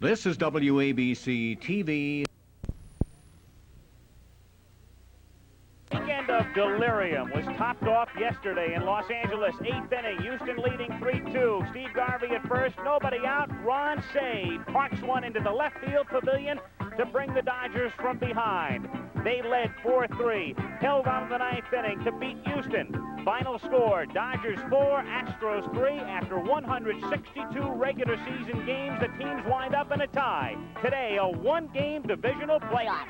This is WABC TV. Weekend of delirium was topped off yesterday in Los Angeles. 8th inning, Houston leading 3-2. Steve Garvey at first, nobody out. Ron Cey parks one into the left field pavilion to bring the Dodgers from behind. They led 4-3, held on to the 9th inning to beat Houston. Final score, Dodgers 4, Astros 3. After 162 regular season games, the teams wind up in a tie. Today, a one-game divisional playoff.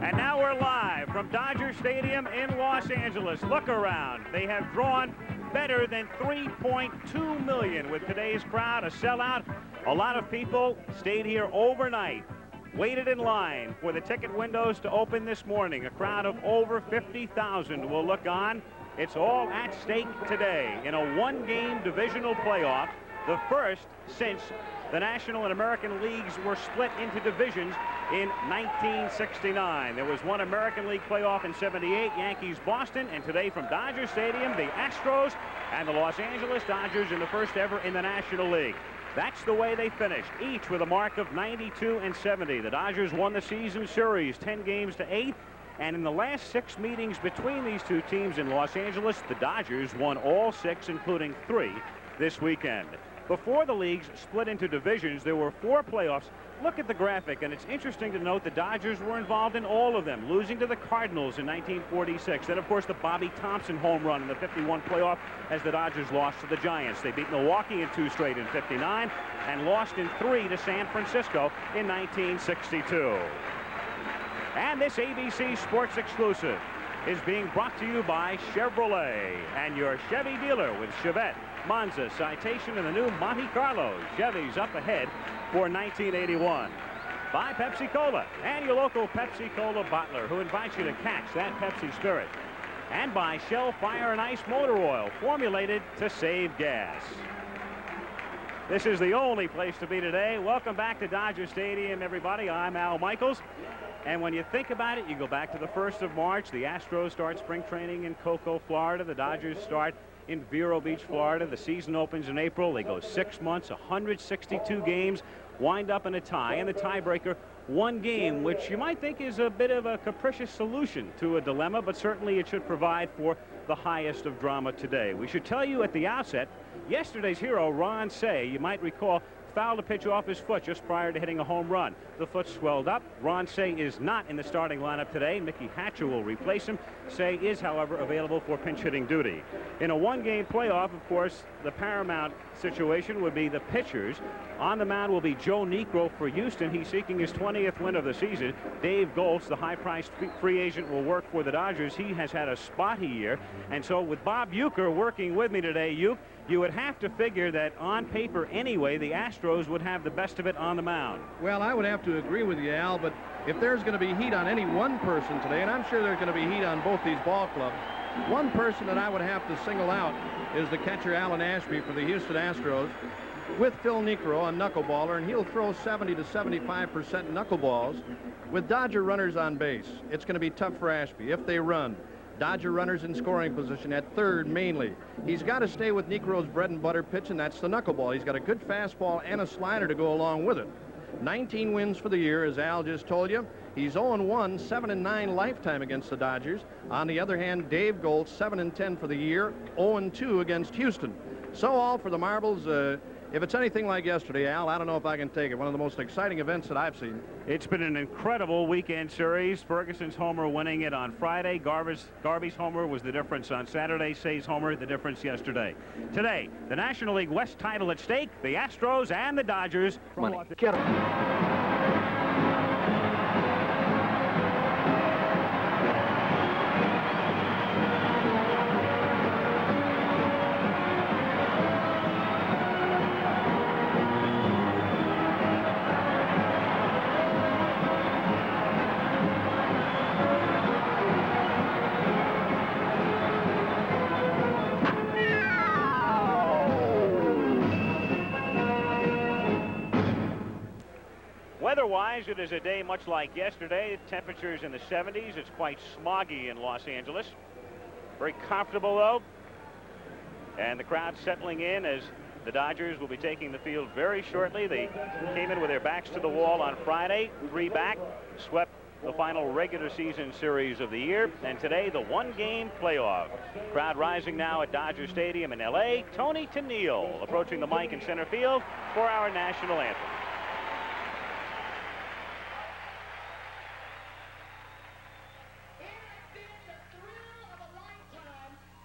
And now we're live from Dodger Stadium in Los Angeles. Look around. They have drawn better than 3.2 million with today's crowd, a sellout. A lot of people stayed here overnight, waited in line for the ticket windows to open this morning. A crowd of over 50,000 will look on. It's all at stake today in a one-game divisional playoff, the first since the National and American Leagues were split into divisions in 1969. There was one American League playoff in '78, Yankees-Boston, and today from Dodger Stadium, the Astros and the Los Angeles Dodgers in the first ever in the National League. That's the way they finished, each with a mark of 92 and 70. The Dodgers won the season series 10 games to 8, and in the last 6 meetings between these two teams in Los Angeles, the Dodgers won all 6, including 3 this weekend. Before the leagues split into divisions, there were 4 playoffs. Look at the graphic, and it's interesting to note the Dodgers were involved in all of them, losing to the Cardinals in 1946. Then, of course, the Bobby Thompson home run in the '51 playoff as the Dodgers lost to the Giants. They beat Milwaukee in 2 straight in '59 and lost in 3 to San Francisco in 1962. And this ABC Sports exclusive is being brought to you by Chevrolet and your Chevy dealer with Chevette, Monza, Citation, and the new Monte Carlo. Chevy's up ahead for 1981. By Pepsi-Cola and your local Pepsi-Cola bottler who invites you to catch that Pepsi spirit. And by Shell Fire and Ice Motor Oil, formulated to save gas. This is the only place to be today. Welcome back to Dodger Stadium, everybody. I'm Al Michaels. And when you think about it, you go back to the 1st of March. The Astros start spring training in Cocoa, Florida. The Dodgers start in Vero Beach, Florida. The season opens in April. They go 6 months, 162 games, wind up in a tie. And the tiebreaker, 1 game, which you might think is a bit of a capricious solution to a dilemma, but certainly it should provide for the highest of drama today. We should tell you at the outset, yesterday's hero, Ron Cey, you might recall, fouled a pitch off his foot just prior to hitting a home run. The foot swelled up. Ron Cey is not in the starting lineup today. Mickey Hatcher will replace him. Cey is, however, available for pinch hitting duty. In a one-game playoff, of course, the paramount situation would be the pitchers. On the mound will be Joe Niekro for Houston. He's seeking his 20th win of the season. Dave Goltz, the high-priced free agent, will work for the Dodgers. He has had a spotty year. And so with Bob Uecker working with me today, Ueck, you would have to figure that on paper anyway, the Astros would have the best of it on the mound. Well, I would have to agree with you, Al, but if there's going to be heat on any one person today, and I'm sure there's going to be heat on both these ball clubs, one person that I would have to single out is the catcher Alan Ashby for the Houston Astros with Phil Niekro, a knuckleballer, and he'll throw 70 to 75% knuckleballs with Dodger runners on base. It's going to be tough for Ashby if they run. Dodger runners in scoring position at third mainly. He's got to stay with Niekro's bread and butter pitch, and that's the knuckleball. He's got a good fastball and a slider to go along with it. 19 wins for the year, as Al just told you. He's 0-1, 7-9 lifetime against the Dodgers. On the other hand, Dave Goltz, 7-10 for the year, 0-2 against Houston. So all for the marbles. If it's anything like yesterday, Al, I don't know if I can take it. One of the most exciting events that I've seen. It's been an incredible weekend series. Ferguson's homer winning it on Friday. Garvey's homer was the difference on Saturday. Cey's homer, the difference yesterday. Today, the National League West title at stake, the Astros and the Dodgers. Get 'em. Weather-wise, it is a day much like yesterday. Temperatures in the 70s. It's quite smoggy in Los Angeles. Very comfortable, though. And the crowd settling in as The Dodgers will be taking the field very shortly. They came in with their backs to the wall on Friday, 3 back, swept the final regular season series of the year, and today the one-game playoff. Crowd rising now at Dodger Stadium in L.A. Tony Tennille approaching the mic in center field for our national anthem.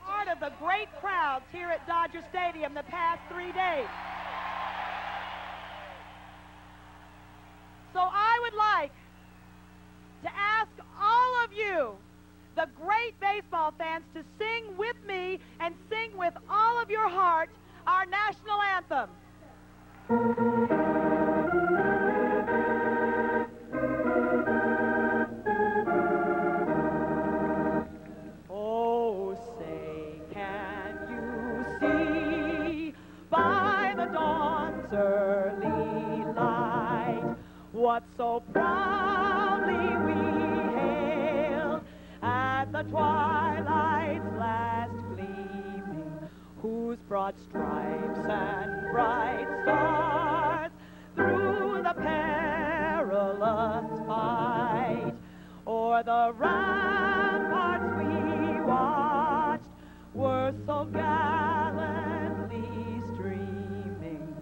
Part of the great crowds here at Dodger Stadium the past 3 days. So I would like to ask all of you, the great baseball fans, to sing with me and sing with all of your heart our national anthem. Oh, say, can you see by the dawn's early light what so proudly we hailed at the twilight's last gleaming, whose broad stripes and bright stars through the perilous fight o'er the ramparts we watched were so gallantly streaming,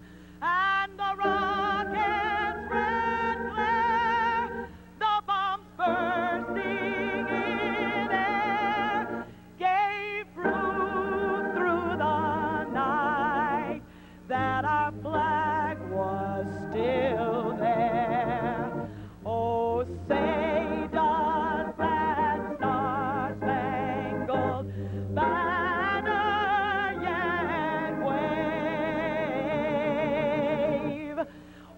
and the rockets' red glare, the bombs bursting in air, gave proof through the night that our flag was still there. Oh, say does that star-spangled banner yet wave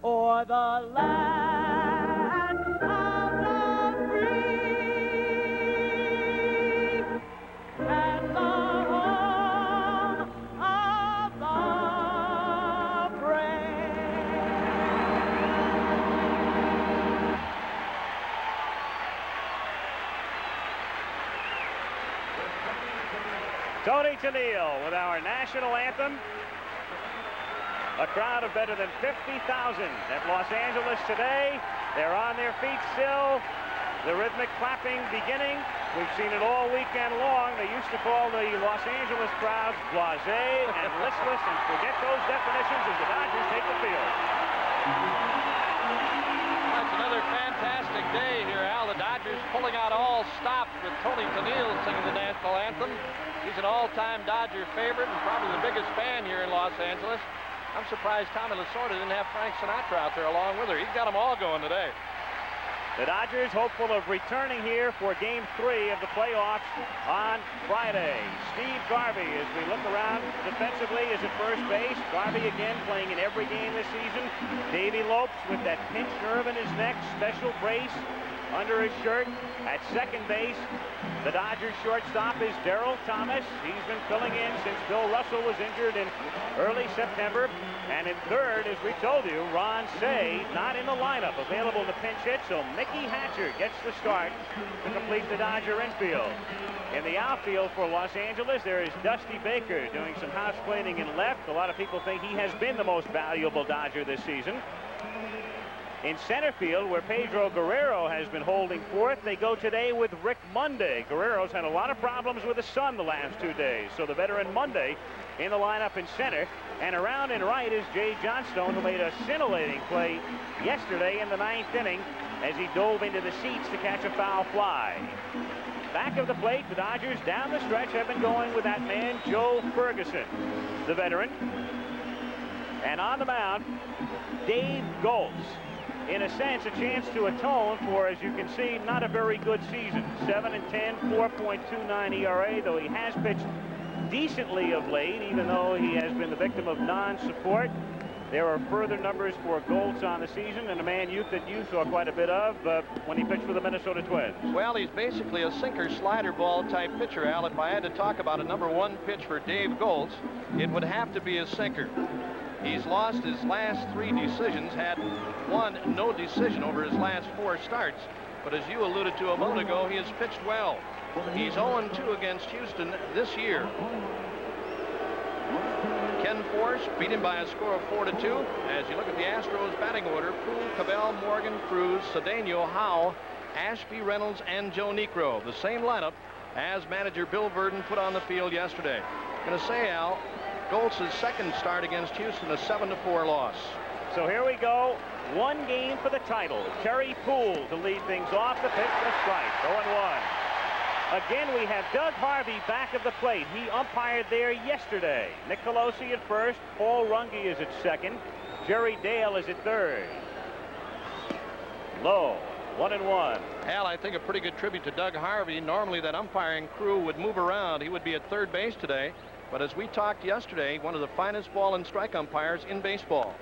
o'er the land of the free and the home of the brave? Tony Tennille with our national anthem. A crowd of better than 50,000 at Los Angeles today. They're on their feet still. The rhythmic clapping beginning. We've seen it all weekend long. They used to call the Los Angeles crowds blasé and listless, and forget those definitions as the Dodgers take the field. That's another fantastic day here, Al. The Dodgers pulling out all stops with Tony Tennille singing the national anthem. He's an all-time Dodger favorite and probably the biggest fan here in Los Angeles. I'm surprised Tommy Lasorda didn't have Frank Sinatra out there along with her. He's got them all going today. The Dodgers hopeful of returning here for Game 3 of the playoffs on Friday. Steve Garvey, as we look around defensively, is at first base. Garvey again playing in every game this season. Davey Lopes with that pinched nerve in his neck, special brace under his shirt. At second base, the Dodgers shortstop is Darryl Thomas. He's been filling in since Bill Russell was injured in early September. And in third, as we told you, Ron Cey not in the lineup, available to pinch hit, so Mickey Hatcher gets the start to complete the Dodger infield. In the outfield for Los Angeles, there is Dusty Baker doing some house cleaning in left. A lot of people think he has been the most valuable Dodger this season. In center field, where Pedro Guerrero has been holding fourth, they go today with Rick Monday. Guerrero's had a lot of problems with the sun the last 2 days, so the veteran Monday in the lineup in center. And around in right is Jay Johnstone, who made a scintillating play yesterday in the 9th inning as he dove into the seats to catch a foul fly. Back of the plate, the Dodgers down the stretch have been going with that man, Joe Ferguson, the veteran. And on the mound, Dave Goltz. In a sense, a chance to atone for, as you can see, not a very good season. 7-10, 4.29 ERA, though he has pitched decently of late, even though he has been the victim of non-support. There are further numbers for Goltz on the season, and a man that you saw quite a bit of when he pitched for the Minnesota Twins. Well, he's basically a sinker slider ball type pitcher, Al. If I had to talk about a #1 pitch for Dave Goltz, it would have to be a sinker. He's lost his last 3 decisions, had 1 no decision over his last 4 starts. But as you alluded to a moment ago, he has pitched well. He's 0-2 against Houston this year. Ken Force beat him by a score of 4-2. As you look at the Astros batting order, Poole, Cabell, Morgan, Cruz, Cedeno, Howe, Ashby, Reynolds, and Joe Niekro. The same lineup as manager Bill Verdon put on the field yesterday. Going to say, Al, Goltz's second start against Houston, a 7-4 loss. So here we go. One game for the title. Terry Poole to lead things off. The pitch, a strike. 0-1. Again, we have Doug Harvey back of the plate. He umpired there yesterday. Nick Colosi at first. Paul Runge is at second. Jerry Dale is at third. Low. 1-1. Al, I think a pretty good tribute to Doug Harvey. Normally that umpiring crew would move around. He would be at third base today. But as we talked yesterday, one of the finest ball and strike umpires in baseball.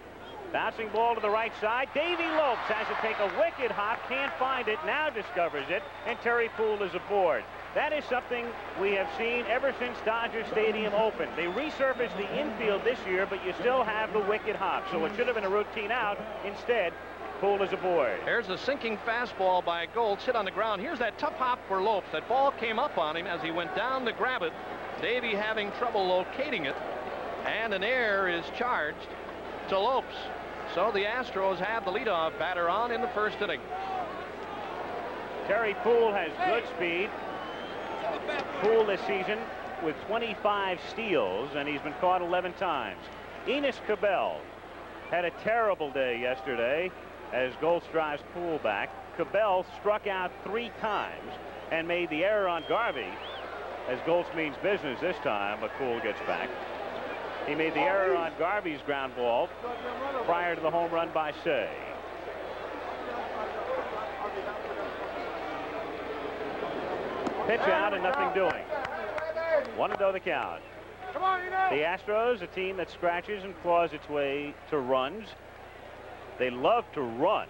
Bouncing ball to the right side. Davey Lopes has to take a wicked hop. Can't find it. Now discovers it. And Terry Poole is aboard. That is something we have seen ever since Dodger Stadium opened. They resurfaced the infield this year, but you still have the wicked hop. So it should have been a routine out. Instead, Poole is aboard. There's a sinking fastball by Goltz, hit on the ground. Here's that tough hop for Lopes. That ball came up on him as he went down to grab it. Davey having trouble locating it. And an error is charged to Lopes. So the Astros have the leadoff batter on in the first inning. Terry Poole has good speed. Poole this season with 25 steals, and he's been caught 11 times. Enos Cabell had a terrible day yesterday as Goltz drives Poole back. Cabell struck out 3 times and made the error on Garvey as Goltz means business this time, but Poole gets back. He made the error on Garvey's ground ball prior to the home run by Say. Pitch out and nothing doing. 1-0 the count. The Astros, a team that scratches and claws its way to runs. They love to run.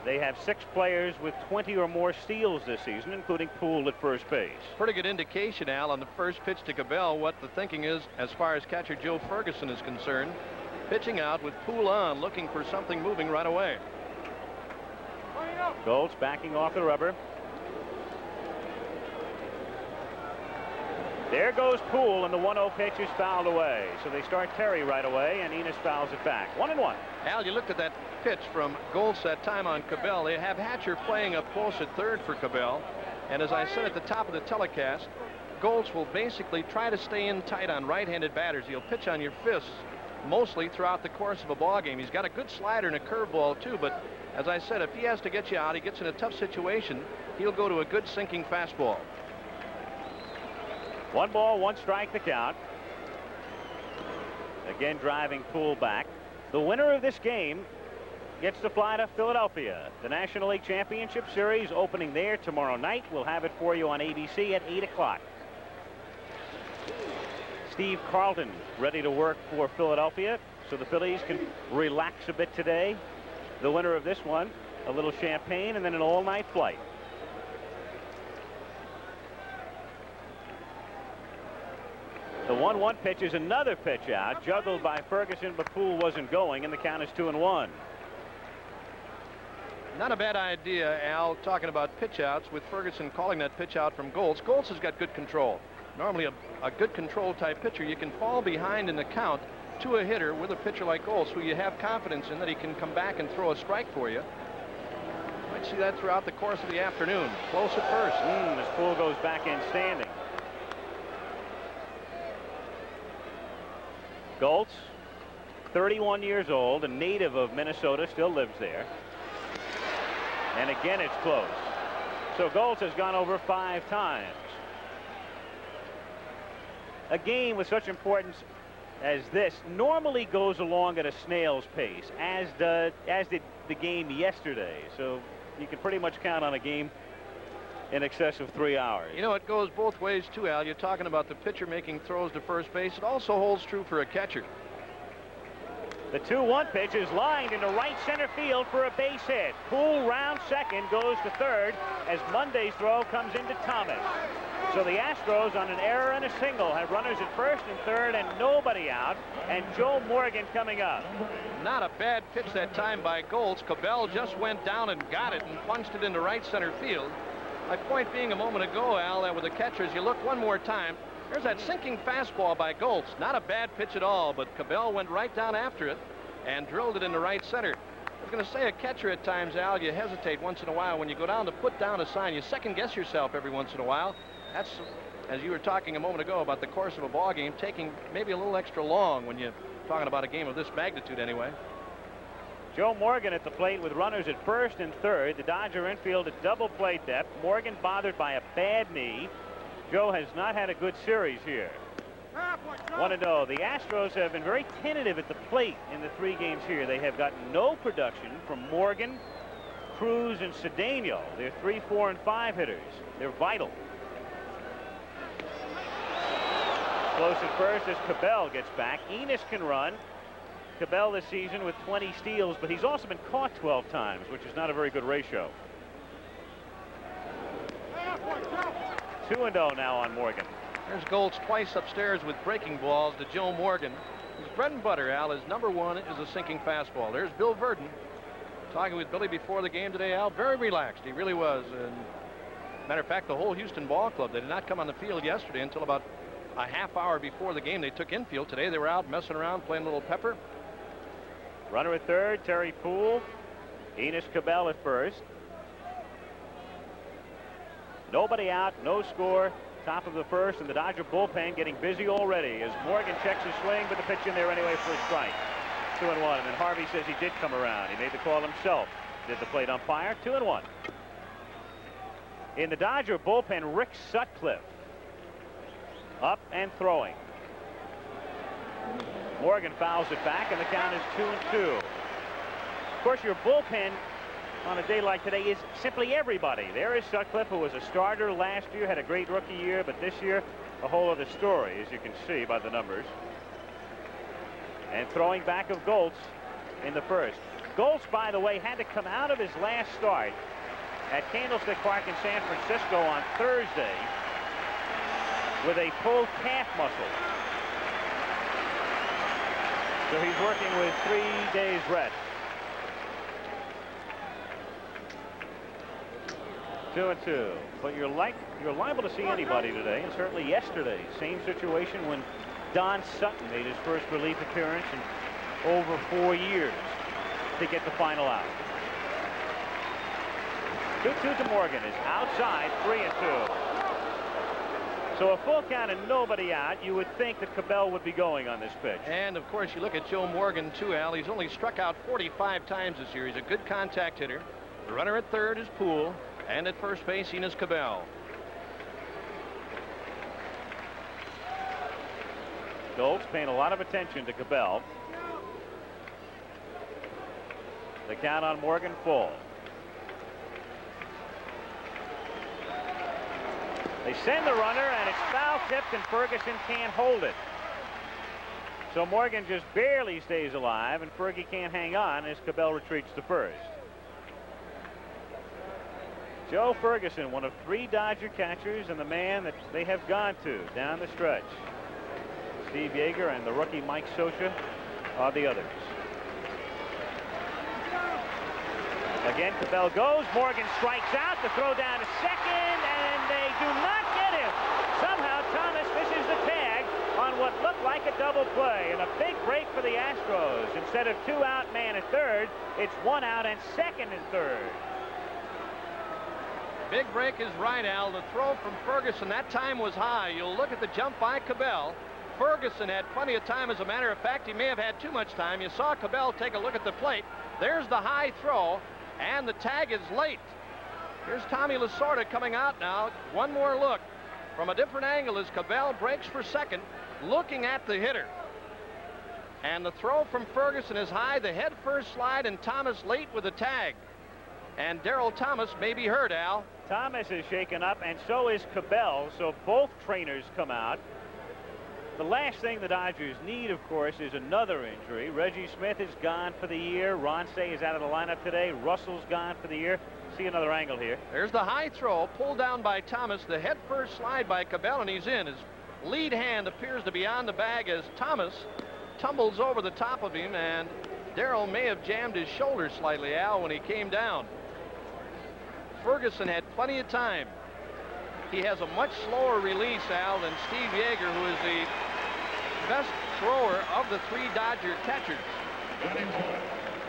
They have 6 players with 20 or more steals this season, including Poole at first base. Pretty good indication, Al, on the first pitch to Cabell what the thinking is as far as catcher Joe Ferguson is concerned. Pitching out with Poole on, looking for something moving right away. Goltz backing off the rubber. There goes Poole, and the 1-0 pitch is fouled away. So they start Terry right away, and Enos fouls it back. 1-1. Al, you looked at that pitch from Goltz that time on Cabell. They have Hatcher playing up close at third for Cabell. And as I said at the top of the telecast, Goltz will basically try to stay in tight on right-handed batters. He'll pitch on your fists mostly throughout the course of a ball game. He's got a good slider and a curveball, too. But as I said, if he has to get you out, he gets in a tough situation, he'll go to a good sinking fastball. 1 ball, 1 strike the count. Again driving Poole back. The winner of this game gets to fly to Philadelphia. The National League Championship Series opening there tomorrow night. We'll have it for you on ABC at 8 o'clock. Steve Carlton ready to work for Philadelphia, so the Phillies can relax a bit today. The winner of this one, a little champagne and then an all-night flight. The 1-1 pitch is another pitch out, juggled by Ferguson, but Poole wasn't going, and the count is 2-1. Not a bad idea, Al, talking about pitch outs with Ferguson calling that pitch out from Goltz. Goltz has got good control. Normally a good control type pitcher, you can fall behind in the count to a hitter with a pitcher like Goltz, who you have confidence in that he can come back and throw a strike for you. Might see that throughout the course of the afternoon. Close at first. As Poole goes back in standing. Goltz, 31 years old, a native of Minnesota, still lives there. And again, it's close. So Goltz has gone over 5 times. A game with such importance as this normally goes along at a snail's pace, as did the game yesterday. So you can pretty much count on a game in excess of 3 hours. You know, it goes both ways too, Al. You're talking about the pitcher making throws to first base. It also holds true for a catcher. The 2-1 pitch is lined into right center field for a base hit. Poole round second, goes to third as Monday's throw comes into Thomas. So the Astros, on an error and a single, have runners at first and third and nobody out, and Joe Morgan coming up. Not a bad pitch that time by Goltz. Cabell just went down and got it and punched it into right center field. My point being a moment ago, Al, that with the catchers, you look one more time, There's that sinking fastball by Goltz. Not a bad pitch at all, but Cabell went right down after it and drilled it into right center. I was going to say, a catcher at times, Al, you hesitate once in a while when you go down to put down a sign. You second guess yourself every once in a while. That's, as you were talking a moment ago about the course of a ball game, taking maybe a little extra long when you're talking about a game of this magnitude anyway. Joe Morgan at the plate with runners at first and third. The Dodger infield at double play depth. Morgan bothered by a bad knee. Joe has not had a good series here. 1-0. The Astros have been very tentative at the plate in the 3 games here. They have gotten no production from Morgan, Cruz, and Cedeno. They're 3, 4, and 5 hitters. They're vital. Close at first as Cabell gets back. Enos can run. Cabell this season with 20 steals, but he's also been caught 12 times, which is not a very good ratio. 2-0 now on Morgan. There's Goltz twice upstairs with breaking balls to Joe Morgan. His bread and butter, Al, his #1 is a sinking fastball. There's Bill Verdon talking with Billy before the game today, Al. Very relaxed. He really was. And matter of fact, the whole Houston ball club, they did not come on the field yesterday until about a half hour before the game. They took infield. Today they were out messing around, playing a little pepper. Runner at third, Terry Poole. Enos Cabell at first. Nobody out, no score. Top of the first, and the Dodger bullpen getting busy already as Morgan checks his swing, but the pitch in there anyway for a strike. 2-1, and then Harvey says he did come around. He made the call himself. Did the plate umpire. 2-1. In the Dodger bullpen, Rick Sutcliffe up and throwing. Morgan fouls it back, and the count is 2-2. Of course, your bullpen on a day like today is simply everybody. There is Sutcliffe, who was a starter last year, had a great rookie year, but this year a whole other story, as you can see by the numbers. And throwing back of Goltz in the first. Goltz, by the way, had to come out of his last start at Candlestick Park in San Francisco on Thursday with a pulled calf muscle. So he's working with 3 days rest. 2-2. But you're liable to see anybody today, and certainly yesterday. Same situation when Don Sutton made his first relief appearance in over 4 years to get the final out. 2-2 to Morgan is outside, 3-2. So a full count and nobody out. You would think that Cabell would be going on this pitch. And of course, you look at Joe Morgan too, Al. He's only struck out 45 times this year. He's a good contact hitter. The runner at third is Poole, and at first base, Enos Cabell. Goltz paying a lot of attention to Cabell. The count on Morgan full. They send the runner, and it's foul tipped, and Ferguson can't hold it. So Morgan just barely stays alive, and Fergie can't hang on as Cabell retreats to first. Joe Ferguson, one of 3 Dodger catchers, and the man that they have gone to down the stretch. Steve Yeager and the rookie Mike Scioscia are the others. Again, Cabell goes. Morgan strikes out. The throw down to second, and they do not get him. Somehow Thomas misses the tag on what looked like a double play, and a big break for the Astros. Instead of 2 out, man at third, it's 1 out and second and third. Big break is right, Al. The throw from Ferguson that time was high. You'll look at the jump by Cabell. Ferguson had plenty of time. As a matter of fact, he may have had too much time. You saw Cabell take a look at the plate. There's the high throw, and the tag is late. Here's Tommy Lasorda coming out now. One more look from a different angle as Cabell breaks for second, looking at the hitter. And the throw from Ferguson is high, the head first slide, and Thomas late with the tag. And Darryl Thomas may be hurt, Al. Thomas is shaken up, and so is Cabell, so both trainers come out. The last thing the Dodgers need, of course, is another injury. Reggie Smith is gone for the year. Ronce is out of the lineup today. Russell's gone for the year. See another angle here. There's the high throw, pulled down by Thomas. The head first slide by Cabell, and he's in. His lead hand appears to be on the bag as Thomas tumbles over the top of him, and Darryl may have jammed his shoulder slightly, Al, when he came down. Ferguson had plenty of time. he has a much slower release, Al, than Steve Yeager, who is the best thrower of the 3 Dodger catchers.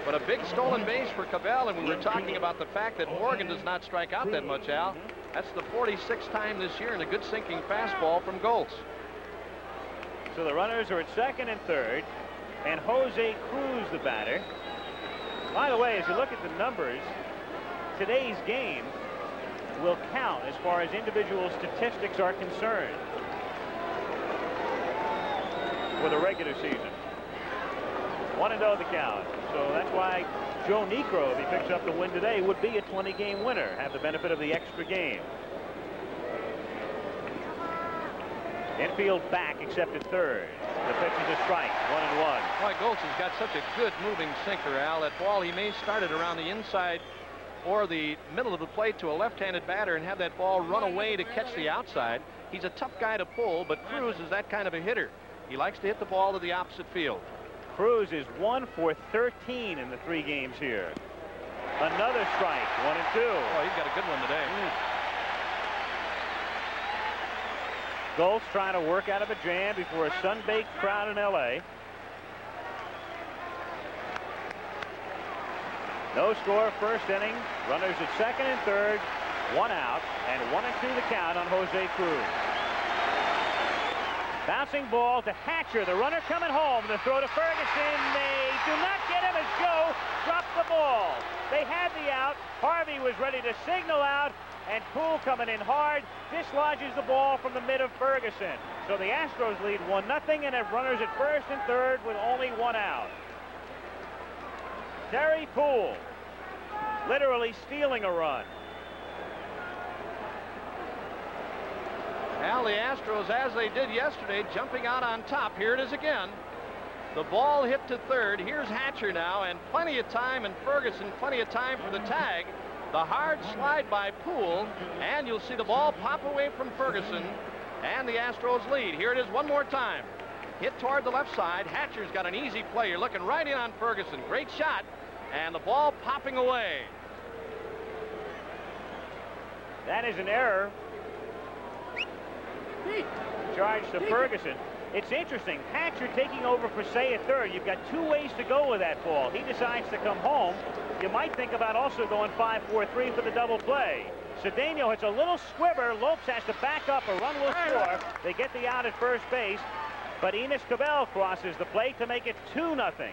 But a big stolen base for Cabell, and we were talking about the fact that Morgan does not strike out that much, Al. That's the 46th time this year, and a good sinking fastball from Goltz. So the runners are at second and third, and Jose Cruz, the batter. By the way, as you look at the numbers, today's game will count as far as individual statistics are concerned for the regular season. 1-0 the count. So that's why Joe Niekro, if he picks up the win today, would be a 20-game winner, have the benefit of the extra game. Infield back, except at third. The pitch is a strike, 1-1. Boy, Goltz has got such a good moving sinker, Al. That ball, he may start it around the inside or the middle of the plate to a left-handed batter and have that ball run away to catch the outside. He's a tough guy to pull, but Cruz is that kind of a hitter. He likes to hit the ball to the opposite field. Cruz is 1 for 13 in the 3 games here. Another strike, 1-2. Oh, he's got a good one today. Goltz trying to work out of a jam before a sun-baked crowd in L.A. No score, first inning. Runners at second and third. 1 out, and 1-2 the count on Jose Cruz. Bouncing ball to Hatcher, the runner coming home. The throw to Ferguson. They do not get him as Joe dropped the ball. They had the out. Harvey was ready to signal out, and Poole coming in hard dislodges the ball from the mid of Ferguson. So the Astros lead 1-0 and have runners at first and third with only 1 out. Terry Poole literally stealing a run. Al, the Astros, as they did yesterday, jumping out on top. Here it is again. The ball hit to third. Here's Hatcher now, and plenty of time, and Ferguson plenty of time for the tag. The hard slide by Poole, and you'll see the ball pop away from Ferguson, and the Astros lead. Here it is one more time. Hit toward the left side. Hatcher's got an easy play. You're looking right in on Ferguson. Great shot, and the ball popping away. That is an error. Charge to Ferguson. It's interesting. Hatcher taking over for Say at third. You've got 2 ways to go with that ball. He decides to come home. You might think about also going 5-4-3 for the double play. Cedeno hits a little squibber. Lopes has to back up. A run will score. They get the out at first base, but Enos Cabell crosses the plate to make it 2-0.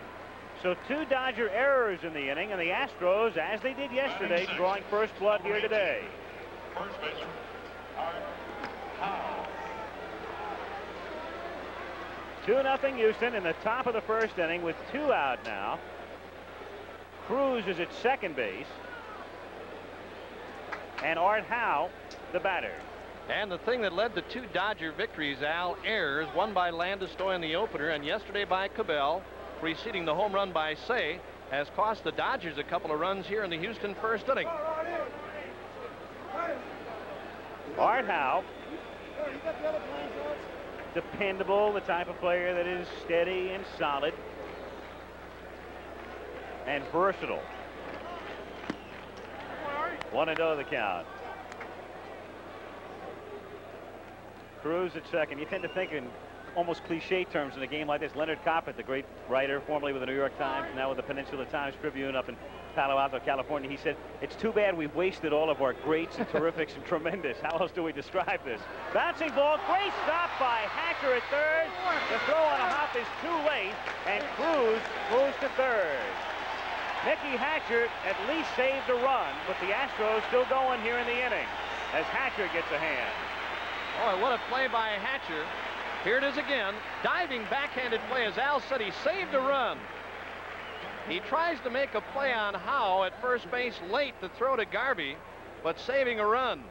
So 2 Dodger errors in the inning, and the Astros, as they did yesterday, drawing first blood here today. First baseman, 2-0 Houston in the top of the first inning with 2 out now. Cruz is at second base. And Art Howe, the batter. And the thing that led to 2 Dodger victories, Al, errors, one by Landeskog in the opener and yesterday by Cabell, preceding the home run by Say, has cost the Dodgers a couple of runs here in the Houston first inning. Art Howe, dependable, the type of player that is steady and solid and versatile. 1-0 the count. Cruz at second. You tend to think in almost cliche terms in a game like this. Leonard Coppett, the great writer, formerly with the New York Times, now with the Peninsula Times Tribune up in Palo Alto, California, he said, it's too bad we've wasted all of our greats and terrifics and tremendous. How else do we describe this? Bouncing ball, great stop by Hatcher at third. The throw on a hop is too late, and Cruz moves to third. Mickey Hatcher at least saved a run, but the Astros still going here in the inning as Hatcher gets a hand. Boy, what a play by Hatcher. Here it is again. Diving backhanded play. As Al said, he saved a run. He tries to make a play on Howe at first base late to throw to Garvey, but saving a run.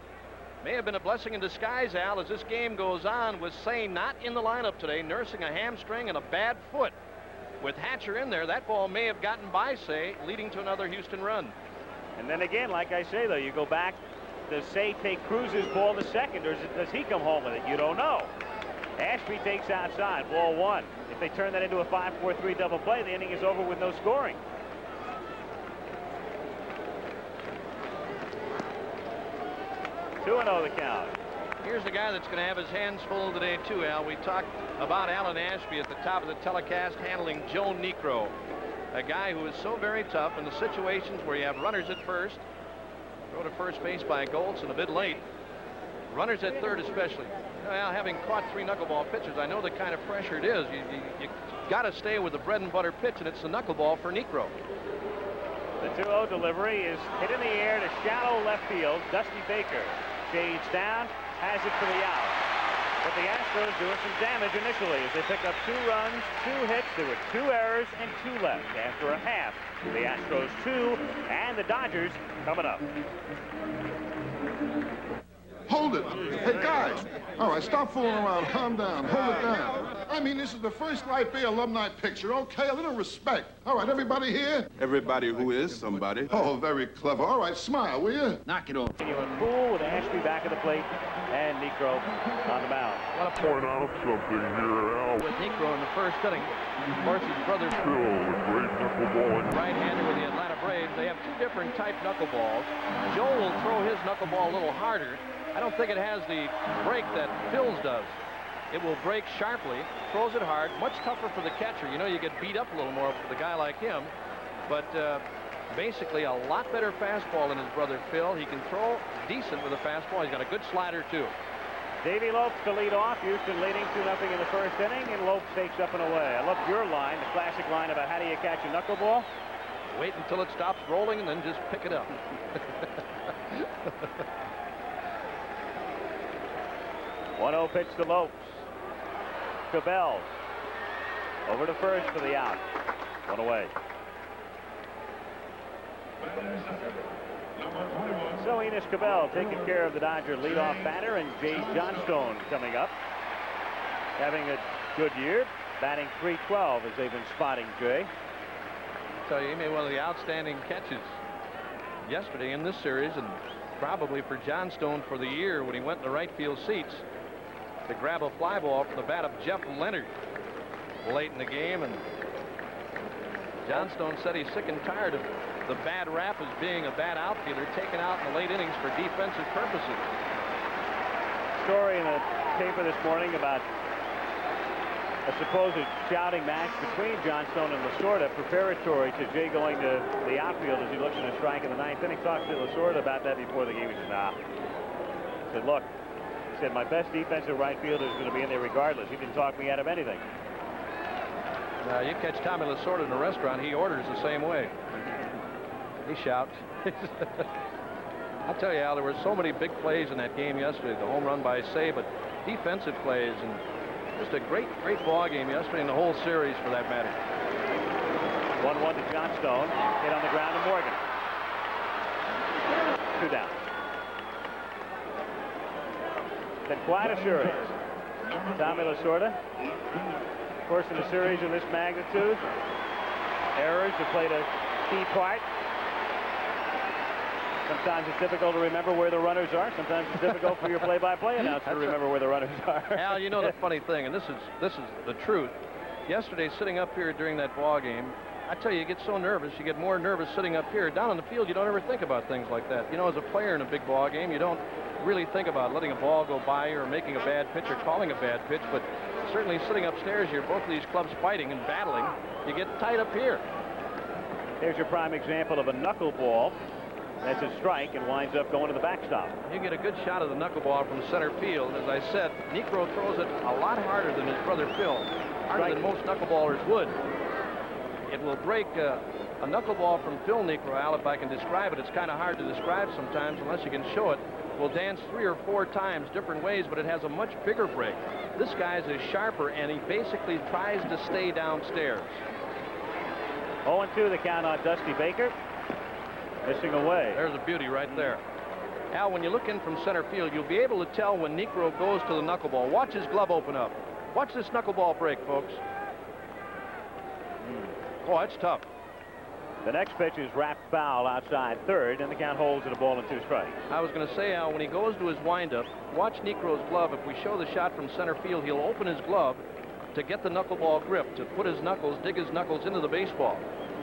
May have been a blessing in disguise, Al, as this game goes on with Say not in the lineup today, nursing a hamstring and a bad foot. With Hatcher in there, that ball may have gotten by Say, leading to another Houston run. And then again, like I say, though, you go back, does Say take Cruz's ball to second, or does he come home with it? You don't know. Ashby takes outside, ball 1. If they turn that into a 5-4-3 double play, the inning is over with no scoring. Two 2-0 the count. Here's the guy that's going to have his hands full today, too, Al. We talked about Alan Ashby at the top of the telecast handling Joe Niekro, a guy who is so very tough in the situations where you have runners at first, throw to first base by Goltz and a bit late, runners at third especially. Well, having caught 3 knuckleball pitches, I know the kind of pressure it is. You got to stay with the bread and butter pitch, and it's the knuckleball for Niekro. The 2-0 delivery is hit in the air to shallow left field. Dusty Baker shades down, has it for the out. But the Astros doing some damage initially as they pick up 2 runs, 2 hits. There were 2 errors and 2 left after a half. The Astros 2 and the Dodgers coming up. Hold it. Hey, guys. All right, stop fooling around. Calm down. Hold it down. I mean, this is the first Light Bay alumni picture. Okay, a little respect. All right, everybody here? Everybody who is somebody. Oh, very clever. All right, smile, will you? Knock it off. Continuing cool with Ashby back at the plate and Niekro on the mound. Want to point out something here, Al. With Niekro in the first inning, of course, his brother Phil, the great knuckleballing. right-hander with the Atlanta Braves. They have 2 different type knuckleballs. Joe will throw his knuckleball a little harder. I don't think it has the break that Phil's does. It will break sharply, throws it hard, much tougher for the catcher. You know, you get beat up a little more with a guy like him, but basically a lot better fastball than his brother Phil. He can throw decent with a fastball. He's got a good slider, too. Davey Lopes to lead off. Houston leading 2-0 in the first inning, and Lopes takes up and away. I love your line, the classic line about how do you catch a knuckleball? Wait until it stops rolling and then just pick it up. 1-0 pitch to Lopes. Cabell over to first for the out. 1 away. So Enos Cabell taking care of the Dodger leadoff batter, and Jay Johnstone coming up, having a good year, batting .312 as they've been spotting Jay. I tell you, he made one of the outstanding catches yesterday in this series, and probably for Johnstone for the year when he went in the right field seats to grab a fly ball from the bat of Jeff Leonard late in the game. And Johnstone said he's sick and tired of the bad rap as being a bad outfielder taken out in the late innings for defensive purposes. Story in the paper this morning about a supposed shouting match between Johnstone and Lasorda preparatory to Jay going to the outfield as he looks at a strike in the 9th inning. Talked to Lasorda about that before the game. He said, nah. He said, look, he said, my best defensive right fielder is going to be in there regardless. He didn't talk me out of anything. Now, you catch Tommy Lasorda in a restaurant, he orders the same way. He shouts. I tell you, Al, there were so many big plays in that game yesterday. The home run by Say, but defensive plays, and just a great ball game yesterday in the whole series for that matter. 1-1 to Johnstone. Hit on the ground to Morgan. 2 down. Been quite a series. Tommy Lasorda, of course, in a series of this magnitude, errors have played a key part. Sometimes it's difficult to remember where the runners are. Sometimes it's difficult for your play-by-play announcer to remember where the runners are. Al, you know the funny thing, and this is the truth. Yesterday, sitting up here during that ball game, I tell you, you get so nervous. You get more nervous sitting up here. Down on the field, you don't ever think about things like that. You know, as a player in a big ball game, you don't really think about letting a ball go by or making a bad pitch or calling a bad pitch. But certainly sitting upstairs here, both of these clubs fighting and battling, you get tight up here. Here's your prime example of a knuckleball. That's a strike and winds up going to the backstop. You get a good shot of the knuckleball from center field. As I said, Niekro throws it a lot harder than his brother Phil, harder than most knuckleballers would. It will break a knuckleball from Phil Niekro, Al, if I can describe it. It's kind of hard to describe sometimes unless you can show it. Will dance 3 or 4 times different ways, but it has a much bigger break. This guy's is sharper, and he basically tries to stay downstairs. 0-2 the count on Dusty Baker. Missing away. There's a beauty right there. Al, when you look in from center field, you'll be able to tell when Niekro goes to the knuckleball. Watch his glove open up. Watch this knuckleball break, folks. Oh, that's tough. The next pitch is wrapped foul outside third, and the count holds at a ball and 2 strikes. I was going to say, Al, when he goes to his windup, watch Niekro's glove. If we show the shot from center field, he'll open his glove to get the knuckleball grip, to put his knuckles, dig his knuckles into the baseball.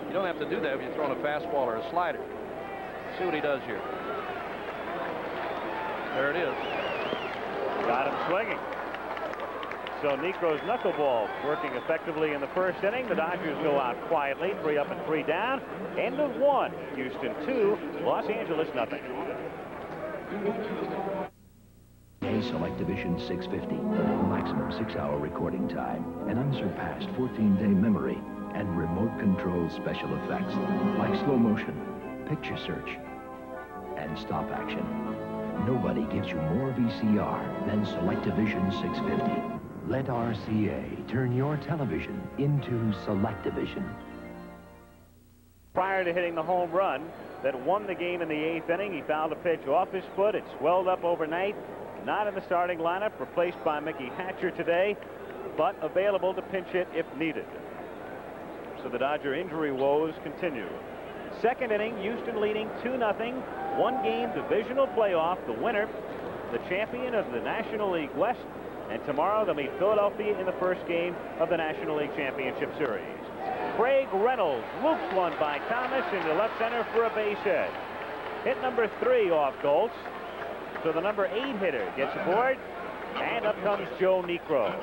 You don't have to do that if you're throwing a fastball or a slider. See what he does here. There it is. Got him swinging. So Niekro's knuckleball working effectively in the first inning. The Dodgers go out quietly, 3 up and 3 down. End of 1. Houston 2, Los Angeles nothing. RCA Selectavision 650, maximum 6-hour recording time, an unsurpassed 14-day memory, and remote control special effects like slow motion, picture search, and stop action. Nobody gives you more VCR than Selectavision 650. Let RCA turn your television into Selectavision. Prior to hitting the home run that won the game in the 8th inning, he fouled a pitch off his foot. It swelled up overnight. Not in the starting lineup, replaced by Mickey Hatcher today, but available to pinch hit if needed. So the Dodger injury woes continue. Second inning, Houston leading 2-0. One-game divisional playoff. The winner, the champion of the National League West. And tomorrow they'll meet Philadelphia in the first game of the National League Championship Series. Craig Reynolds loops one by Thomas into left center for a base hit. Hit number 3 off Goltz. So the number 8 hitter gets aboard, and up comes Joe Niekro.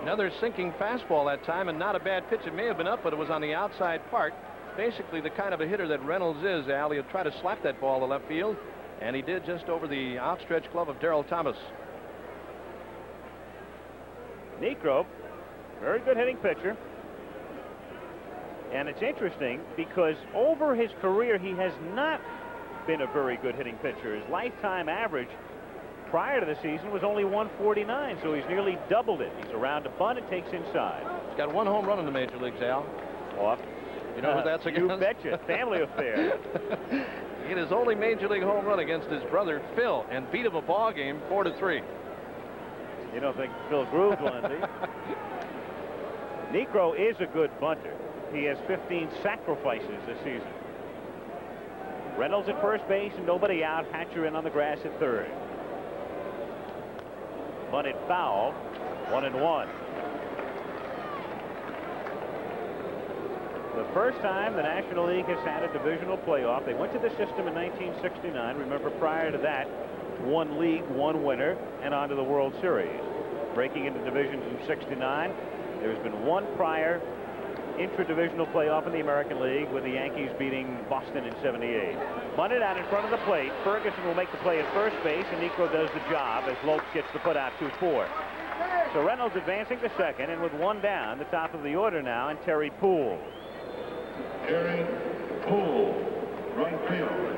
Another sinking fastball that time, and not a bad pitch. It may have been up, but it was on the outside part. Basically the kind of a hitter that Reynolds is, Al. He'll try to slap that ball to left field, and he did just over the outstretched glove of Darryl Thomas. Niekro, very good hitting pitcher. And it's interesting because over his career he has not been a very good hitting pitcher. His lifetime average prior to the season was only 149, so he's nearly doubled it. He's around to bunt and takes inside. He's got 1 home run in the major leagues, Al. Off. You know who that's against? You betcha. Family affair. He hit his only major league home run against his brother Phil and beat him a ball game 4-3. You don't think Phil Grooves won, do you? Niekro is a good bunter. He has 15 sacrifices this season. Reynolds at first base and nobody out. Hatcher in on the grass at third. Bunted foul. 1-1. The first time the National League has had a divisional playoff. They went to the system in 1969. Remember, prior to that, 1 league, 1 winner, and on to the World Series. Breaking into divisions in '69. There's been 1 prior intra-divisional playoff in the American League with the Yankees beating Boston in '78. Bunted out in front of the plate. Ferguson will make the play at first base, and Niekro does the job as Lopes gets the put out 2-4. So Reynolds advancing to second, and with 1 down, the top of the order now, and Terry Poole. Terry Poole, right field.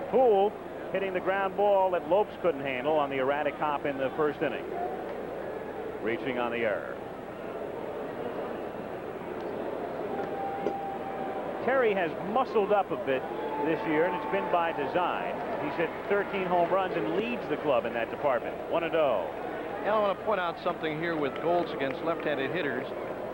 Poole hitting the ground ball that Lopes couldn't handle on the erratic hop in the first inning. Reaching on the error. Terry has muscled up a bit this year, and it's been by design. He's hit 13 home runs and leads the club in that department. 1-0. And I want to point out something here with Goltz against left-handed hitters.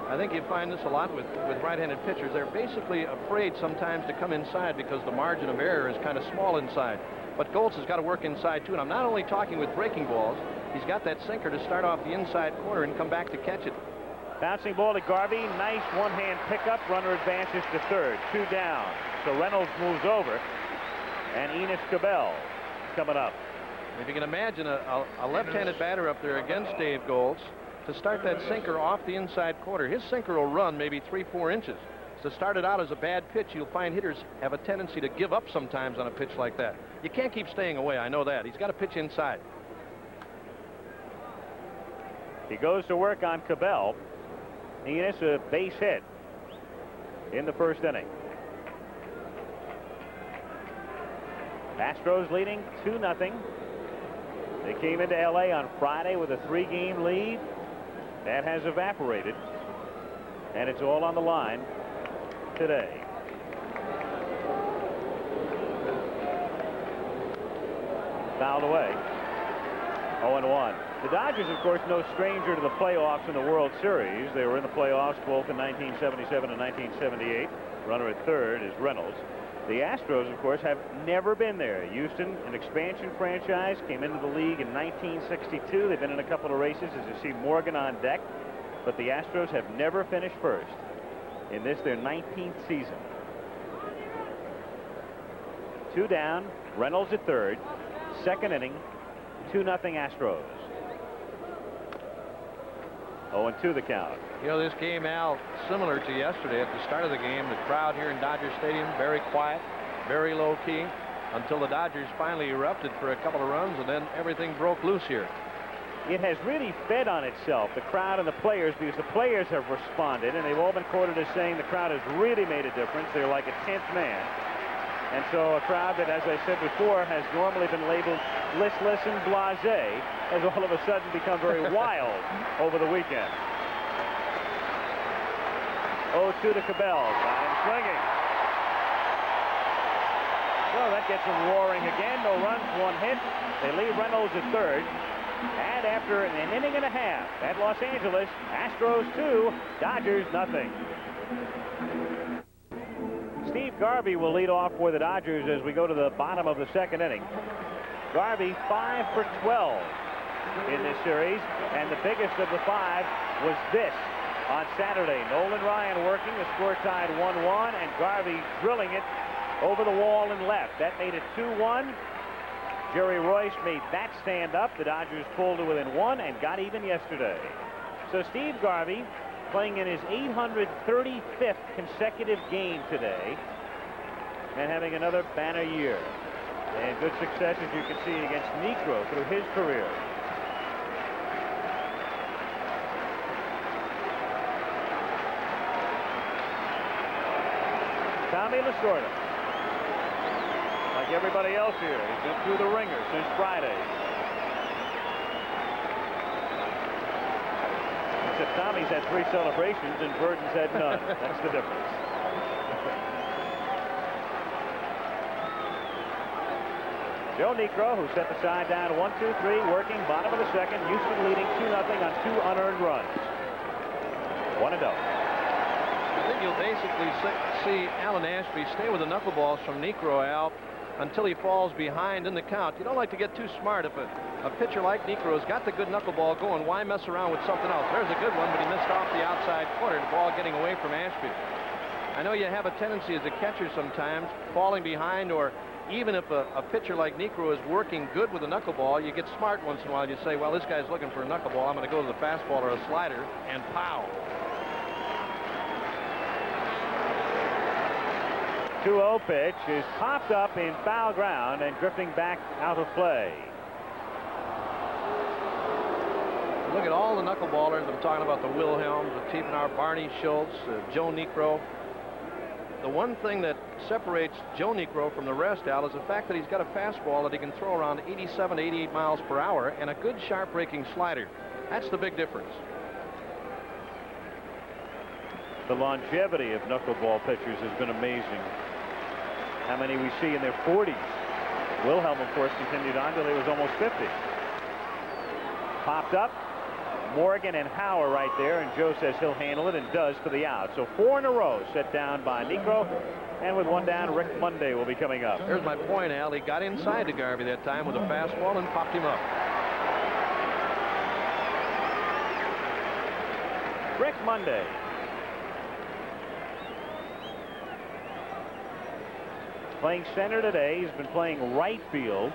I think you find this a lot with right-handed pitchers. They're basically afraid sometimes to come inside because the margin of error is kind of small inside. But Goltz has got to work inside, too. And I'm not only talking with breaking balls. He's got that sinker to start off the inside corner and come back to catch it. Bouncing ball to Garvey. Nice one-hand pickup. Runner advances to third. 2 down. So Reynolds moves over. And Enos Cabell coming up. If you can imagine a left-handed batter up there against Dave Goltz to start that sinker off the inside corner. His sinker will run maybe 3-4 inches. To start it out as a bad pitch, you'll find hitters have a tendency to give up sometimes on a pitch like that. You can't keep staying away. I know that. He's got to pitch inside. He goes to work on Cabell. Enos a base hit in the first inning. Astros leading 2-0. They came into L.A. on Friday with a 3-game lead. That has evaporated, and it's all on the line today. Fouled away. 0-1. The Dodgers, of course, no stranger to the playoffs in the World Series. They were in the playoffs both in 1977 and 1978. Runner at third is Reynolds. The Astros, of course, have never been there. Houston, an expansion franchise, came into the league in 1962. They've been in a couple of races, as you see Morgan on deck. But the Astros have never finished first in this, their 19th season. 2 down, Reynolds at third. Second inning, 2-0 Astros. 0-2 the count. You know, this game, Al, similar to yesterday at the start of the game, the crowd here in Dodger Stadium, very quiet, very low key, until the Dodgers finally erupted for a couple of runs, and then everything broke loose here. It has really fed on itself, the crowd and the players, because the players have responded, and they've all been quoted as saying the crowd has really made a difference. They're like a 10th man. And so a crowd that, as I said before, has normally been labeled listless and blasé, has all of a sudden become very wild over the weekend. 0-2 to Cabell. Got him swinging. So that gets them roaring again. No runs, 1 hit. They leave Reynolds at third. And after an inning and a half at Los Angeles, Astros 2, Dodgers nothing. Steve Garvey will lead off for the Dodgers as we go to the bottom of the second inning. Garvey 5 for 12 in this series, and the biggest of the 5 was this on Saturday. Nolan Ryan working, the score tied 1-1, and Garvey drilling it over the wall and left. That made it 2-1. Jerry Royce made that stand up. The Dodgers pulled to within 1 and got even yesterday. So Steve Garvey playing in his 835th consecutive game today and having another banner year. And good success, as you can see, against Niekro through his career. Tommy Lasorda, like everybody else here, he's been through the ringer since Friday. Except Tommy's had 3 celebrations and Burton's had none. That's the difference. Joe Niekro, who set the side down 1-2-3, working bottom of the second. Houston leading 2-0 on 2 unearned runs. 1-0. I think you'll basically see Alan Ashby stay with the knuckleballs from Niekro, Al, until he falls behind in the count. You don't like to get too smart. If a pitcher like Niekro's got the good knuckleball going, why mess around with something else? There's a good one, but he missed off the outside corner, the ball getting away from Ashby. I know you have a tendency as a catcher sometimes, falling behind, or even if a pitcher like Niekro is working good with a knuckleball, you get smart once in a while. You say, well, this guy's looking for a knuckleball. I'm going to go to the fastball or a slider, and pow. 2-0 pitch is popped up in foul ground and drifting back out of play. Look at all the knuckleballers. I'm talking about the Wilhelms, the Tiefenauer, Barney Schultz, Joe Niekro. The one thing that separates Joe Niekro from the rest, Al, is the fact that he's got a fastball that he can throw around 87 to 88 miles per hour and a good sharp breaking slider. That's the big difference. The longevity of knuckleball pitchers has been amazing. How many we see in their 40s. Wilhelm, of course, continued on till he was almost 50. Popped up. Morgan and Hauer right there, and Joe says he'll handle it and does for the out. So 4 in a row set down by Niekro, and with 1 down, Rick Monday will be coming up. There's my point, Al. He got inside to Garvey that time with a fastball and popped him up. Rick Monday. Playing center today. He's been playing right field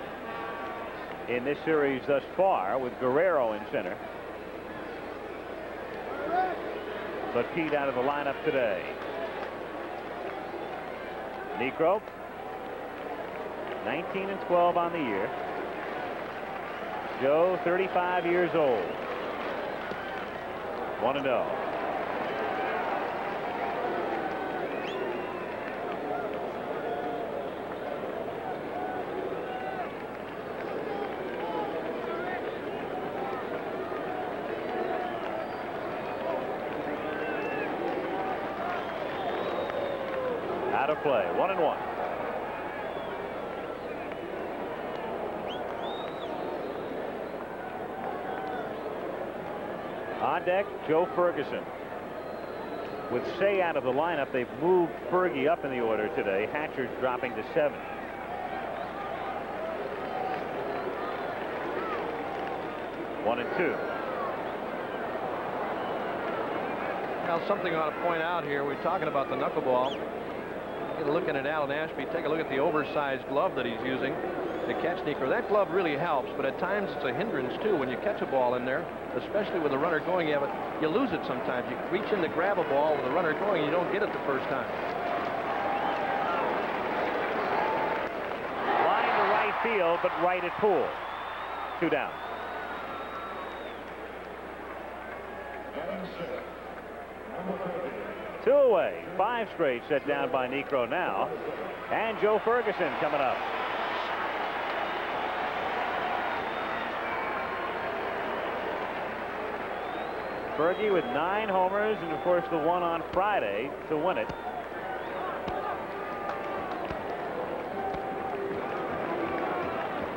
in this series thus far with Guerrero in center. But Pete out of the lineup today. Niekro, 19 and 12 on the year. Joe, 35 years old. 1-0. Out of play, 1-1. On deck, Joe Ferguson. With Say out of the lineup, they've moved Fergie up in the order today. Hatcher's dropping to 7. One and 2. Now, something I ought to point out here. We're talking about the knuckleball. Get a look at Alan Ashby. Take a look at the oversized glove that he's using to catch Niekro. That glove really helps, but at times it's a hindrance too when you catch a ball in there, especially with the runner going. You lose it sometimes. You reach in to grab a ball with the runner going, you don't get it the first time. Line to right field, but right at Poole. 2 down. Two away. 5 straight set down by Niekro now. And Joe Ferguson coming up. Fergie with 9 homers and, of course, the one on Friday to win it.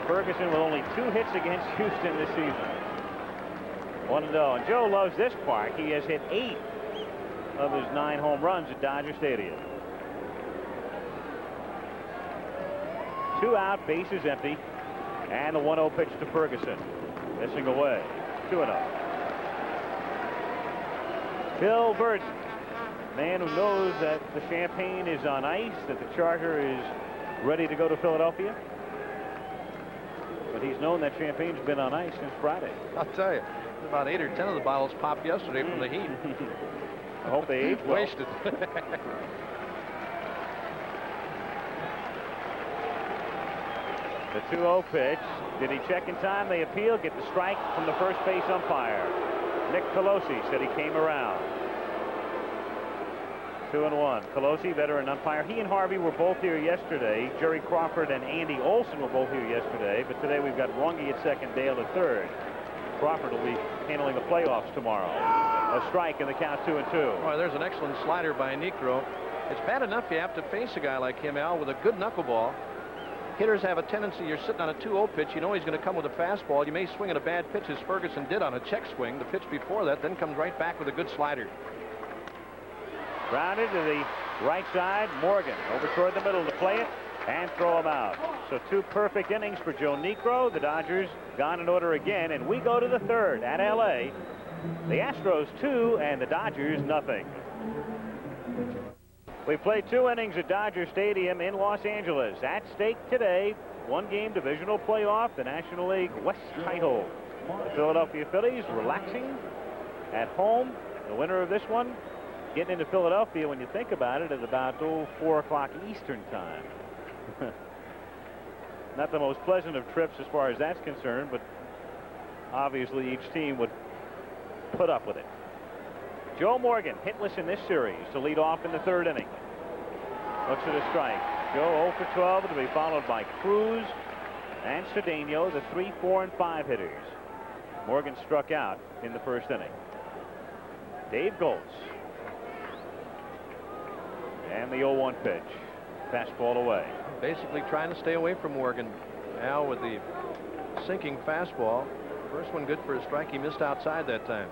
Ferguson with only 2 hits against Houston this season. 1-0. And Joe loves this park. He has hit 8 of his 9 home runs at Dodger Stadium. 2 out, bases empty, and the 1-0 pitch to Ferguson. Missing away. 2-0. Bill Burton, man who knows that the champagne is on ice, that the charter is ready to go to Philadelphia. But he's known that champagne's been on ice since Friday. I'll tell you, about 8 or 10 of the bottles popped yesterday from the heat. I hope they aged well. Wasted. The 2-0 pitch. Did he check in time? They appeal, get the strike from the first base umpire. Nick Colosi said he came around. 2-1. Colosi, veteran umpire. He and Harvey were both here yesterday. Jerry Crawford and Andy Olson were both here yesterday. But today we've got Runge at second, Dale at third. Crawford will be handling the playoffs tomorrow. A strike in the count, 2-2. Boy, there's an excellent slider by Niekro. It's bad enough you have to face a guy like him, Al, with a good knuckleball. Hitters have a tendency, you're sitting on a 2-0 pitch, you know he's going to come with a fastball. You may swing at a bad pitch, as Ferguson did on a check swing. The pitch before that, then comes right back with a good slider. Grounded to the right side. Morgan over toward the middle to play it and throw him out. So 2 perfect innings for Joe Niekro. The Dodgers gone in order again, and we go to the third at L.A. The Astros 2 and the Dodgers nothing. We played 2 innings at Dodger Stadium in Los Angeles. At stake today, 1-game divisional playoff, the National League West title. The Philadelphia Phillies relaxing at home. The winner of this one getting into Philadelphia, when you think about it, at about 4 o'clock Eastern time. Not the most pleasant of trips as far as that's concerned, but obviously each team would put up with it. Joe Morgan hitless in this series to lead off in the 3rd inning. Looks at a strike. Joe 0 for 12 to be followed by Cruz and Cedeno, the 3, 4, and 5 hitters. Morgan struck out in the 1st inning. Dave Goltz. And the 0-1 pitch. Fastball away. Basically trying to stay away from Morgan. Al with the sinking fastball. First one good for a strike. He missed outside that time.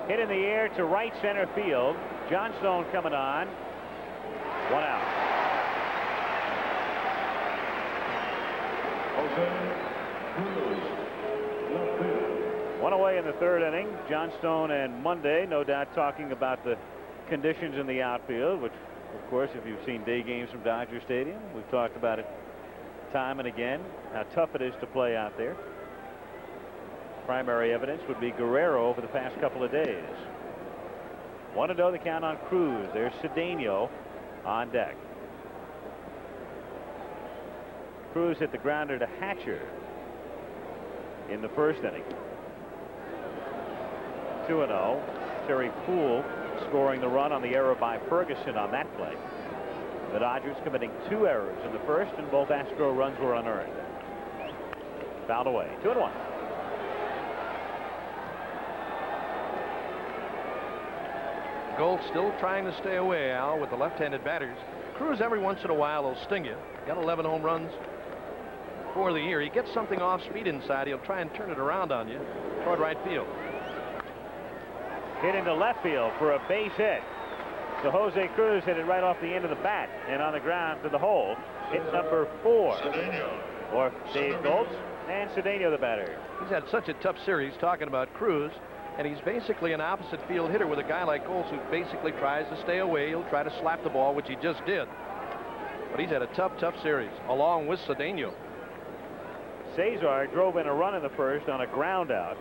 Hit in the air to right center field. Johnstone coming on. 1 out. One away in the 3rd inning. Johnstone and Monday, no doubt, talking about the conditions in the outfield, which, of course, if you've seen day games from Dodger Stadium, we've talked about it time and again, how tough it is to play out there. Primary evidence would be Guerrero over the past couple of days. 1-0 the count on Cruz. There's Cedeno on deck. Cruz hit the grounder to Hatcher in the 1st inning. 2-0. Terry Poole scoring the run on the error by Ferguson on that play. The Dodgers committing 2 errors in the 1st, and both Astro runs were unearned. Fouled away. 2-1. Gold still trying to stay away, Al, with the left-handed batters. Cruz every once in a while will sting you. Got 11 home runs for the year. He gets something off speed inside. He'll try and turn it around on you toward right field. Hit into left field for a base hit. So Jose Cruz hit it right off the end of the bat and on the ground to the hole. Hit number 4 for Dave Goltz, and Cedeno the batter. He's had such a tough series. Talking about Cruz, And he's basically an opposite field hitter with a guy like Goltz who basically tries to stay away. He'll try to slap the ball, which he just did. But he's had a tough series, along with Cedeno. Cesar drove in a run in the first on a ground out.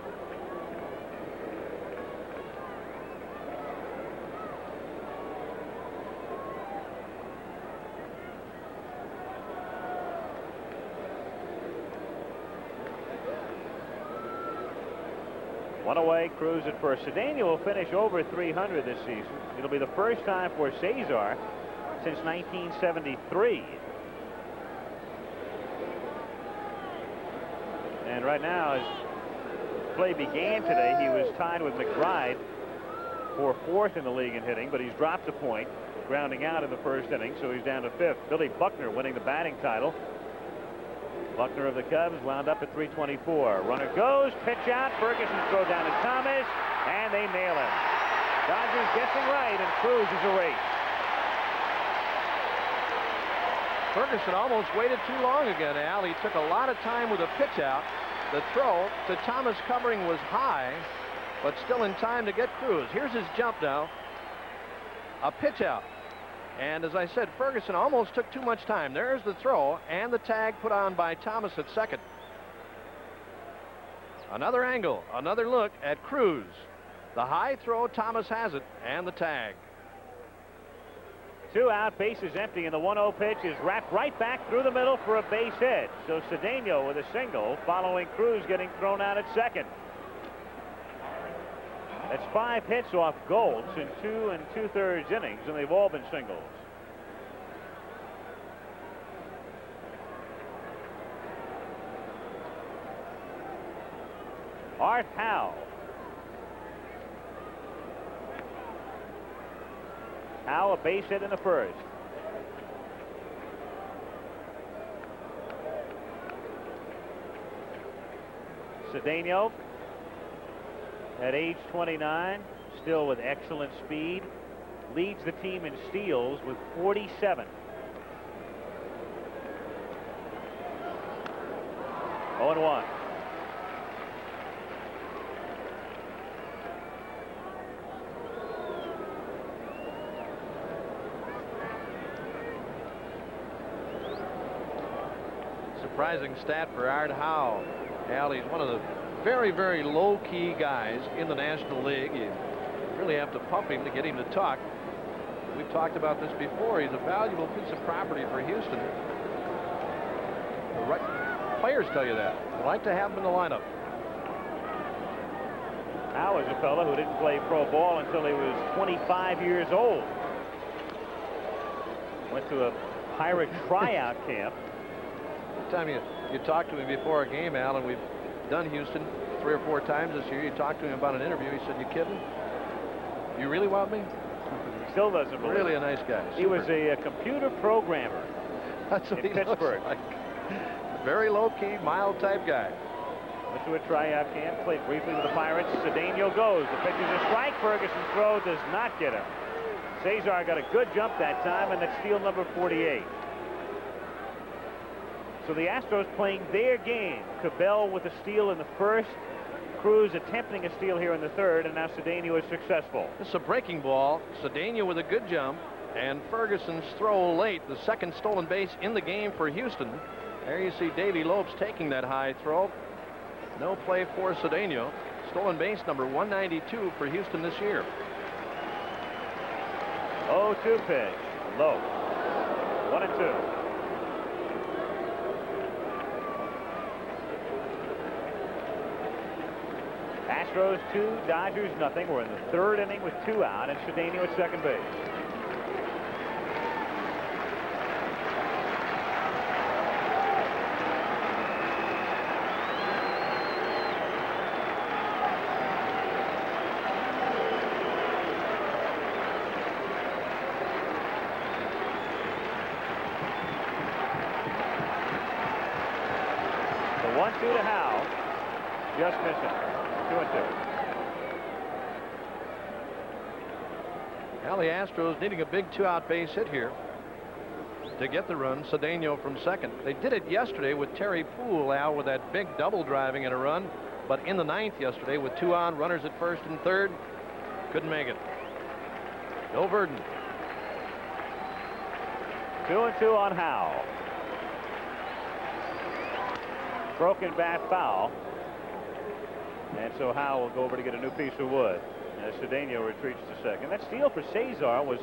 One away, Cruz at first. Cedeno will finish over 300 this season. It'll be the first time for Cesar since 1973. And right now, as play began today, he was tied with McBride for 4th in the league in hitting, but he's dropped a point, grounding out in the first inning, so he's down to 5th. Billy Buckner winning the batting title. Buckner of the Cubs wound up at 324. Runner goes, pitch out, Ferguson throw down to Thomas, and they nail him. Dodgers guessing right, and Cruz is erased. Ferguson almost waited too long again, Al. He took a lot of time with a pitch out. The throw to Thomas covering was high, but still in time to get Cruz. Here's his jump now. A pitch out. And as I said, Ferguson almost took too much time. There's the throw and the tag put on by Thomas at second. Another angle, another look at Cruz. The high throw, Thomas has it, and the tag. 2 out, bases empty, and the 1-0 pitch is wrapped right back through the middle for a base hit. So Cedeno with a single, following Cruz getting thrown out at second. That's 5 hits off Goltz in 2 2/3 innings, and they've all been singles. Art Howe. Howe a base hit in the first. Cedeno at age 29, still with excellent speed, leads the team in steals with 47. 0-1. Surprising stat for Art Howe. Al, he's one of the very, very low-key guys in the National League. You really have to pump him to get him to talk. We've talked about this before. He's a valuable piece of property for Houston. The right players tell you that. They like to have him in the lineup. Howe is a fellow who didn't play pro ball until he was 25 years old. Went to a Pirate tryout camp. Time you talk to him before a game, Al, and we've done Houston 3 or 4 times this year. You talked to him about an interview. He said, "You kidding? You really want me?" He still doesn't believe. Really a nice guy. He was a computer programmer. That's what in he Pittsburgh. looks like. Very low-key, mild type guy. Went to a tryout camp, played briefly with the Pirates. Cedeno goes. The pitch is a strike. Ferguson's throw does not get him. Cesar got a good jump that time, and that's steal number 48. So the Astros playing their game. Cabell with a steal in the first. Cruz attempting a steal here in the third, and now Cedeno is successful. This is a breaking ball. Cedeno with a good jump, and Ferguson's throw late. The second stolen base in the game for Houston. There you see Davey Lopes taking that high throw. No play for Cedeno. Stolen base number 192 for Houston this year. 0-2 pitch. Low. 1-2. Astros 2, Dodgers nothing. We're in the third inning with 2 out, and Cedeno at second base. The 1-2 to Howe, just missing. 2-2. Now the Astros needing a big 2-out base hit here to get the run. Cedeno from second. They did it yesterday with Terry Poole out with that big double driving in a run. but in the 9th yesterday with 2 on, runners at first and third. Couldn't make it. Bill Verdon. 2-2 on Howe. Broken bat foul. And so Howe will go over to get a new piece of wood. As Cedeno retreats to second. That steal for Cesar was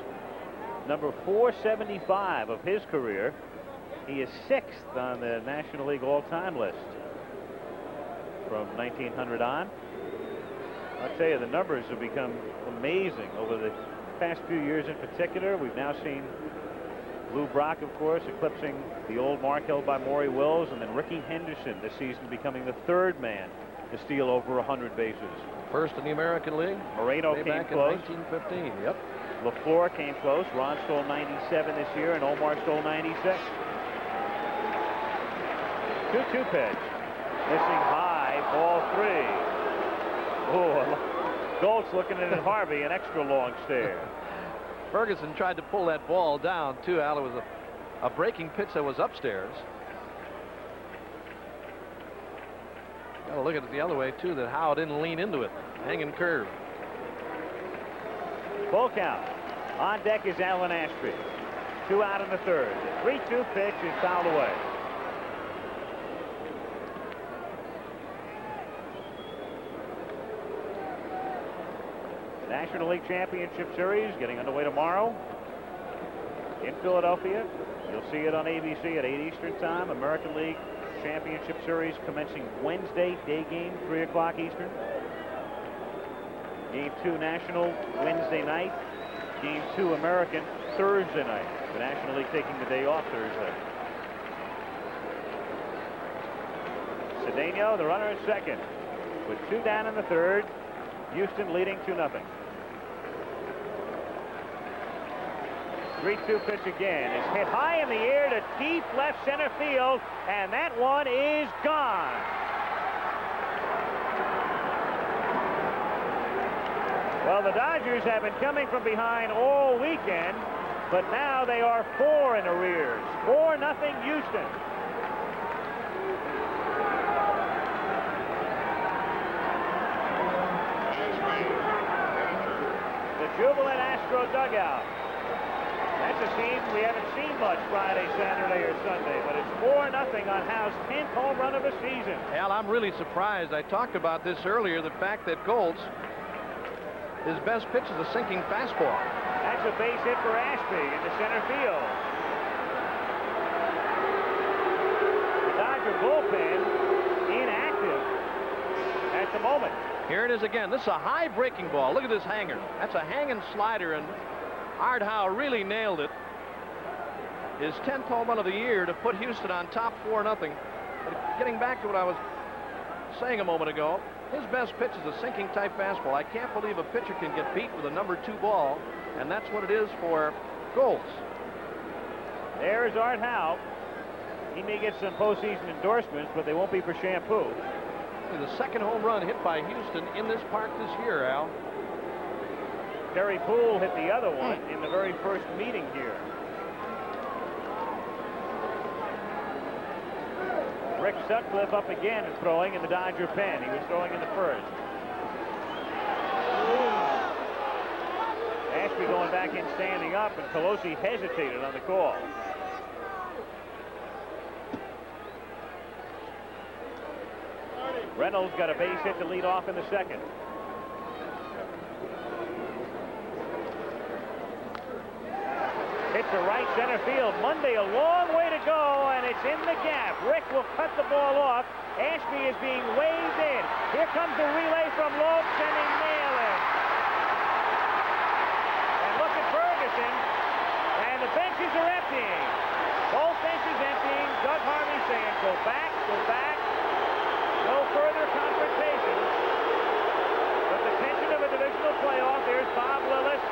number 475 of his career. He is 6th on the National League all-time list from 1900 on. I'll tell you, the numbers have become amazing over the past few years in particular. We've now seen Lou Brock, of course, eclipsing the old mark held by Maury Wills, and then Ricky Henderson this season becoming the 3rd man to steal over 100 bases. First in the American League. Moreno way came back close. In 1915. Yep. LaFleur came close. Ron stole 97 this year, and Omar stole 96. 2-2 pitch. Missing high, ball 3. Oh, Goltz looking at Harvey, an extra long stare. Ferguson tried to pull that ball down, too, Al. It was a breaking pitch that was upstairs. Got to look at it the other way, too, that Howe didn't lean into it. Hanging curve. Full count. On deck is Alan Ashby. 2 out in the 3rd. The 3-2 pitch is fouled away. National League Championship Series getting underway tomorrow in Philadelphia. You'll see it on ABC at 8 Eastern Time. American League Championship Series commencing Wednesday, day game, 3 o'clock Eastern. Game 2 National Wednesday night. Game 2 American Thursday night. The National League taking the day off Thursday. Cedeno, the runner at second, with 2 down in the 3rd. Houston leading 2-0. 3-2 pitch again. It's hit high in the air to deep left center field, and that one is gone. Well, the Dodgers have been coming from behind all weekend, but now they are 4 in arrears. 4-0 Houston. The jubilant Astro dugout. That's a scene we haven't seen much Friday, Saturday, or Sunday, but it's 4-0 on Howe's 10th home run of the season. Al, I'm really surprised. I talked about this earlier, the fact that Goltz, his best pitch is a sinking fastball. That's a base hit for Ashby into center field. The Dodger bullpen inactive at the moment. Here it is again. This is a high breaking ball. Look at this hanger. That's a hanging slider, and Art Howe really nailed it. His 10th home run of the year to put Houston on top 4-0. But getting back to what I was saying a moment ago, his best pitch is a sinking type fastball. I can't believe a pitcher can get beat with a number 2 ball, and that's what it is for Goltz. There's Art Howe. He may get some postseason endorsements, but they won't be for shampoo. The 2nd home run hit by Houston in this park this year, Al. Terry Poole hit the other one in the very first meeting here. Rick Sutcliffe up again and throwing in the Dodger pen. He was throwing in the 1st. Ashby going back in standing up, and Pelosi hesitated on the call. Reynolds got a base hit to lead off in the 2nd. Hit to right center field. Monday a long way to go, and it's in the gap. Rick will cut the ball off. Ashby is being waved in. Here comes the relay from Lopes, and he nailed it. And look at Ferguson, and the benches are emptying. Both benches emptying. Doug Harvey saying, go back, go back. No further confrontation. But the tension of a divisional playoff. There's Bob Lillis.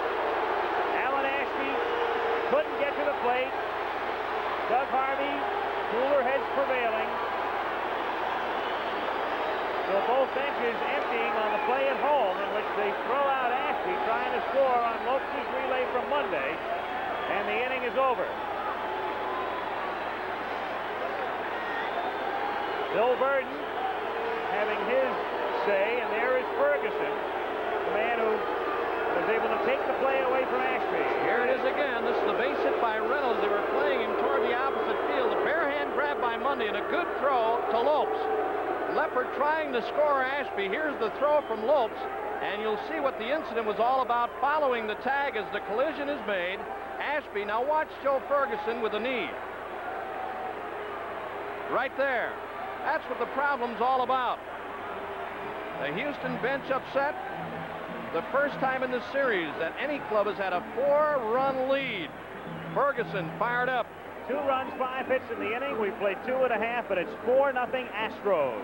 Alan Ashby couldn't get to the plate. Doug Harvey, cooler heads prevailing. So both benches emptying on the play at home, in which they throw out Ashby trying to score on Lopes' relay from Monday, and the inning is over. Bill Verdon having his say, and there is Ferguson, the man who was able to take the play away from Ashby. Here it is again. This is the base hit by Reynolds. They were playing him toward the opposite field. The bare hand grab by Mundy and a good throw to Lopes. Leppard trying to score Ashby. Here's the throw from Lopes, and you'll see what the incident was all about following the tag as the collision is made. Ashby, now watch Joe Ferguson with the knee. Right there. That's what the problem's all about. The Houston bench upset. The first time in the series that any club has had a 4-run lead. Ferguson fired up. 2 runs, 5 hits in the inning. We played 2.5, but it's 4-0 Astros.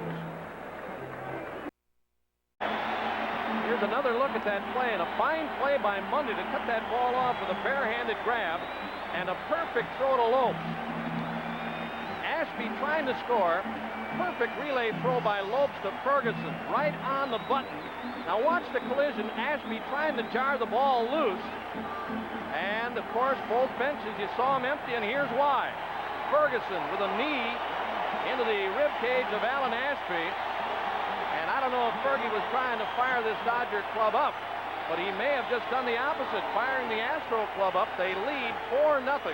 Here's another look at that play, and a fine play by Mundy to cut that ball off with a barehanded grab, and a perfect throw to Lopes. Ashby trying to score. Perfect relay throw by Lopes to Ferguson, right on the button. Now watch the collision. Ashby trying to jar the ball loose. And, of course, both benches, you saw them empty, and here's why. Ferguson with a knee into the rib cage of Alan Ashby. And I don't know if Fergie was trying to fire this Dodger club up, but he may have just done the opposite, firing the Astro club up. They lead 4-0.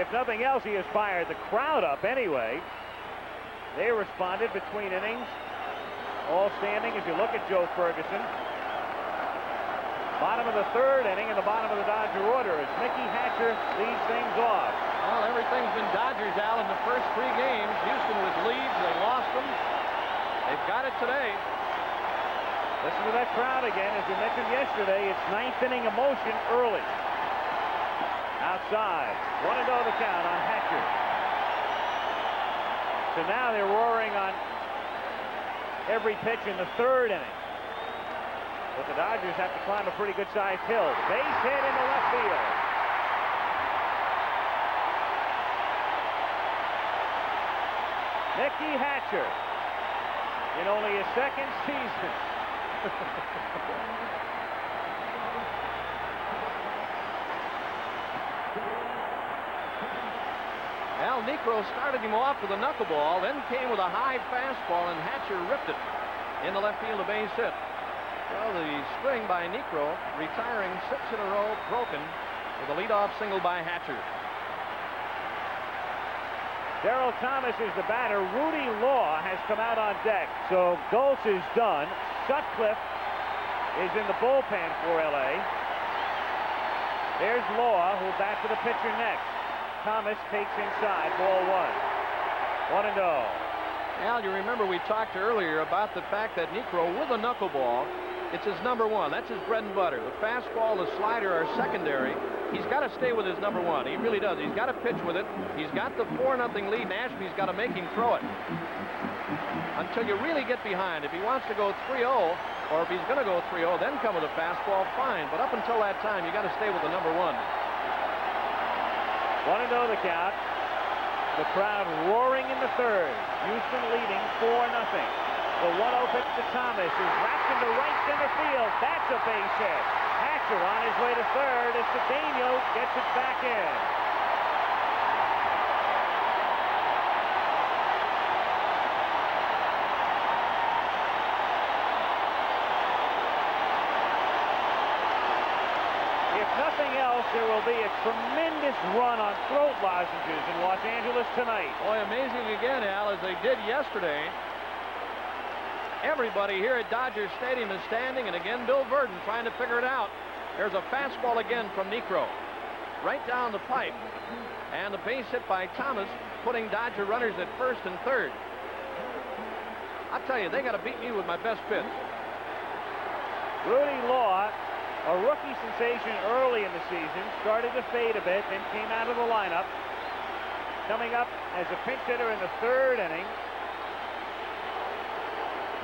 If nothing else, he has fired the crowd up anyway. They responded between innings. All standing as you look at Joe Ferguson. Bottom of the 3rd inning and the bottom of the Dodger order as Mickey Hatcher leads things off. Well, everything's been Dodgers, Al, in the first 3 games. Houston with leads. They lost them. They've got it today. Listen to that crowd again. As we mentioned yesterday, it's 9th inning emotion early. Outside. 1-0 the count on Hatcher. So now they're roaring on every pitch in the 3rd inning. But the Dodgers have to climb a pretty good-sized hill. Base hit into left field. Mickey Hatcher in only his 2nd season. Al Niekro started him off with a knuckleball, then came with a high fastball, and Hatcher ripped it in the left field, a base hit. Well, the string by Niekro, retiring 6 in a row, broken with a leadoff single by Hatcher. Darryl Thomas is the batter. Rudy Law has come out on deck. So Gulch is done. Sutcliffe is in the bullpen for L.A. There's Law, who'll bat to the pitcher next. Thomas takes inside, ball 1. 1-0. Al, you remember we talked earlier about the fact that Niekro, with a knuckleball, it's his number 1. That's his bread and butter. The fastball, the slider are secondary. He's got to stay with his number 1. He really does. He's got to pitch with it. He's got the 4-0 lead, and Ashby's got to make him throw it. Until you really get behind. If he wants to go 3-0, or if he's going to go 3-0, then come with a fastball, fine. But up until that time, you got to stay with the number 1. 1-0 the count. The crowd roaring in the 3rd. Houston leading 4-0. The 1-0 pitch to Thomas is wrapped into right center field. That's a base hit. Hatcher on his way to 3rd as Cedeno gets it back in. If nothing else, there will be a tremendous run on throat lozenges in Los Angeles tonight. Boy, amazing again, Al, as they did yesterday. Everybody here at Dodger Stadium is standing, and again, Bill Verdon trying to figure it out. There's a fastball again from Niekro. Right down the pipe. And the base hit by Thomas, putting Dodger runners at 1st and 3rd. I'll tell you, they got to beat me with my best pitch. Rudy Law, a rookie sensation early in the season, started to fade a bit, then came out of the lineup. Coming up as a pinch hitter in the 3rd inning.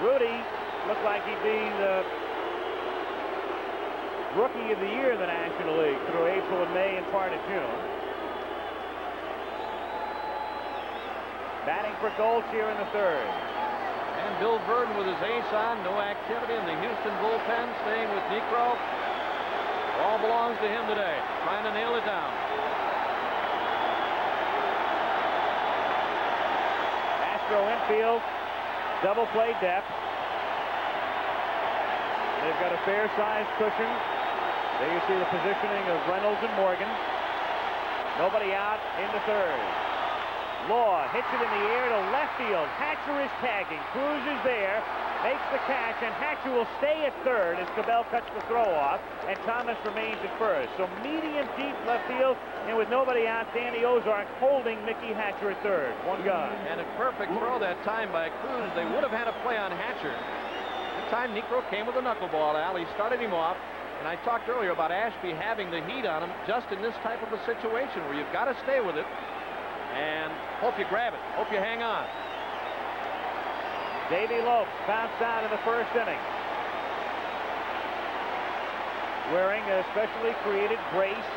Rudy looked like he'd be the Rookie of the Year in the National League through April and May and part of June. Batting for Gulch here in the 3rd. And Bill Verdon with his ace on, no activity in the Houston bullpen, staying with Niekro. All belongs to him today, trying to nail it down. Astro infield double play depth. They've got a fair-sized cushion. There you see the positioning of Reynolds and Morgan. Nobody out into third. Law hits it in the air to left field. Hatcher is tagging. Cruz is there. Makes the catch, and Hatcher will stay at third as Cabell cuts the throw off, and Thomas remains at first. So medium deep left field, and with nobody out, Danny Ozark holding Mickey Hatcher at third. One gun. And a perfect throw that time by Cruz. They would have had a play on Hatcher. That time Niekro came with a knuckleball, Al. He started him off, and I talked earlier about Ashby having the heat on him just in this type of a situation where you've got to stay with it and hope you grab it, hope you hang on. Davey Lopes bounced out in the first inning, wearing a specially created brace.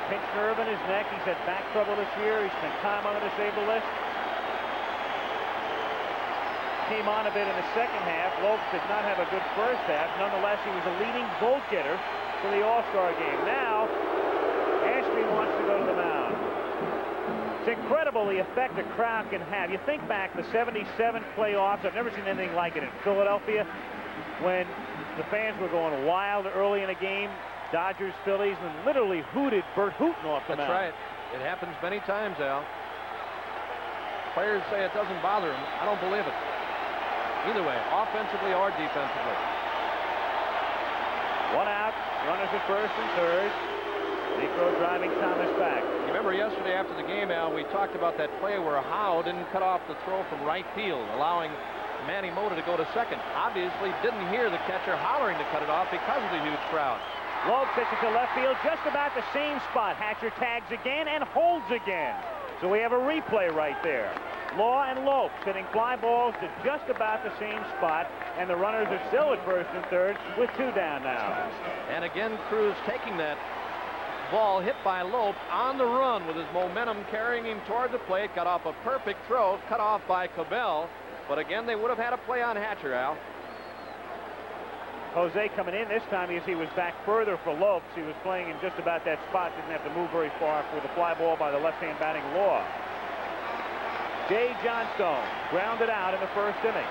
Pinched nerve in his neck. He's had back trouble this year. He spent time on the disabled list. Came on a bit in the second half. Lopes did not have a good first half. Nonetheless, he was a leading vote getter for the All-Star game. Now, Ashby wants to go to the mound. It's incredible the effect a crowd can have. You think back the '77 playoffs. I've never seen anything like it in Philadelphia when the fans were going wild early in a game. Dodgers, Phillies, and literally hooted Bert Hooton off the mound. That's right. It happens many times, Al. Players say it doesn't bother them. I don't believe it. Either way, offensively or defensively. One out. Runners at first and third. Niekro driving Thomas back. You remember yesterday after the game, Al, we talked about that play where Howe didn't cut off the throw from right field, allowing Manny Mota to go to second. Obviously didn't hear the catcher hollering to cut it off because of the huge crowd. Lopes hits it to left field, just about the same spot. Hatcher tags again and holds again. So we have a replay right there. Law and Lopes hitting fly balls to just about the same spot, and the runners are still at first and third with two down now. And again, Cruz taking that ball hit by Lopes on the run with his momentum carrying him toward the plate. Got off a perfect throw, cut off by Cabell. But again, they would have had a play on Hatcher, Al. Jose coming in this time as he was back further for Lopes. He was playing in just about that spot. Didn't have to move very far for the fly ball by the left-hand batting Law. Jay Johnstone grounded out in the first inning.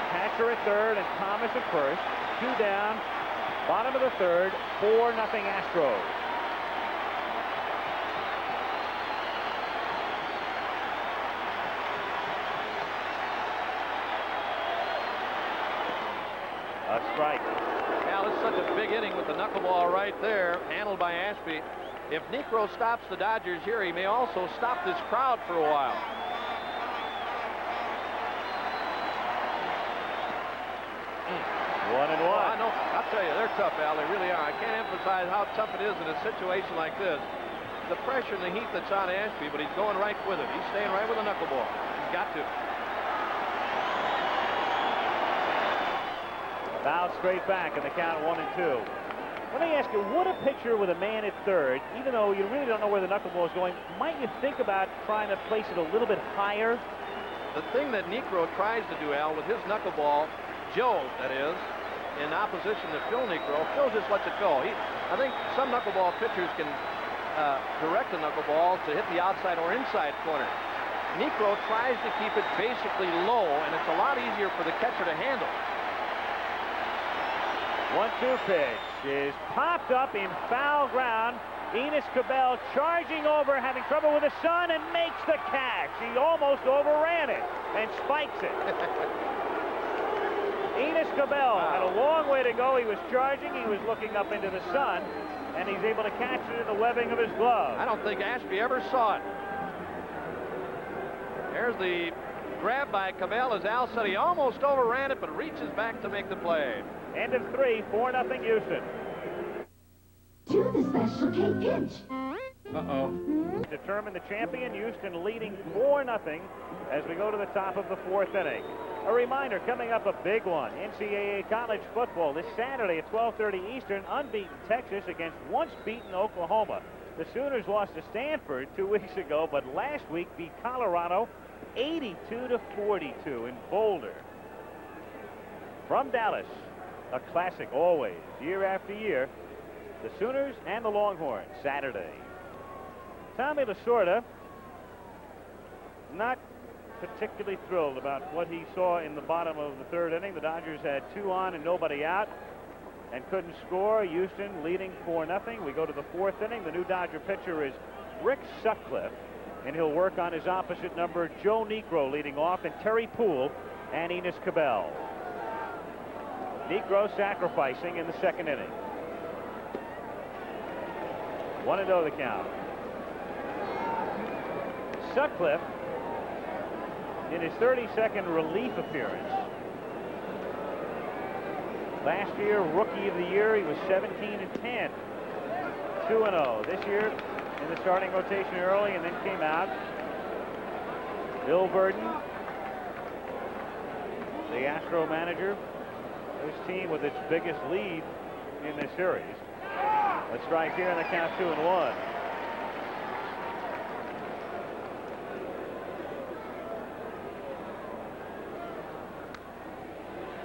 Hatcher at third and Thomas at first. Two down, bottom of the third, 4-0 Astros. A strike. Al, it's such a big inning with the knuckleball right there, handled by Ashby. If Niekro stops the Dodgers here, he may also stop this crowd for a while. One and one. Well, I know. I'll tell you, they're tough, Al. They really are. I can't emphasize how tough it is in a situation like this. The pressure and the heat that's on Ashby, but he's going right with it. He's staying right with the knuckleball. He's got to. Foul straight back in the count 1-2. Let me ask you, would a pitcher with a man at third, even though you really don't know where the knuckleball is going, might you think about trying to place it a little bit higher? The thing that Niekro tries to do, Al, with his knuckleball, Joe, that is, in opposition to Phil Niekro, Phil just lets it go. I think some knuckleball pitchers can direct the knuckleball to hit the outside or inside corner. Niekro tries to keep it basically low, and it's a lot easier for the catcher to handle. 1-2 pitch is popped up in foul ground. Enos Cabell charging over, having trouble with the sun, and makes the catch. He almost overran it and spikes it. Enos Cabell had a long way to go. He was charging. He was looking up into the sun, and he's able to catch it in the webbing of his glove. I don't think Ashby ever saw it. There's the grab by Cabell, as Al said. He almost overran it, but reaches back to make the play. End of 3, 4-0 Houston. To the Special K pitch. Uh-oh. Determine the champion, Houston leading 4-0 as we go to the top of the 4th inning. A reminder, coming up a big one, NCAA college football this Saturday at 12:30 Eastern, unbeaten Texas against once-beaten Oklahoma. The Sooners lost to Stanford 2 weeks ago, but last week beat Colorado 82-42 in Boulder. From Dallas, a classic always, year after year, the Sooners and the Longhorns, Saturday. Tommy Lasorda, not particularly thrilled about what he saw in the bottom of the third inning. The Dodgers had 2 on and nobody out and couldn't score. Houston leading 4-0. We go to the fourth inning. The new Dodger pitcher is Rick Sutcliffe, and he'll work on his opposite number, Joe Negro, leading off, and Terry Poole and Enos Cabell. Negro sacrificing in the second inning. 1-0 the count. Sutcliffe, in his 32nd relief appearance. Last year, Rookie of the Year, he was 17-10. 2-0. This year, in the starting rotation early and then came out. Bill Burden, the Astro manager, his team with its biggest lead in this series. A strike here, and the count 2-1.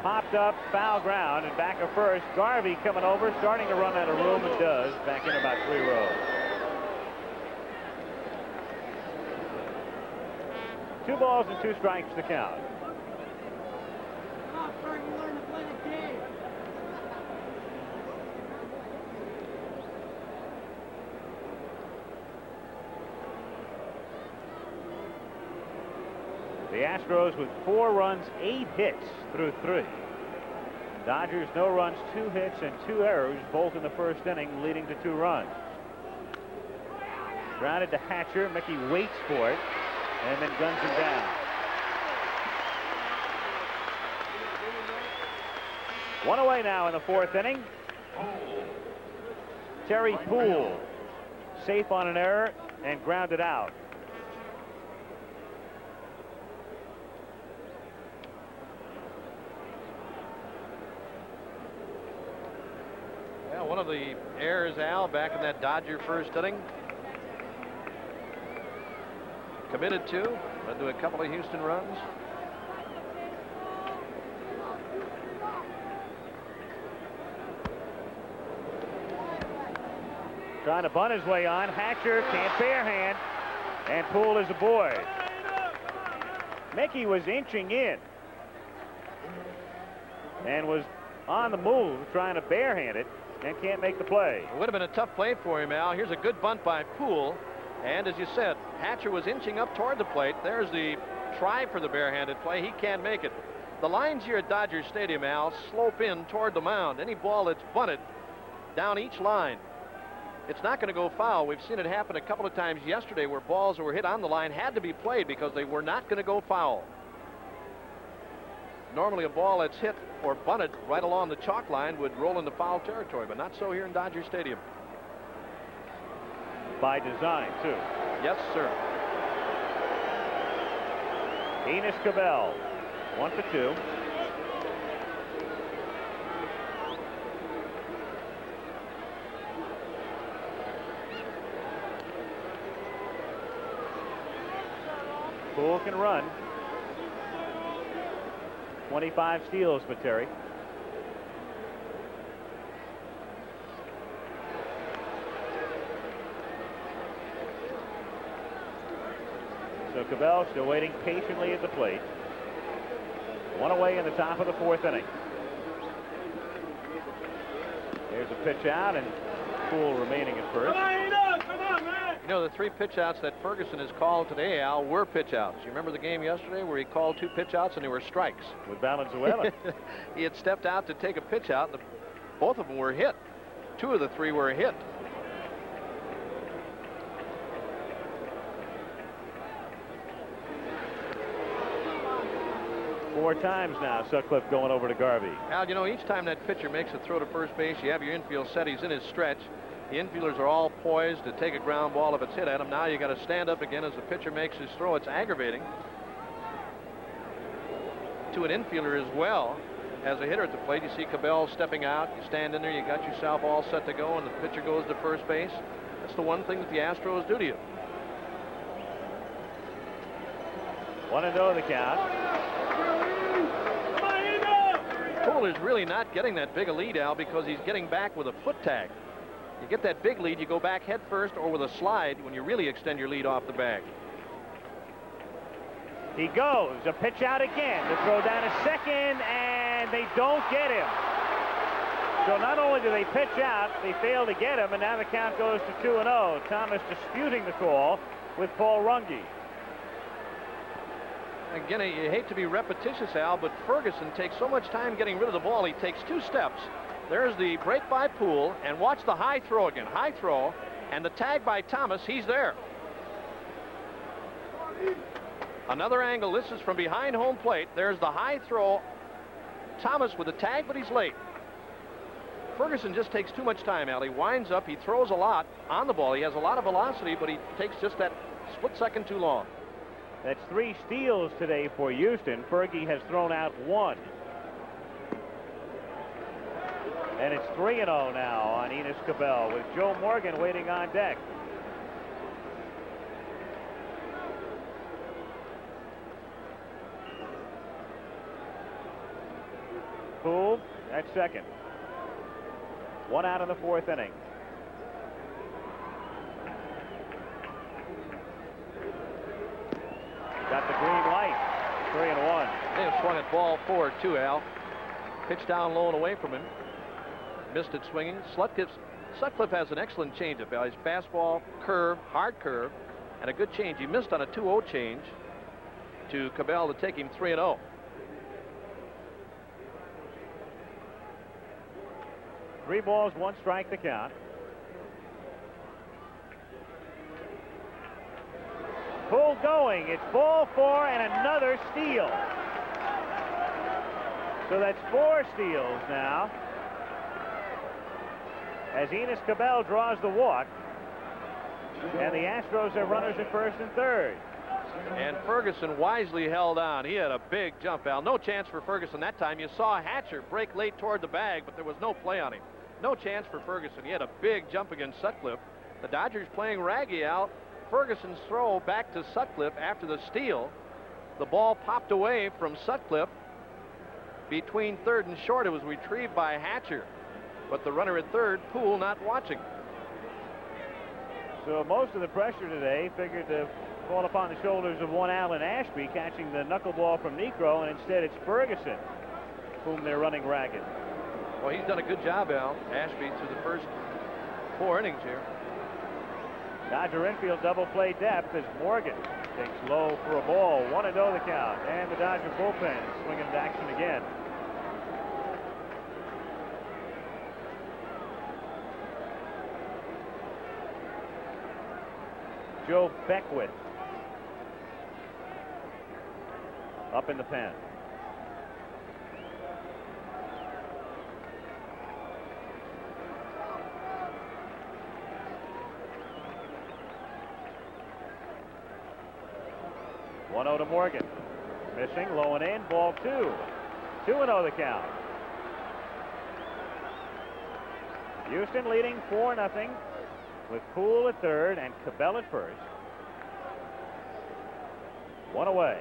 Popped up, foul ground, and back at first. Garvey coming over, starting to run out of room, and does. Back in about 3 rows. 2 balls and 2 strikes to count. The Astros with 4 runs, 8 hits through 3. Dodgers, no runs, 2 hits, and 2 errors, both in the first inning, leading to 2 runs. Grounded to Hatcher. Mickey waits for it and then guns him down. 1 away now in the fourth inning. Terry Poole safe on an error and grounded out. One of the errors, Al, back in that Dodger first inning. Committed to, led to a couple of Houston runs. Trying to bunt his way on. Hatcher can't barehand, and Poole is aboard. Mickey was inching in and was on the move trying to barehand it and can't make the play. It would have been a tough play for him, Al. Here's a good bunt by Poole. And as you said, Hatcher was inching up toward the plate. There's the try for the barehanded play. He can't make it. The lines here at Dodger Stadium, Al, slope in toward the mound. Any ball that's bunted down each line, it's not going to go foul. We've seen it happen a couple of times yesterday where balls that were hit on the line had to be played because they were not going to go foul. Normally a ball that's hit or bunted right along the chalk line would roll into foul territory, but not so here in Dodger Stadium. By design, too. Yes, sir. Enos Cabell, 1-2. Poole can run. 25 steals for Terry. So Cabell still waiting patiently at the plate. 1 away in the top of the fourth inning. There's a pitch out, and Poole remaining at first. You know, the 3 pitch outs that Ferguson has called today, Al, were pitch outs. You remember the game yesterday where he called 2 pitch outs and they were strikes? With Valenzuela. He had stepped out to take a pitch out, and both of them were hit. 2 of the 3 were hit. Four times now, Sutcliffe going over to Garvey. Al, you know, each time that pitcher makes a throw to first base, you have your infield set. He's in his stretch. The infielders are all poised to take a ground ball if it's hit at him. Now you got to stand up again as the pitcher makes his throw. It's aggravating to an infielder as well as a hitter at the plate. You see Cabell stepping out. You stand in there. You got yourself all set to go, and the pitcher goes to first base. That's the one thing that the Astros do to you. 1-0 the count. Poole is really not getting that big a lead, Al, because he's getting back with a foot tag. You get that big lead, you go back head first or with a slide when you really extend your lead off the bag. He goes. A pitch out again to throw down a second, and they don't get him. So not only do they pitch out, they fail to get him, and now the count goes to 2-0. Thomas disputing the call with Paul Runge. Again, you hate to be repetitious, Al, but Ferguson takes so much time getting rid of the ball. He takes 2 steps. There's the break by Poole, and watch the high throw again. High throw, and the tag by Thomas. He's there. Another angle. This is from behind home plate. There's the high throw. Thomas with the tag, but he's late. Ferguson just takes too much time, Al. He winds up. He throws a lot on the ball. He has a lot of velocity, but he takes just that split second too long. That's 3 steals today for Houston. Fergie has thrown out 1. And it's 3-0 now on Enos Cabell with Joe Morgan waiting on deck. Poole at second. 1 out in the 4th inning. Got the green light. 3-1. They have swung at ball 4 too, Al. Pitch down low and away from him. Missed it swinging. Sutcliffe has an excellent changeup, Al. His fastball, curve, hard curve, and a good change. He missed on a 2-0 change to Cabell to take him 3-0. Three balls, 1 strike the count. Poole going. It's ball 4 and another steal. So that's 4 steals now. As Enos Cabell draws the walk. And the Astros have runners at first and third. And Ferguson wisely held on. He had a big jump, Al. No chance for Ferguson that time. You saw Hatcher break late toward the bag, but there was no play on him. No chance for Ferguson. He had a big jump against Sutcliffe. The Dodgers playing raggy, Al. Ferguson's throw back to Sutcliffe after the steal. The ball popped away from Sutcliffe between third and short. It was retrieved by Hatcher. But the runner at third, Poole, not watching. So most of the pressure today figured to fall upon the shoulders of one Alan Ashby, catching the knuckleball from Necro, and instead it's Ferguson whom they're running ragged. Well, he's done a good job, Al, Ashby, through the first 4 innings here. Dodger infield double play depth as Morgan takes low for a ball. 1-0 the count, and the Dodger bullpen swinging into action again. Joe Beckwith up in the pen. To Morgan. Missing, low and in, ball 2. 2-0 the count. Houston leading 4-0 with Poole at third and Cabell at first. 1 away.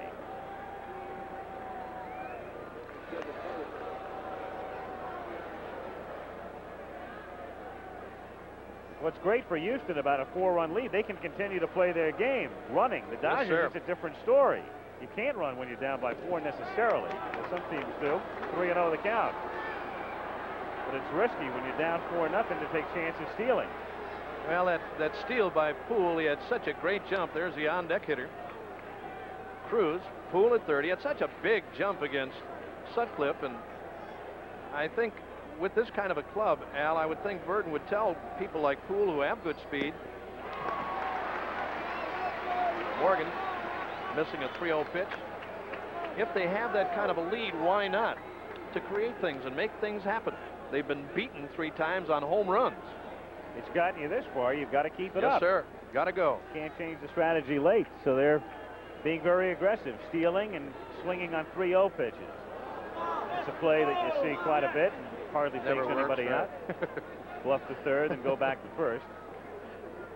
What's great for Houston about a 4-run lead, they can continue to play their game running. The Dodgers, it's a different story. You can't run when you're down by 4 necessarily. Well, some teams do. 3-0 the count. But it's risky when you're down 4-0 to take chances stealing. Well, that steal by Poole, he had such a great jump. There's the on-deck hitter. Cruz, Poole at third. He had such a big jump against Sutcliffe, and I think with this kind of a club, Al, I would think Burton would tell people like Poole who have good speed. Morgan missing a 3-0 pitch. If they have that kind of a lead, why not? To create things and make things happen. They've been beaten 3 times on home runs. It's gotten you this far. You've got to keep it up. Yes, sir. Got to go. Can't change the strategy late, so they're being very aggressive, stealing and swinging on 3-0 pitches. It's a play that you see quite a bit. Hardly takes anybody out. Bluff to third and go back to first.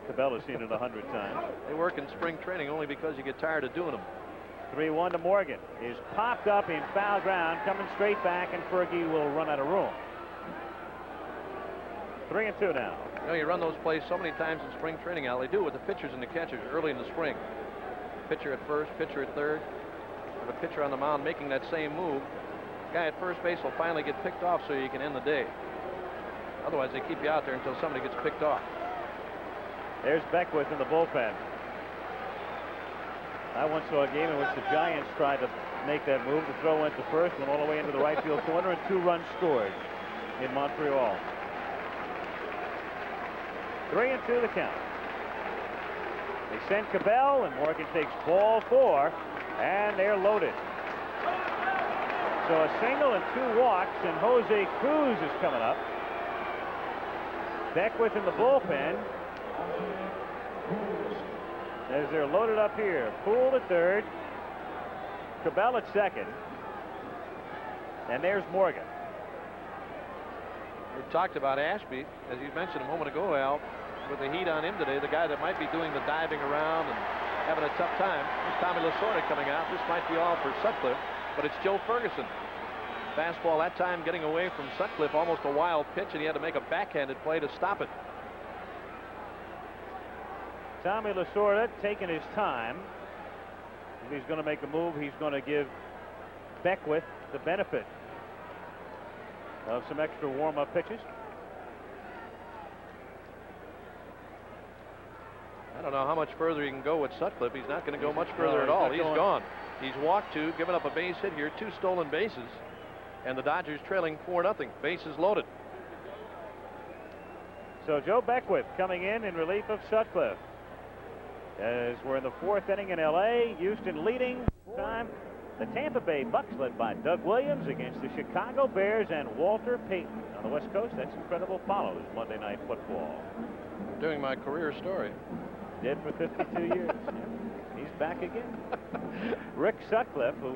Cabela's seen it 100 times. They work in spring training only because you get tired of doing them. 3-1 to Morgan. Is popped up in foul ground, coming straight back, and Fergie will run out of room. 3-2 now. You know, you run those plays so many times in spring training, Al. They do with the pitchers and the catchers early in the spring. Pitcher at first, pitcher at third. pitcher on the mound making that same move, the guy at first base will finally get picked off so you can end the day. Otherwise, they keep you out there until somebody gets picked off. There's Beckwith in the bullpen. I once saw a game in which the Giants tried to make that move. The throw went to first, went all the way into the right field corner, and 2 runs scored in Montreal. 3-2 the count. They send Cabell, and Morgan takes ball 4, and they're loaded. So a single and 2 walks, and Jose Cruz is coming up. Beckwith in the bullpen as they're loaded up here. Poole at third, Cabell at second, and there's Morgan. We talked about Ashby, as you mentioned a moment ago, Al, with the heat on him today, the guy that might be doing the diving around and having a tough time. There's Tommy Lasorda coming out. This might be all for Sutcliffe, but it's Joe Ferguson. Fastball that time getting away from Sutcliffe, almost a wild pitch, and he had to make a backhanded play to stop it. Tommy Lasorda taking his time. If he's going to make a move, he's going to give Beckwith the benefit of some extra warm-up pitches. I don't know how much further he can go with Sutcliffe. He's not going to go much further at all. He's gone. He's walked 2, given up a base hit here, 2 stolen bases, and the Dodgers trailing 4-0. Bases loaded. So Joe Beckwith coming in relief of Sutcliffe. As we're in the 4th inning in L.A., Houston leading time. The Tampa Bay Bucks led by Doug Williams against the Chicago Bears and Walter Payton. On the West Coast, that's incredible follows Monday Night Football. Doing my career story. Did for 52 years. He's back again. Rick Sutcliffe, who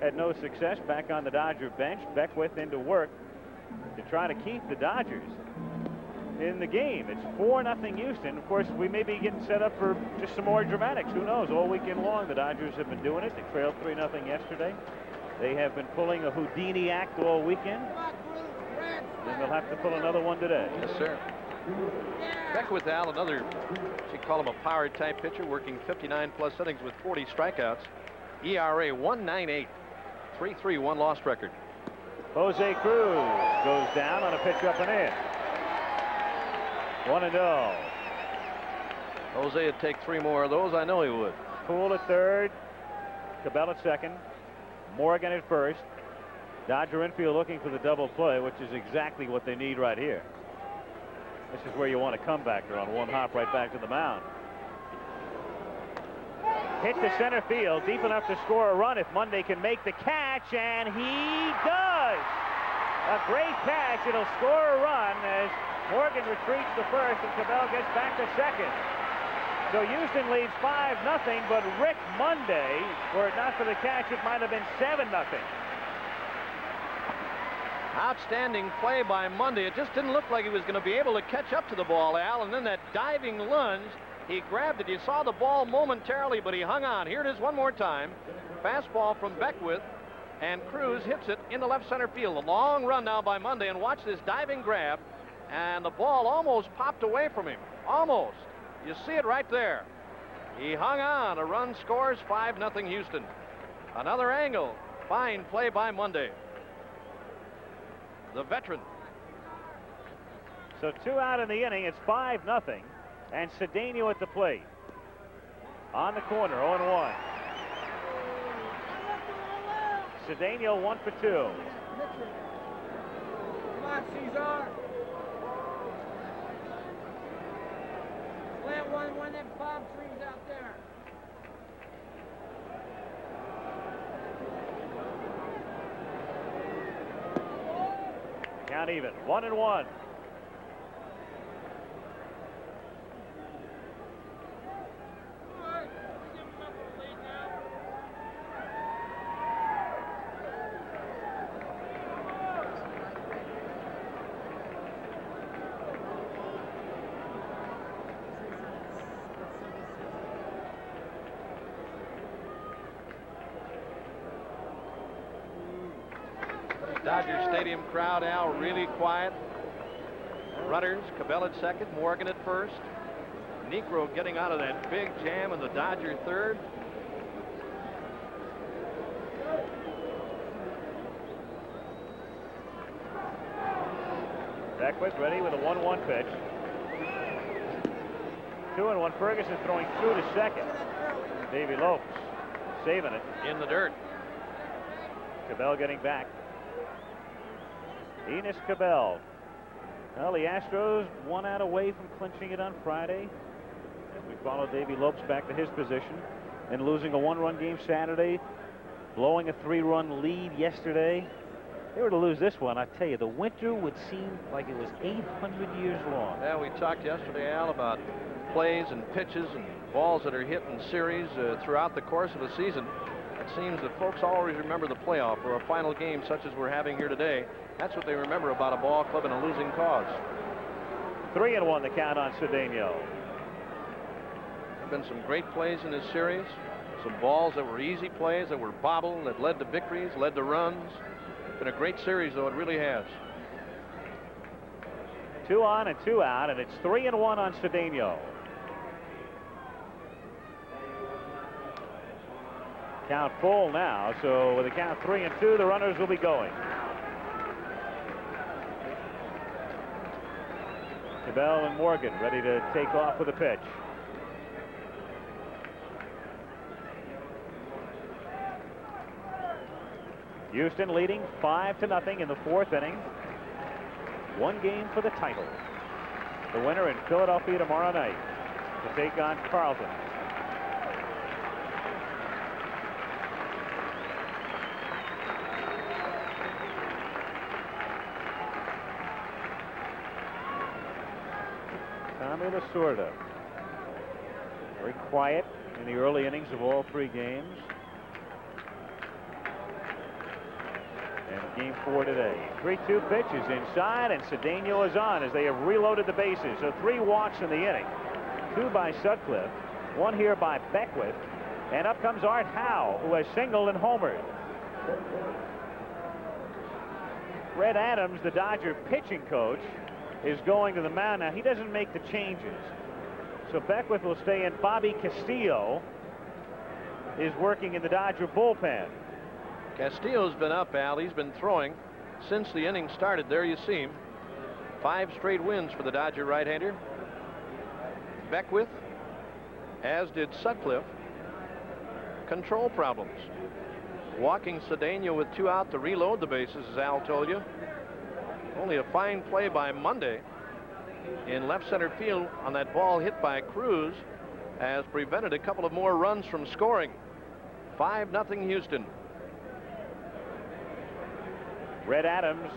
had no success back on the Dodger bench, Beckwith into work to try to keep the Dodgers in the game. It's 4-0 Houston. Of course, we may be getting set up for just some more dramatics. Who knows? All weekend long, the Dodgers have been doing it. They trailed 3-0 yesterday. They have been pulling a Houdini act all weekend. And they'll have to pull another one today. Yes, sir. Beckwith, Al, another, you call him a power type pitcher, working 59+ innings with 40 strikeouts. ERA 1.98, 3.3 one-loss record. Jose Cruz goes down on a pitch up and in. 1-0. Jose would take 3 more of those. I know he would. Poole at third, Cabell at second, Morgan at first. Dodger infield looking for the double play, which is exactly what they need right here. This is where you want a comebacker on one hop right back to the mound. Hit to center field, deep enough to score a run if Monday can make the catch, and he does. A great catch. It'll score a run as Morgan retreats to first and Cabell gets back to second. So Houston leads 5-0, but Rick Monday, were it not for the catch, it might have been 7-0. Outstanding play by Monday. It just didn't look like he was going to be able to catch up to the ball, Al, and then that diving lunge, he grabbed it. You saw the ball momentarily, but he hung on. Here it is one more time. Fastball from Beckwith, and Cruz hits it into left center field. A long run now by Monday, and watch this diving grab, and the ball almost popped away from him. Almost. You see it right there. He hung on. A run scores, 5-0 Houston. Another angle. Fine play by Monday. The veteran. So 2 out in the inning. It's 5-0. And Cedeno at the plate. On the corner, 0-1. Cedeno 1 for 2. Come on, Cesar. Plant one of them palm trees out there. Count even, 1-1. Dodger Stadium crowd, Al, really quiet. Runners, Cabell at second, Morgan at first. Negro getting out of that big jam in the Dodger third. Beckwith ready with a 1-1 pitch. 2-1. Ferguson throwing through to second. Davey Lopes saving it. In the dirt. Cabell getting back. Enos Cabell. Well, the Astros 1 out away from clinching it on Friday. As we follow Davey Lopes back to his position and losing a 1-run game Saturday, blowing a 3-run lead yesterday. If they were to lose this one, I tell you, the winter would seem like it was 800 years long. Yeah, we talked yesterday, Al, about plays and pitches and balls that are hit in series throughout the course of a season. It seems that folks always remember the playoff or a final game such as we're having here today. That's what they remember about a ball club and a losing cause. 3-1 the count on Cedeno. There have been some great plays in this series. Some balls that were easy plays, that were bobbled, that led to victories, led to runs. It's been a great series, though. It really has. 2 on and 2 out, and it's 3-1 on Cedeno. Count full now, so with a count 3-2, the runners will be going. Cabell and Morgan ready to take off with a pitch. Houston leading 5-0 in the 4th inning. 1 game for the title. The winner in Philadelphia tomorrow night to take on Carlton. Tommy Lasorda, very quiet in the early innings of all 3 games. And game 4 today. 3-2 pitch is inside, and Cedeno is on as they have reloaded the bases. So 3 walks in the inning. 2 by Sutcliffe, 1 here by Beckwith, and up comes Art Howe, who has singled and homered. Red Adams, the Dodger pitching coach, is going to the mound. Now, he doesn't make the changes. So Beckwith will stay in. Bobby Castillo is working in the Dodger bullpen. Castillo's been up, Al. He's been throwing since the inning started. There you see him. 5 straight wins for the Dodger right-hander. Beckwith, as did Sutcliffe, control problems. Walking Cedeno with 2 out to reload the bases, as Al told you. Only a fine play by Monday in left center field on that ball hit by Cruz has prevented a couple of more runs from scoring. 5-0 Houston. Red Adams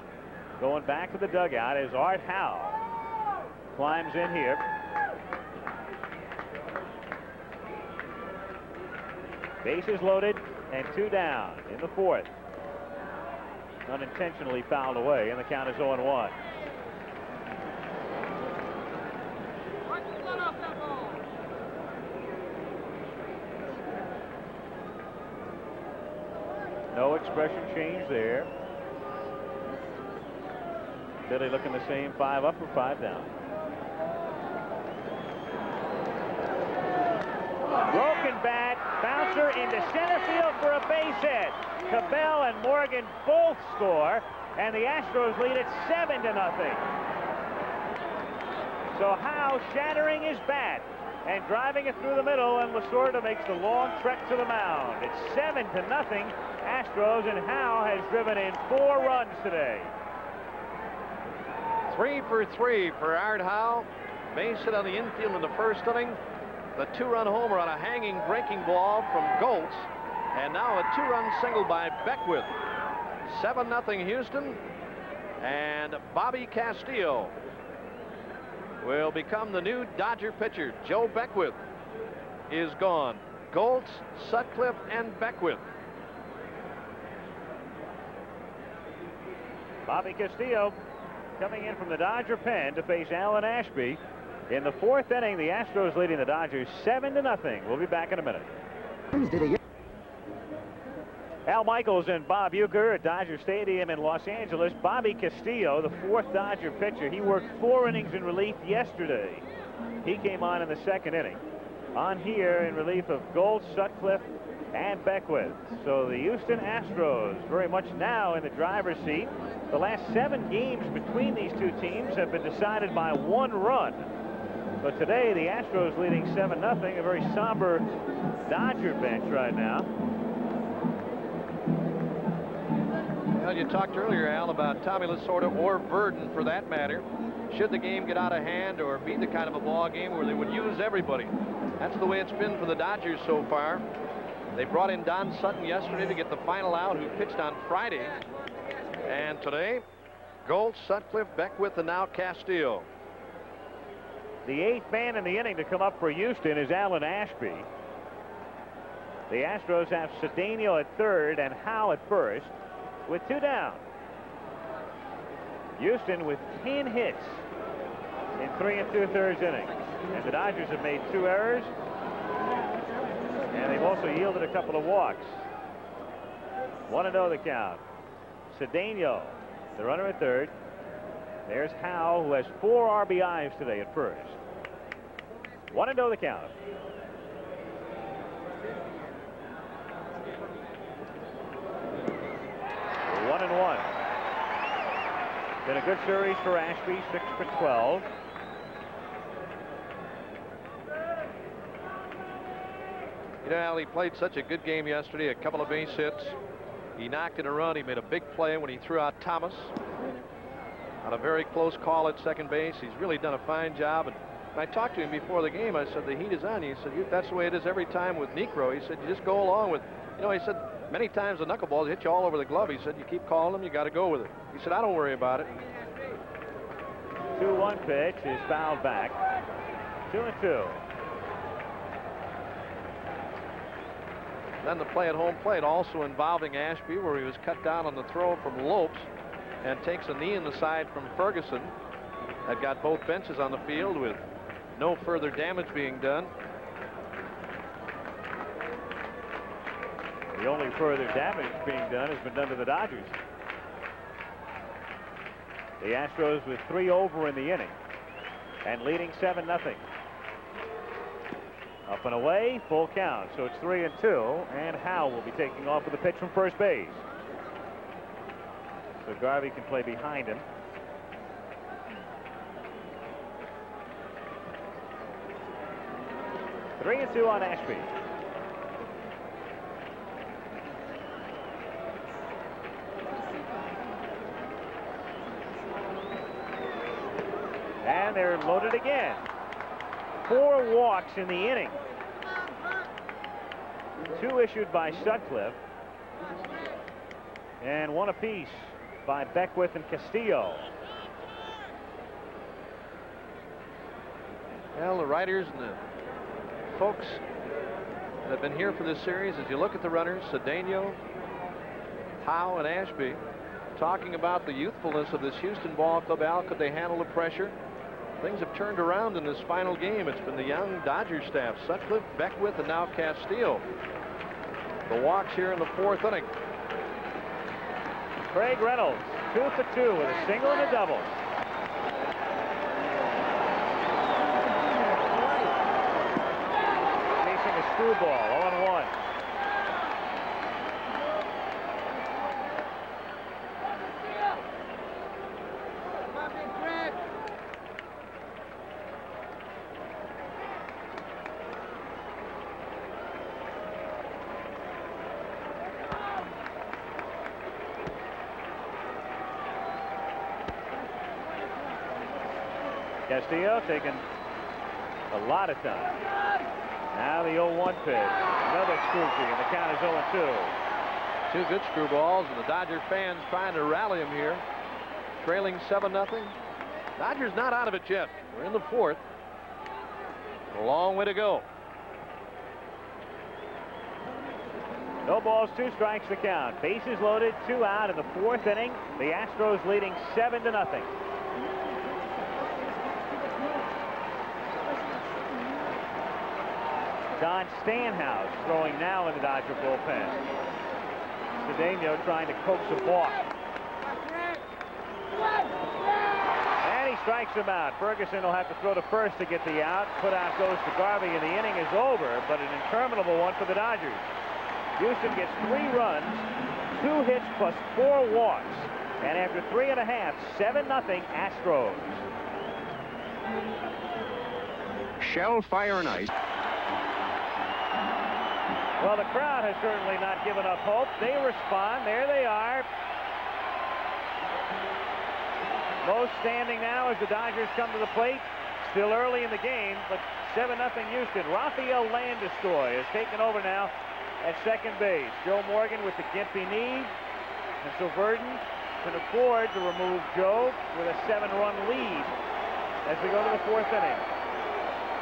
going back to the dugout as Art Howe climbs in here. Bases loaded and 2 down in the 4th. Unintentionally fouled away, and the count is 0-1. No expression change there. Billy looking the same, 5 up or 5 down. Broken bat, bouncer into center field for a base hit. Cabell and Morgan both score, and the Astros lead it 7-0. So Howe shattering his bat and driving it through the middle, and Lasorda makes the long trek to the mound. It's 7-0 Astros, and Howe has driven in 4 runs today. 3 for 3 for Art Howe. Base hit on the infield in the 1st inning. The 2-run homer on a hanging breaking ball from Goltz. And now a 2-run single by Beckwith. 7-0 Houston. And Bobby Castillo will become the new Dodger pitcher. Joe Beckwith is gone. Goltz, Sutcliffe, and Beckwith. Bobby Castillo coming in from the Dodger pen to face Alan Ashby. In the 4th inning, the Astros leading the Dodgers 7-0. We'll be back in a minute. Al Michaels and Bob Uecker at Dodger Stadium in Los Angeles. Bobby Castillo, the 4th Dodger pitcher. He worked 4 innings in relief yesterday. He came on in the 2nd inning. On here in relief of Gold, Sutcliffe, and Beckwith. So the Houston Astros very much now in the driver's seat. The last 7 games between these two teams have been decided by 1 run. But today the Astros leading 7-0. A very somber Dodger bench right now. Well, you talked earlier, Al, about Tommy Lasorda or Verdon, for that matter, should the game get out of hand or be the kind of a ball game where they would use everybody. That's the way it's been for the Dodgers so far. They brought in Don Sutton yesterday to get the final out, who pitched on Friday. And today, Gold, Sutcliffe, Beckwith, and now Castillo. The 8th man in the inning to come up for Houston is Alan Ashby. The Astros have Cedeno at 3rd and Howe at 1st with 2 down. Houston with 10 hits in 3 2/3 innings. And the Dodgers have made 2 errors. And they've also yielded a couple of walks. 1-0 the count. Cedeno, the runner at 3rd. There's Howe, who has 4 RBIs today at 1st. 1-0 the count. One and one. Been a good series for Ashby, 6 for 12. You know, Al, he played such a good game yesterday, a couple of base hits. He knocked in a run. He made a big play when he threw out Thomas on a very close call at second base. He's really done a fine job. And when I talked to him before the game, I said, the heat is on you. He said, that's the way it is every time with Necro. He said, you just go along with, you know, he said, many times the knuckleballs hit you all over the glove. He said, you keep calling them, you got to go with it. He said, I don't worry about it. 2-1 pitch is fouled back. 2-2. Then the play at home plate also involving Ashby, where he was cut down on the throw from Lopes and takes a knee in the side from Ferguson. That got both benches on the field with no further damage being done. The only further damage being done has been done to the Dodgers. The Astros with 3 over in the inning and leading 7-0. Up and away, full count. So it's 3-2, and Howe will be taking off with a pitch from first base. So Garvey can play behind him. Three and two on Ashby. And they're loaded again. 4 walks in the inning. 2 issued by Sutcliffe. And 1 apiece by Beckwith and Castillo. Well, the writers and the folks that have been here for this series, as you look at the runners, Cedeno, Howe, and Ashby, talking about the youthfulness of this Houston ball club. Al, could they handle the pressure? Things have turned around in this final game. It's been the young Dodger staff, Sutcliffe, Beckwith, and now Castillo. The walks here in the 4th inning. Craig Reynolds, 2 for 2 with a single and a double. Chasing a screwball, 0-1. Castillo taking a lot of time. Now the 0-1 pitch. Another screwball, and the count is 0-2. 2 good screwballs, and the Dodger fans trying to rally him here. Trailing 7-0. Dodgers not out of it yet. We're in the 4th. A long way to go. No balls, 2 strikes the count. Bases loaded, 2 out in the 4th inning. The Astros leading 7-0. Don Stanhouse throwing now in the Dodger bullpen. Cedeno trying to coax a walk. And he strikes him out. Ferguson will have to throw to first to get the out. Put out goes to Garvey, and the inning is over, but an interminable one for the Dodgers. Houston gets 3 runs, 2 hits plus 4 walks. And after 3.5, 7-0 Astros. Shell, fire, and ice. Well, the crowd has certainly not given up hope. They respond. There they are. Most standing now as the Dodgers come to the plate. Still early in the game, but 7-0 Houston. Rafael Landeskog has taken over now at second base. Joe Morgan with the gimpy knee. And so Verdon can afford to remove Joe with a 7-run lead as we go to the 4th inning.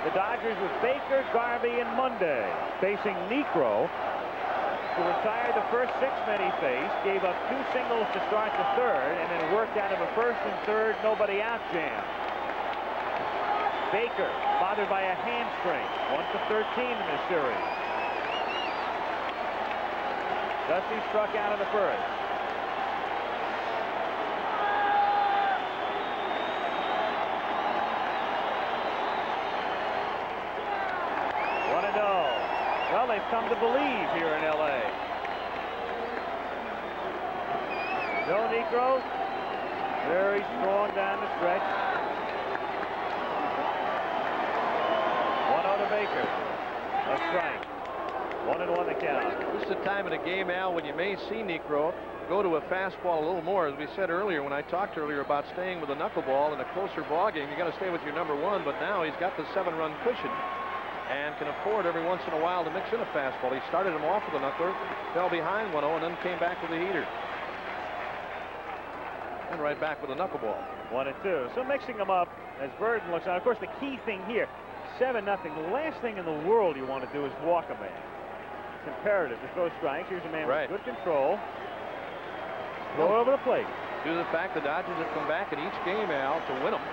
The Dodgers with Baker, Garvey, and Monday facing Niekro, who retired the first 6 men he faced, gave up 2 singles to start the 3rd, and then worked out of a 1st and 3rd nobody out jam. Baker bothered by a hamstring, 1-for-13 in this series. Dusty struck out in the 1st. Well, they've come to believe here in L.A. Joe Niekro, very strong down the stretch. 1-0 to Baker. A strike. 1-1 the count. This is the time of the game, Al, when you may see Niekro go to a fastball a little more. As we said earlier, when I talked earlier about staying with a knuckleball in a closer ball game, you got to stay with your number 1. But now he's got the 7-run cushion and can afford every once in a while to mix in a fastball. He started him off with a knuckler, fell behind 1-0, and then came back with a heater. And right back with a knuckleball. 1-2. So mixing them up as Verdon looks on. Of course, the key thing here, 7-0. The last thing in the world you want to do is walk a man. It's imperative to throw strikes. Here's a man with good control. Throw over the plate. Due to the fact the Dodgers have come back in each game, Al, to win them.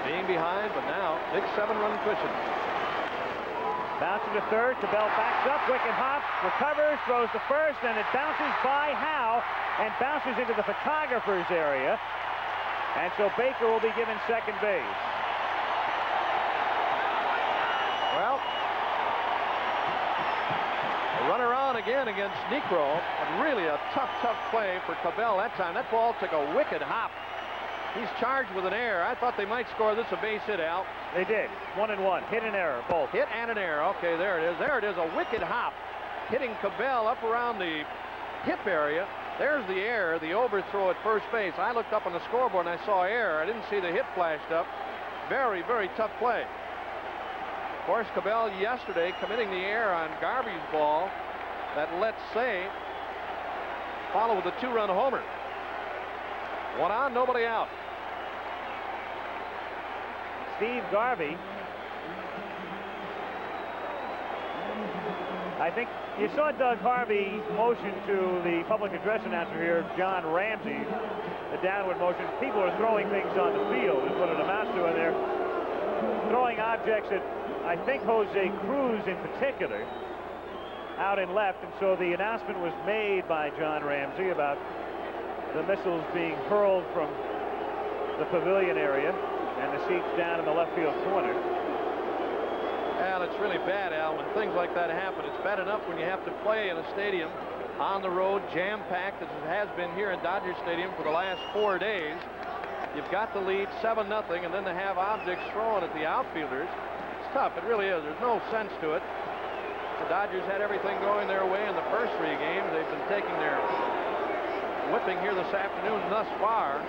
Being behind, but now, big 7-run cushion. Bouncing to 3rd, Cabell backs up, wicked hop, recovers, throws to 1st, and it bounces by Howe and bounces into the photographer's area. And so Baker will be given second base. Well, a runner on again against Niekro, and really a tough play for Cabell that time. That ball took a wicked hop. He's charged with an error. I thought they might score this a base hit, Al. They did. 1-1. Hit and error, both. Hit and an error. Okay, there it is. There it is. A wicked hop. Hitting Cabell up around the hip area. There's the error, the overthrow at first base. I looked up on the scoreboard and I saw error. I didn't see the hit flashed up. Very, very tough play. Of course, Cabell yesterday committing the error on Garvey's ball that, let's say, followed with a 2-run homer. 1 on, nobody out. Steve Garvey. I think you saw Doug Harvey motion to the public address announcer here, John Ramsey, the downward motion. People are throwing things on the field is what it amounts to, and they're throwing objects at, I think, Jose Cruz in particular, out in left. And so the announcement was made by John Ramsey about the missiles being hurled from the pavilion area and the seats down in the left field corner. Well, it's really bad, Al, when things like that happen. It's bad enough when you have to play in a stadium on the road, jam-packed, as it has been here in Dodger Stadium for the last 4 days. You've got the lead 7-0, and then to have objects thrown at the outfielders, it's tough. It really is. There's no sense to it. The Dodgers had everything going their way in the first 3 games. They've been taking their whipping here this afternoon thus far.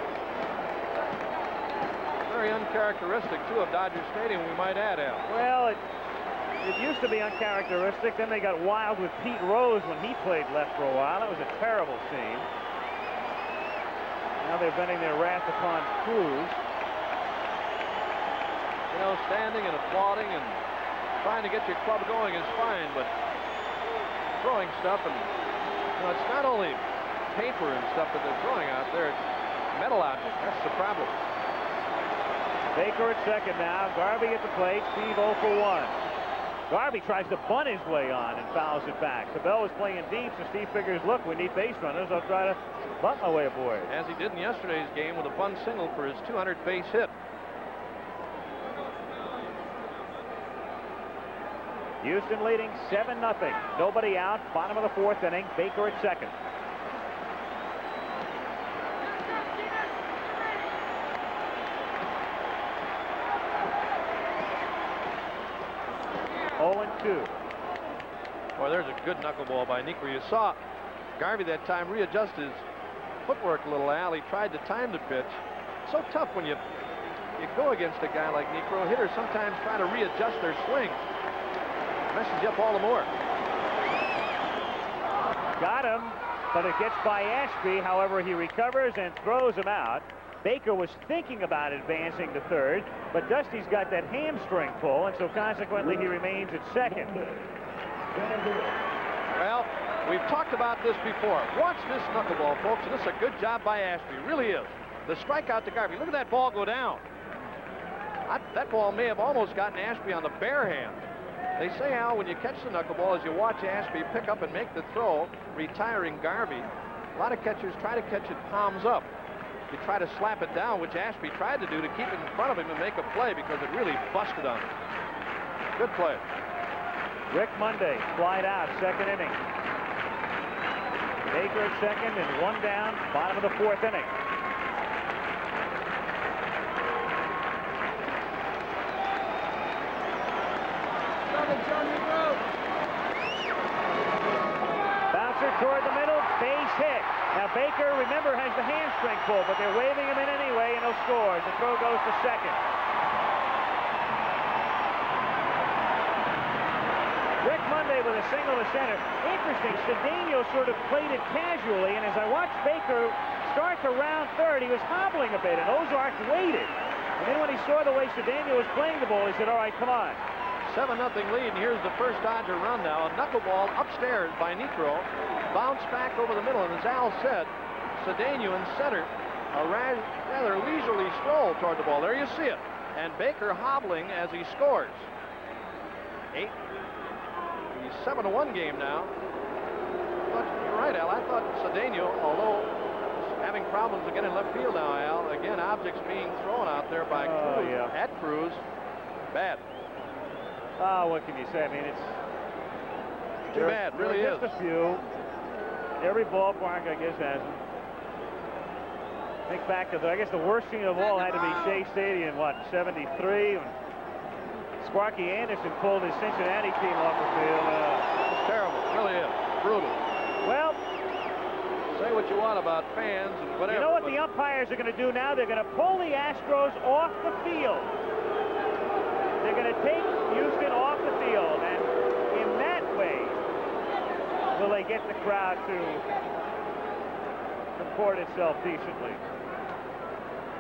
Very uncharacteristic, too, of Dodger Stadium, we might add, Al. Well, it used to be uncharacteristic. Then they got wild with Pete Rose when he played left for a while. That was a terrible scene. Now they're venting their wrath upon Cruz. You know, standing and applauding and trying to get your club going is fine, but throwing stuff, and you know, it's not only paper and stuff that they're throwing out there, it's metal objects. That's the problem. Baker at second now. Garvey at the plate. Steve 0 for 1. Garvey tries to bunt his way on and fouls it back. Cabell was playing deep, so Steve figures, look, we need base runners. I'll try to bunt my way aboard. As he did in yesterday's game with a bunt single for his 200th base hit. Houston leading 7-0. Nobody out. Bottom of the 4th inning. Baker at second. Boy, there's a good knuckleball by Niekro. You saw Garvey that time readjust his footwork a little, Al. He tried to time the pitch. So tough when you go against a guy like Niekro. Hitters sometimes try to readjust their swing. Messes you up all the more. Got him, but it gets by Ashby. However, he recovers and throws him out. Baker was thinking about advancing to third, but Dusty's got that hamstring pull, and so consequently he remains at second. Well, we've talked about this before. Watch this knuckleball, folks, and this is a good job by Ashby. It really is. The strikeout to Garvey. Look at that ball go down. That ball may have almost gotten Ashby on the bare hand. They say, Al, when you catch the knuckleball, as you watch Ashby pick up and make the throw, retiring Garvey, a lot of catchers try to catch it palms up. You try to slap it down, which Ashby tried to do to keep it in front of him and make a play because it really busted on him. Good play. Rick Monday, flied out, second inning. Baker at second and one down, bottom of the 4th inning. Bouncer toward the middle, base hit. Now Baker, remember, has the hamstring pull, but they're waving him in anyway, and he'll score. The throw goes to second. Rick Monday with a single to center. Interesting, Cedeno sort of played it casually, and as I watched Baker start to round third, he was hobbling a bit, and Ozark waited. And then when he saw the way Cedeno was playing the ball, he said, all right, come on. 7-0 lead, and here's the first Dodger run now. A knuckleball upstairs by Niekro. Bounce back over the middle, and as Al said, Cedeno in center, a rather leisurely stroll toward the ball. There you see it. And Baker hobbling as he scores. 7-1 game now. But you're right, Al. I thought Cedeno, although having problems again in left field now, Al, again, objects being thrown out there by Cruz, at Cruz. Bad. Oh, what can you say? I mean, it's too bad, really is. Just a few. Every ballpark, I guess, has them. Think back to I guess the worst scene of all had to be Shea Stadium, what, 73? When Sparky Anderson pulled his Cincinnati team off the field. It's terrible, it really is. Brutal. Well, say what you want about fans and whatever. You know what the umpires are going to do now? They're going to pull the Astros off the field. They're going to take Houston off the field, and in that way, will they get the crowd to comport itself decently.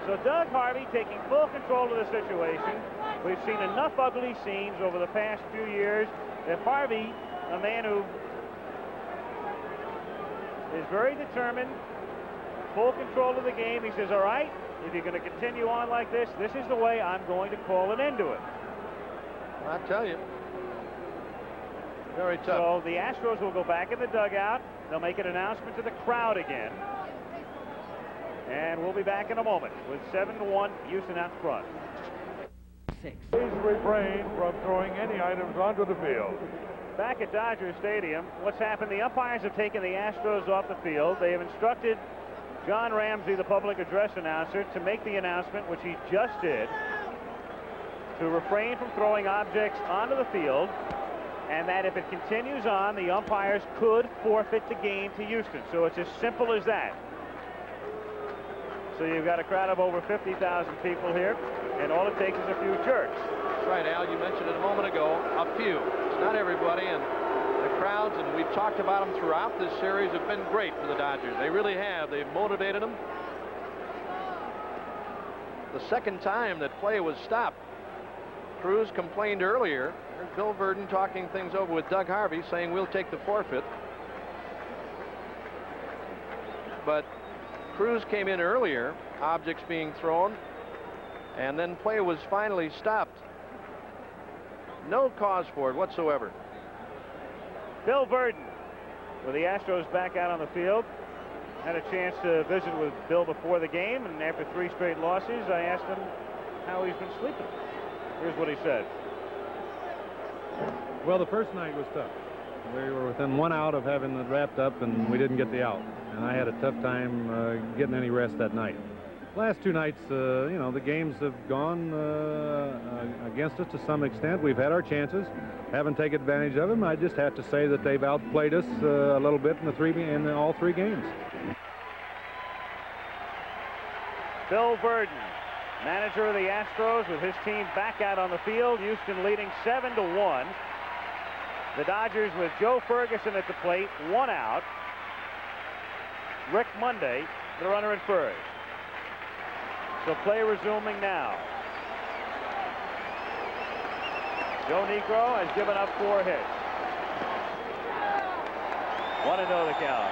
So Doug Harvey taking full control of the situation. We've seen enough ugly scenes over the past few years that Harvey, a man who is very determined, full control of the game, he says, all right, if you're going to continue on like this, this is the way I'm going to call an end to it. I tell you. Very tough. So the Astros will go back in the dugout. They'll make an announcement to the crowd again. And we'll be back in a moment with 7-1 Houston out front. Please refrain from throwing any items onto the field. Back at Dodger Stadium, what's happened? The umpires have taken the Astros off the field. They have instructed John Ramsey, the public address announcer, to make the announcement, which he just did, to refrain from throwing objects onto the field, and that if it continues on, the umpires could forfeit the game to Houston. So it's as simple as that. So you've got a crowd of over 50,000 people here, and all it takes is a few jerks. That's right, Al. You mentioned it a moment ago. A few. It's not everybody, and the crowds, and we've talked about them throughout this series, have been great for the Dodgers. They really have. They've motivated them. The second time that play was stopped. Cruz complained earlier. There's Bill Verdon talking things over with Doug Harvey, saying we'll take the forfeit. But Cruz came in earlier, objects being thrown, and then play was finally stopped. No cause for it whatsoever. Bill Verdon, with the Astros back out on the field, had a chance to visit with Bill before the game, and after 3 straight losses, I asked him how he's been sleeping. Here's what he said. Well, the first night was tough. We were within 1 out of having it wrapped up, and we didn't get the out. And I had a tough time getting any rest that night. Last 2 nights, you know, the games have gone against us to some extent. We've had our chances, haven't taken advantage of them. I just have to say that they've outplayed us a little bit in all 3 games. Bill Burden, manager of the Astros, with his team back out on the field. Houston leading 7-1. The Dodgers with Joe Ferguson at the plate, 1 out. Rick Monday, the runner at first. So play resuming now. Joe Niekro has given up 4 hits. 1-0 the count.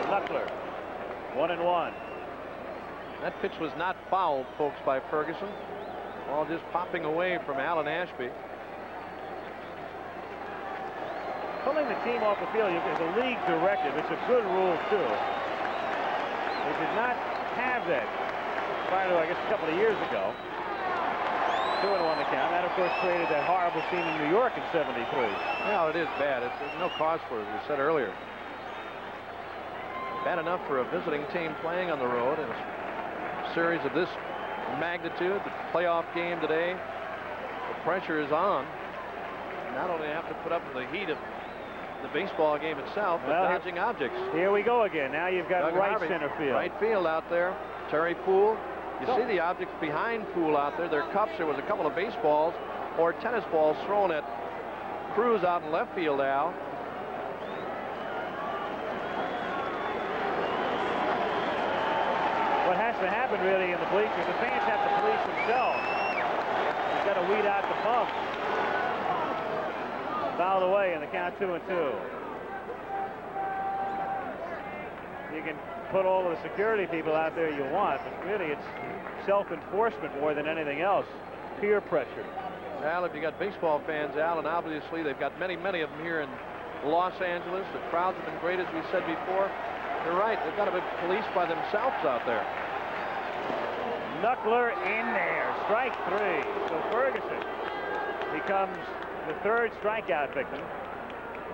Knuckler, 1-1. That pitch was not fouled, folks, by Ferguson. All just popping away from Alan Ashby. Pulling the team off the field is a league directive. It's a good rule, too. They did not have that prior to, I guess, a couple of years ago. 2-1 the count. That, of course, created that horrible scene in New York in '73. Well, it is bad. There's no cause for it, as we said earlier. Bad enough for a visiting team playing on the road in a series of this magnitude. The playoff game today, the pressure is on. Not only have to put up with the heat of the baseball game itself, but dodging objects. Here we go again. Now you've got right center field. Right field out there. Terry Poole. You see the objects behind Poole out there. Their cups. There was a couple of baseballs or tennis balls thrown at Cruz out in left field, Al. What has to happen really in the bleachers, the fans have to police themselves. You've got to weed out the bump. Fouled away in the count 2-2. You can put all of the security people out there you want, but really it's self-enforcement more than anything else. Peer pressure. Al, if you got baseball fans, Al, and obviously they've got many of them here in Los Angeles. The crowds have been great, as we said before. You're right. They've got to be policed by themselves out there. Knuckler in there. Strike 3. So Ferguson becomes the 3rd strikeout victim.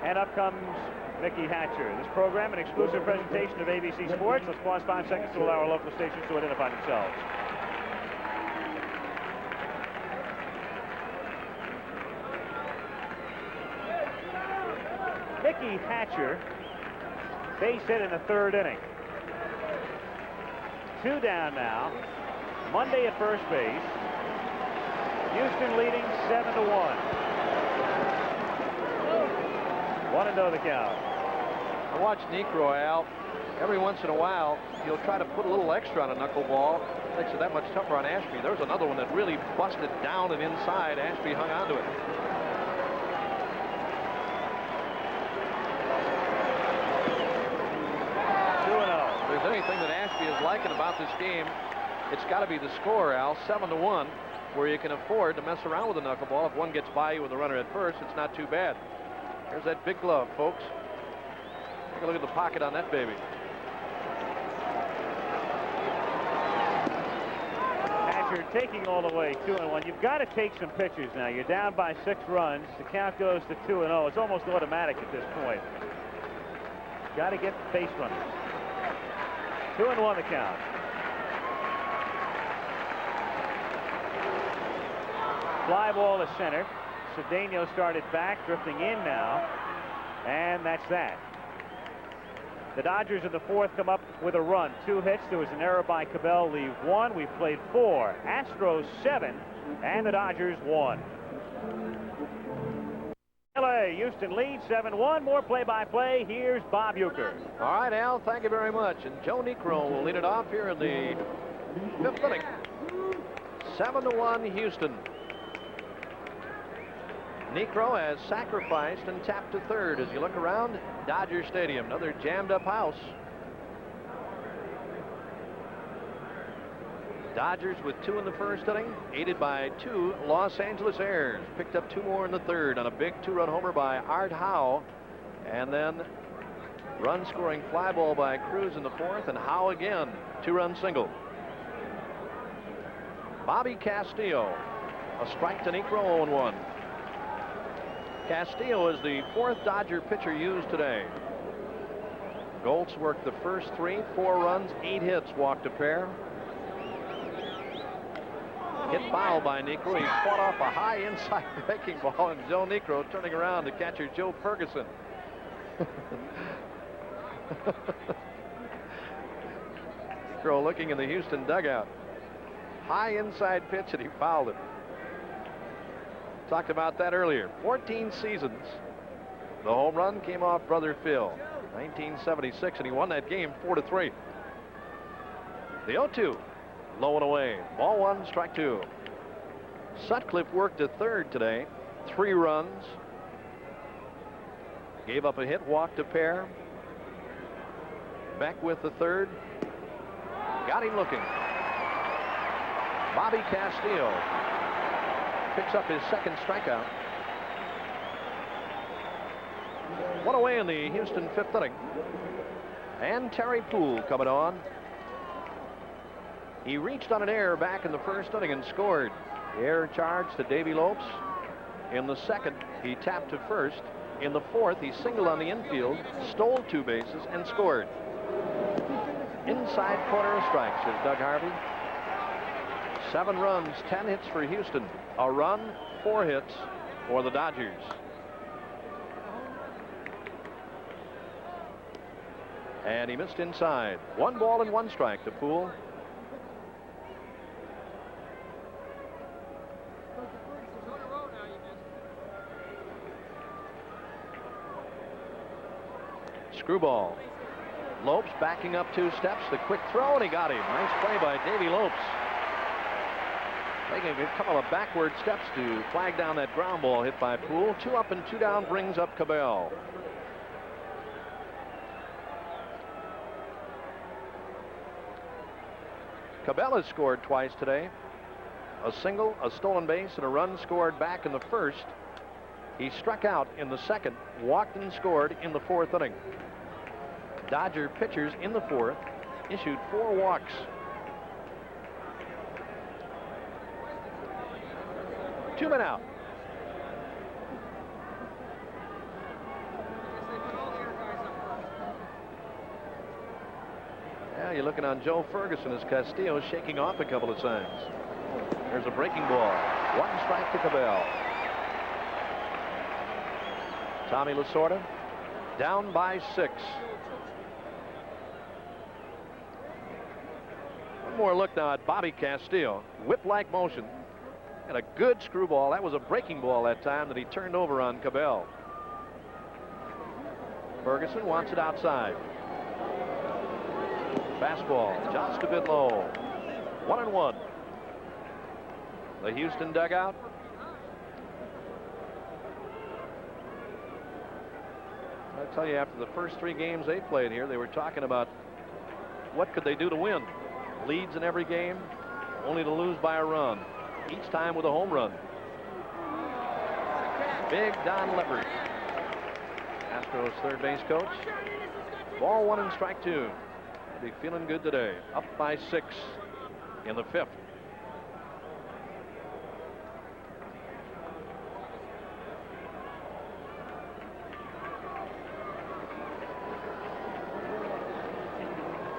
And up comes Mickey Hatcher. This program, an exclusive presentation of ABC Sports. Let's pause 5 seconds to allow our local stations to identify themselves. Mickey Hatcher, base hit in the 3rd inning. 2 down now. Monday at first base. Houston leading 7-1. 1-0 the count. I watch Niekro, Al. Every once in a while, he'll try to put a little extra on a knuckleball. Makes it that much tougher on Ashby. There was another one that really busted down and inside. Ashby hung onto it. Anything that Ashby is liking about this game, it's got to be the score, Al. 7-1, where you can afford to mess around with a knuckleball. If one gets by you with a runner at first, it's not too bad. There's that big glove, folks. Take a look at the pocket on that baby. Hatcher taking all the way 2-1. You've got to take some pitches now. You're down by 6 runs. The count goes to 2-0. It's almost automatic at this point. Got to get base runners. 2-1 the count. Fly ball to center. Cedeno started back, drifting in now, and that's that. The Dodgers in the 4th come up with a run. 2 hits. There was an error by Cabell. Leave 1. We've played 4. Astros 7, and the Dodgers 1. LA, Houston leads 7-1. More play-by-play. Here's Bob Uecker. All right, Al, thank you very much. And Joe Niekro will lead it off here in the 5th inning. 7-1 Houston. Niekro has sacrificed and tapped to 3rd as you look around Dodger Stadium. Another jammed-up house. Dodgers with 2 in the 1st inning, aided by 2 Los Angeles Airs. Picked up 2 more in the 3rd on a big 2-run homer by Art Howe. And then Run-scoring fly ball by Cruz in the fourth, and Howe again, 2-run single. Bobby Castillo, a strike to Niekro, 0-1. Castillo is the fourth Dodger pitcher used today. Goltz worked the first 3, 4 runs, 8 hits, walked a pair. Hit foul by Niekro. He fought off a high inside breaking ball, and Joe Niekro turning around to catcher Joe Ferguson. Niekro looking in the Houston dugout. High inside pitch, and he fouled it. Talked about that earlier. 14 seasons. The home run came off brother Phil, 1976, and he won that game 4-3. The 0-2, low and away. Ball 1, strike 2. Sutcliffe worked a third today, 3 runs. Gave up a hit, walked a pair. Beck with the third. Got him looking. Bobby Castillo picks up his second strikeout. 1 away in the Houston 5th inning. And Terry Poole coming on. He reached on an error back in the first inning and scored. The error charged to Davy Lopes. In the second, he tapped to first. In the fourth, he singled on the infield, stole 2 bases, and scored. Inside corner of strikes is Doug Harvey. 7 runs, 10 hits for Houston. A run, 4 hits for the Dodgers. And he missed inside. 1 ball and 1 strike to Poole. Screwball. Lopes backing up 2 steps. The quick throw, and he got him. Nice play by Davy Lopes. Taking a couple of backward steps to flag down that ground ball hit by Poole. 2 up and 2 down brings up Cabell. Cabell has scored twice today. A single, a stolen base, and a run scored back in the first. He struck out in the second, walked and scored in the 4th inning. Dodger pitchers in the 4th issued 4 walks. 2 men out. Yeah, you're looking on Joe Ferguson as Castillo shaking off a couple of times. There's a breaking ball. 1 strike to Cabell. Tommy Lasorda down by 6. One more look now at Bobby Castillo. Whip-like motion. And a good screwball. That was a breaking ball that time that he turned over on Cabell. Ferguson wants it outside. Fastball just a bit low. 1-1. The Houston dugout. I tell you, after the first 3 games they played here, they were talking about what could they do to win. Leads in every game, only to lose by a run. Each time with a home run. Big Don Leopard, Astros third base coach. Ball 1 and strike 2. Be feeling good today. Up by 6 in the 5th.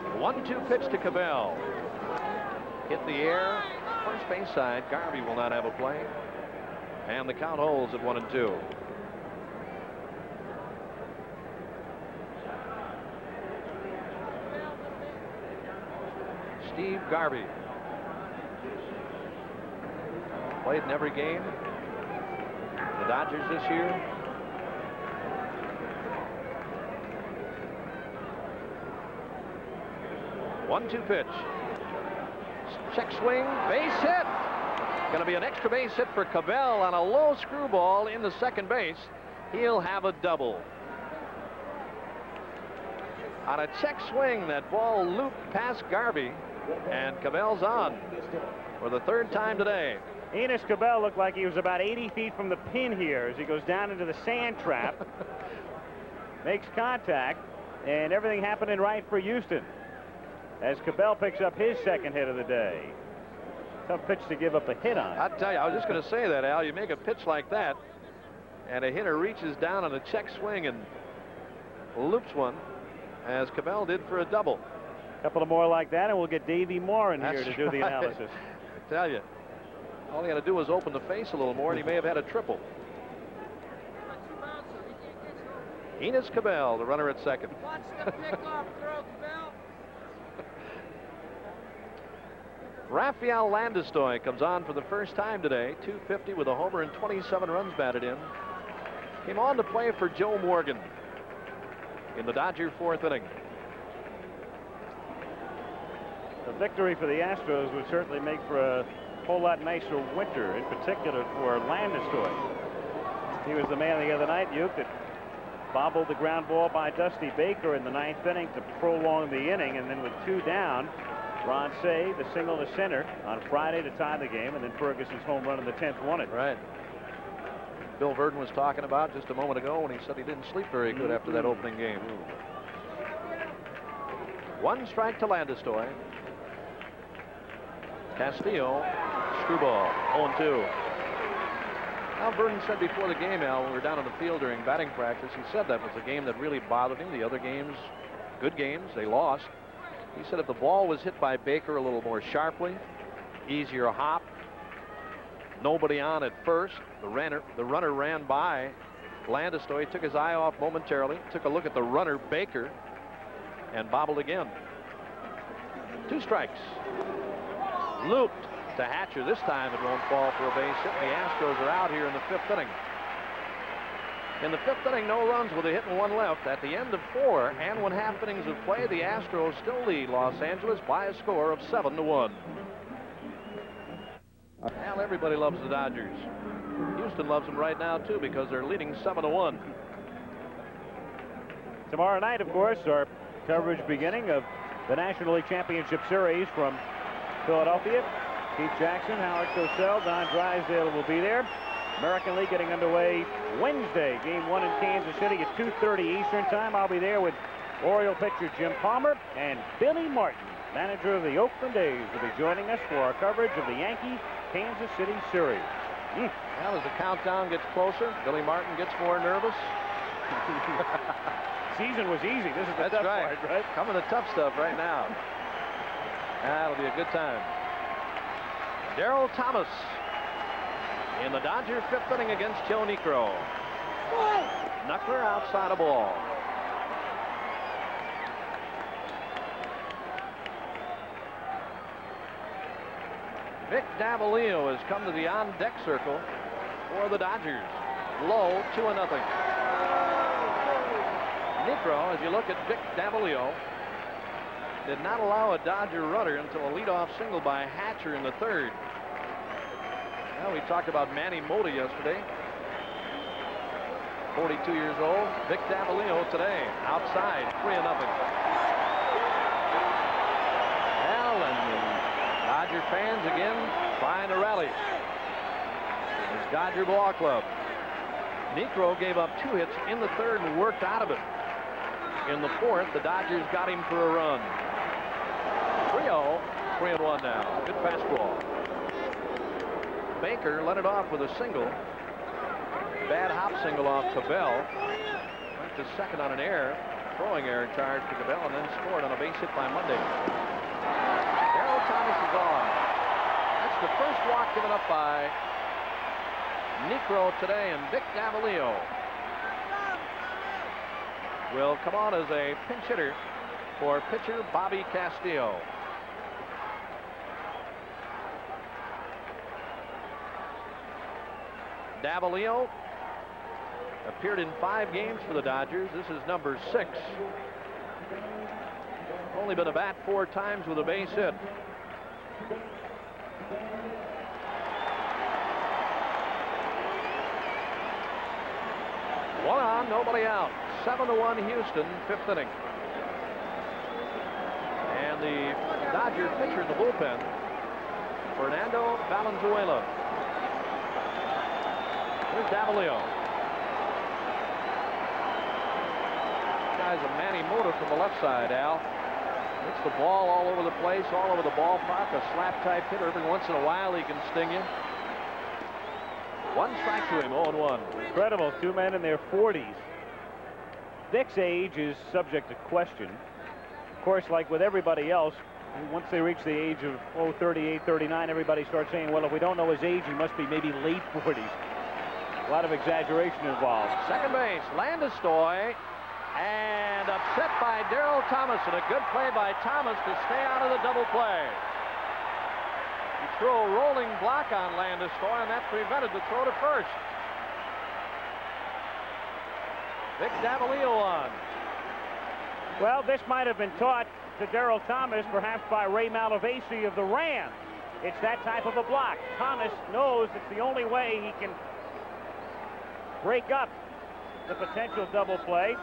The 1-2 pitch to Cabell. Hit the air. First base side. Garvey will not have a play. And the count holds at 1-2. Steve Garvey. Played in every game. The Dodgers this year. One-two pitch. Check swing, base hit. Going to be an extra base hit for Cabell on a low screwball in the second base. He'll have a double. On a check swing, that ball looped past Garvey, and Cabell's on for the 3rd time today. Enos Cabell looked like he was about 80 feet from the pin here as he goes down into the sand trap. Makes contact. and everything happening right for Houston as Cabell picks up his second hit of the day. Tough pitch to give up a hit on. I tell you, I was just going to say that, Al. You make a pitch like that, and a hitter reaches down on a check swing and loops one, as Cabell did for a double. A couple of more like that, and we'll get Davey Moore in here to do the analysis. I tell you, all he had to do was open the face a little more, and he may have had a triple. Enos Cabell, the runner at second. Watch the pickoff throw, Cabell. Rafael Landistoi comes on for the first time today. 250 with a homer and 27 runs batted in. Came on to play for Joe Morgan in the Dodger fourth inning. A victory for the Astros would certainly make for a whole lot nicer winter, in particular for Landistoi. He was the man the other night, Uke, that bobbled the ground ball by Dusty Baker in the ninth inning to prolong the inning, and then with two down, Ron Say, the single to center on Friday to tie the game, and then Ferguson's home run in the 10th won it. Right. Bill Verdon was talking about just a moment ago when he said he didn't sleep very good after that opening game. One strike to Landistoi. Castillo, screwball, 0-2. Now, Verdon said before the game, Al, when we were down on the field during batting practice, he said that was the game that really bothered him. The other games, good games, they lost. He said if the ball was hit by Baker a little more sharply, easier hop, nobody on at first, the runner ran by Landistoi, took his eye off momentarily, took a look at the runner, Baker, and bobbled again. Two strikes. Looped to Hatcher. This time it won't fall for a base hit. The Astros are out here in the fifth inning. In the fifth inning, no runs with a hit and one left. At the end of 4 and 1/2 innings of play, the Astros still lead Los Angeles by a score of 7-1. Well, everybody loves the Dodgers. Houston loves them right now, too, because they're leading 7-1. Tomorrow night, of course, our coverage beginning of the National League Championship Series from Philadelphia. Keith Jackson, Howard Cosell, Don Drysdale will be there. American League getting underway Wednesday. Game 1 in Kansas City at 2:30 Eastern Time. I'll be there with Oriole pitcher Jim Palmer, and Billy Martin, manager of the Oakland A's, will be joining us for our coverage of the Yankee-Kansas City series. Well, as the countdown gets closer, Billy Martin gets more nervous. Season was easy. This is the That's tough right. part, right? Coming the tough stuff right now. That'll be a good time. Darryl Thomas in the Dodger fifth inning against Joe Niekro. Knuckler outside a ball. Vic Davalillo has come to the on-deck circle for the Dodgers. Low, 2-0. Niekro, as you look at Vic Davalillo, did not allow a Dodger runner until a leadoff single by Hatcher in the third. Well, we talked about Manny Mota yesterday. 42 years old. Vic Davalillo today, outside, 3-0. Well, and the Dodger fans again trying to rally. This Dodger ball club. Niekro gave up 2 hits in the third and worked out of it. In the fourth, the Dodgers got him for a run. 3-0, 3-1 now. Good fastball. Baker led it off with a single. Bad hop single off Cabell. Went to second on an error. Throwing error charge to Cabell, and then scored on a base hit by Monday. Darryl Thomas is on. That's the first walk given up by Niekro today, and Vic Davalillo will come on as a pinch hitter for pitcher Bobby Castillo. Davalillo appeared in 5 games for the Dodgers. This is number 6. Only been a bat 4 times with a base hit. One on, nobody out. 7-1 Houston, 5th inning. And the Dodger pitcher in the bullpen, Fernando Valenzuela. Here's Davalillo. guy's a Manny Mota from the left side, Al. Hits the ball all over the place, all over the ballpark. A slap-type hitter. Every once in a while, he can sting you. One strike to him, 0-1. Incredible. Two men in their 40s. Vic's age is subject to question. Of course, like with everybody else, once they reach the age of 38, 39, everybody starts saying, well, if we don't know his age, he must be maybe late 40s. A lot of exaggeration involved. Second base, Landis-Stoy, and upset by Darryl Thomas, and a good play by Thomas to stay out of the double play. He threw a rolling block on Landis-Stoy, and that prevented the throw to first. Vic Davalillo on. Well, this might have been taught to Darryl Thomas, perhaps by Ray Malavasi of the Rams. It's that type of a block. Thomas knows it's the only way he can break up the potential double play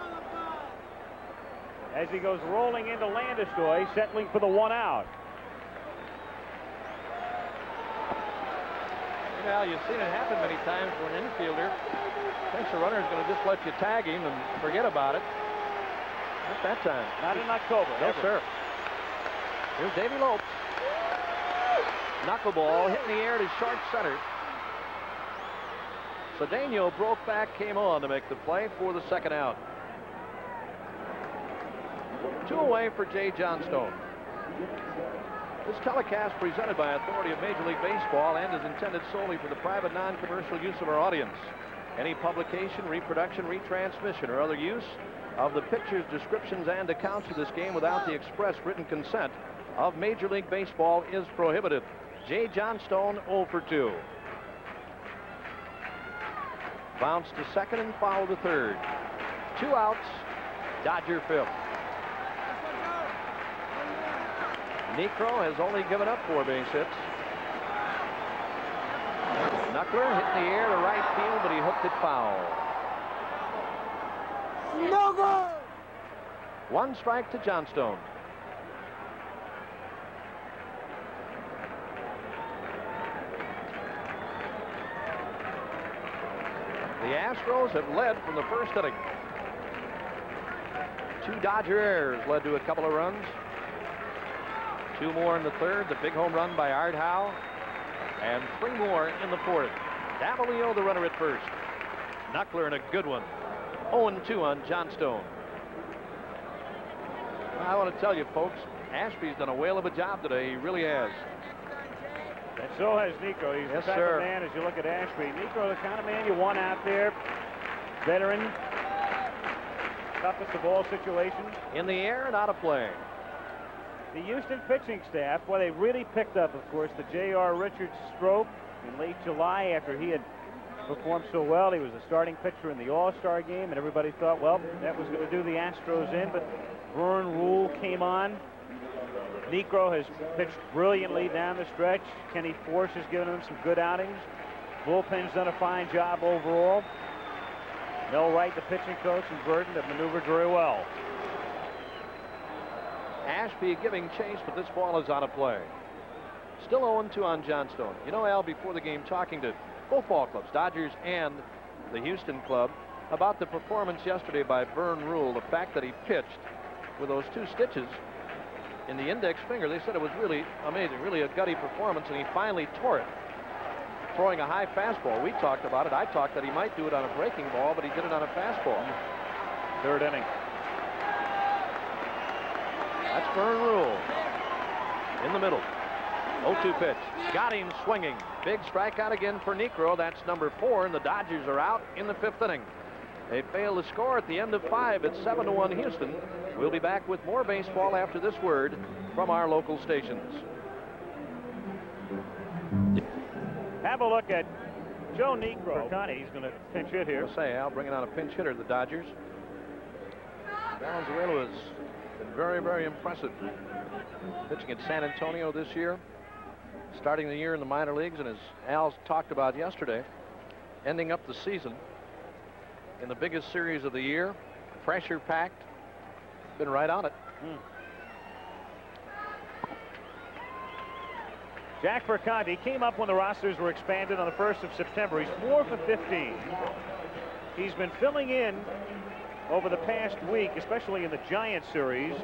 as he goes rolling into Landis-Stoy, settling for the 1 out. You know, you've seen it happen many times for an infielder. Thinks the runner is going to just let you tag him and forget about it. Not that time. Not in October. No, ever. sir. Here's Davy Lopes. Knuckleball hit in the air to short center. Cedeno broke back, came on to make the play for the second out. 2 away for Jay Johnstone. This telecast presented by authority of Major League Baseball and is intended solely for the private non-commercial use of our audience. Any publication, reproduction, retransmission, or other use of the pictures, descriptions, and accounts of this game without the express written consent of Major League Baseball is prohibited. Jay Johnstone 0 for 2. Bounce to second and foul to third. 2 outs. Dodger fifth. Niekro has only given up 4 base hits. Knuckler hit in the air to right field, but he hooked it foul. No good. 1 strike to Johnstone. The Astros have led from the first inning. 2 Dodger errors led to a couple of runs. 2 more in the third. The big home run by Art Howe. And 3 more in the fourth. Davalillo, the runner at first. Knuckler in a good one. 0-2 on Johnstone. I want to tell you, folks, Ashby's done a whale of a job today. He really has. And so has Niekro. He's the type of man, as you look at Ashby. Niekro, the kind of man you want out there. Veteran. Toughest of all situations. In the air and out of play. The Houston pitching staff, well, they really picked up, of course, the J.R. Richards stroke in late July after he had performed so well. He was a starting pitcher in the All-Star game, and everybody thought, well, that was going to do the Astros in, but Vern Rule came on. Niekro has pitched brilliantly down the stretch. Kenny Force has given him some good outings. Bullpen's done a fine job overall. Mel Wright, the pitching coach, and Burton have maneuvered very well. Ashby giving chase, but this ball is out of play. Still 0-2 on Johnstone. You know, Al, before the game, talking to both ball clubs, Dodgers and the Houston club, about the performance yesterday by Vern Rule, the fact that he pitched with those 2 stitches in the index finger. They said it was really amazing, really a gutty performance, and he finally tore it, throwing a high fastball. We talked about it. I talked that he might do it on a breaking ball, but he did it on a fastball. Third inning. That's Vern Rule in the middle. 0-2 pitch. Got him swinging. Big strikeout again for Niekro. That's number 4, and the Dodgers are out in the 5th inning. They failed to score at the end of 5. It's 7-1 Houston. We'll be back with more baseball after this word from our local stations. Have a look at Joe Niekro. He's going to pinch hit here. I'll say, Al, bringing out a pinch hitter, the Dodgers. Valenzuela has been very, very impressive. Pitching at San Antonio this year, starting the year in the minor leagues, and as Al's talked about yesterday, ending up the season in the biggest series of the year, pressure-packed, been right on it. Jack Perconti came up when the rosters were expanded on the 1st of September. He's 4 for 15. He's been filling in over the past week, especially in the Giants series,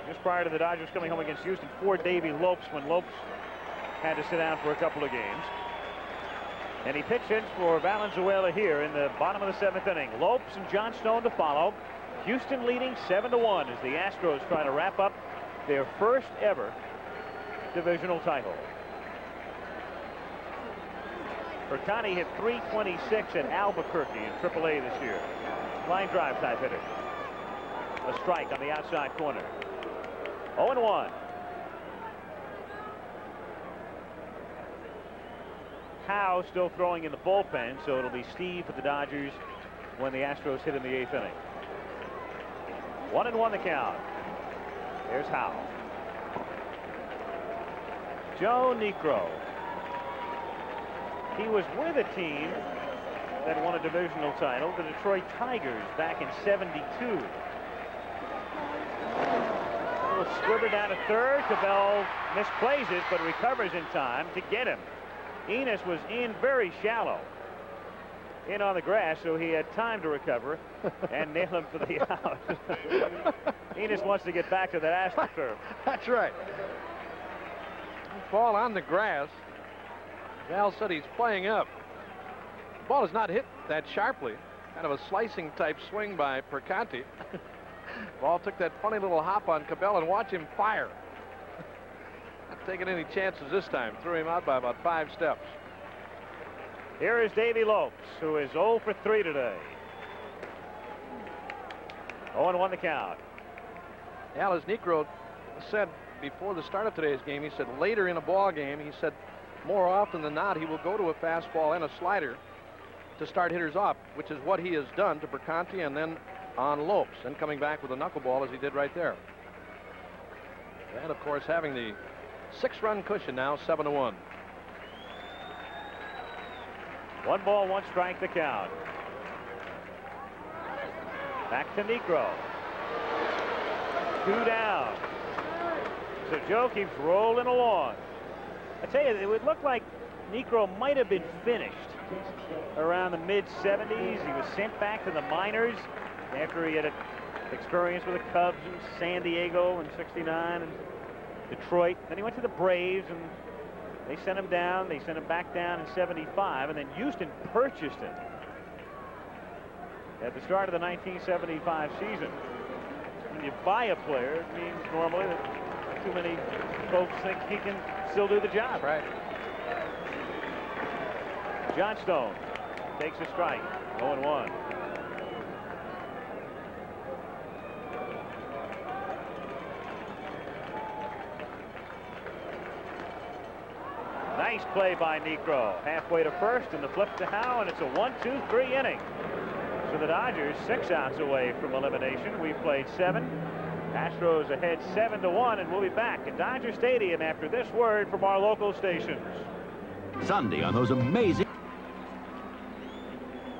just prior to the Dodgers coming home against Houston, for Davey Lopes when Lopes had to sit down for a couple of games. And he pitch hits for Valenzuela here in the bottom of the 7th inning. Lopes and John Stone to follow. Houston leading 7-1 as the Astros try to wrap up their first ever divisional title. Percani hit .326 at Albuquerque in AAA this year. Line drive type hitter. A strike on the outside corner. 0-1. Howe still throwing in the bullpen, so it'll be Steve for the Dodgers when the Astros hit in the 8th inning. 1-1 the count. There's Howe. Joe Niekro. He was with a team that won a divisional title, the Detroit Tigers, back in '72. A little squibber down to third. Cabell misplays it, but recovers in time to get him. Enos was in very shallow, in on the grass, so he had time to recover and nail him for the out. Enos wants to get back to that AstroTurf. That's right. Ball on the grass. Al said he's playing up. The ball is not hit that sharply. Kind of a slicing type swing by Percante. Ball took that funny little hop on Cabell, and watch him fire. Not taking any chances this time. Threw him out by about 5 steps. Here is Davey Lopes, who is 0 for 3 today. 0-1 the count. Al, as Niekro said before the start of today's game, he said later in a ball game, he said more often than not he will go to a fastball and a slider to start hitters off, which is what he has done to Percante and then on Lopes, and coming back with a knuckleball as he did right there. And of course having the 6-run cushion now, 7-1. 1 ball, 1 strike the count. Back to Niekro. 2 down. So Joe keeps rolling along. I tell you, it would look like Niekro might have been finished around the mid-70s. He was sent back to the minors after he had experience with the Cubs in San Diego in '69 and Detroit. Then he went to the Braves, and they sent him down. They sent him back down in '75, and then Houston purchased him at the start of the 1975 season. When you buy a player, it means normally that too many folks think he can still do the job. Right. John Stone takes a strike. 0-1. Nice play by Niekro. Halfway to first, and the flip to Howe, and it's a 1-2-3 inning. So the Dodgers 6 outs away from elimination. We've played 7. Astros ahead 7-1, and we'll be back at Dodger Stadium after this word from our local stations. Sunday on those amazing.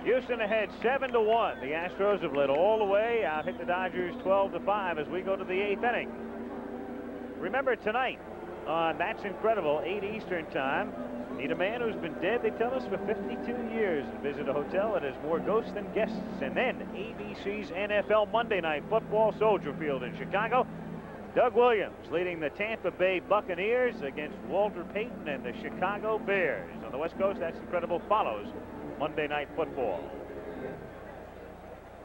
Houston ahead 7-1. The Astros have led all the way. Out hit the Dodgers 12-5 as we go to the 8th inning. Remember tonight on That's Incredible, 8 Eastern time. Meet a man who's been dead, they tell us, for 52 years and visit a hotel that has more ghosts than guests. And then ABC's NFL Monday Night Football, Soldier Field in Chicago. Doug Williams leading the Tampa Bay Buccaneers against Walter Payton and the Chicago Bears. On the West Coast, That's Incredible follows Monday Night Football.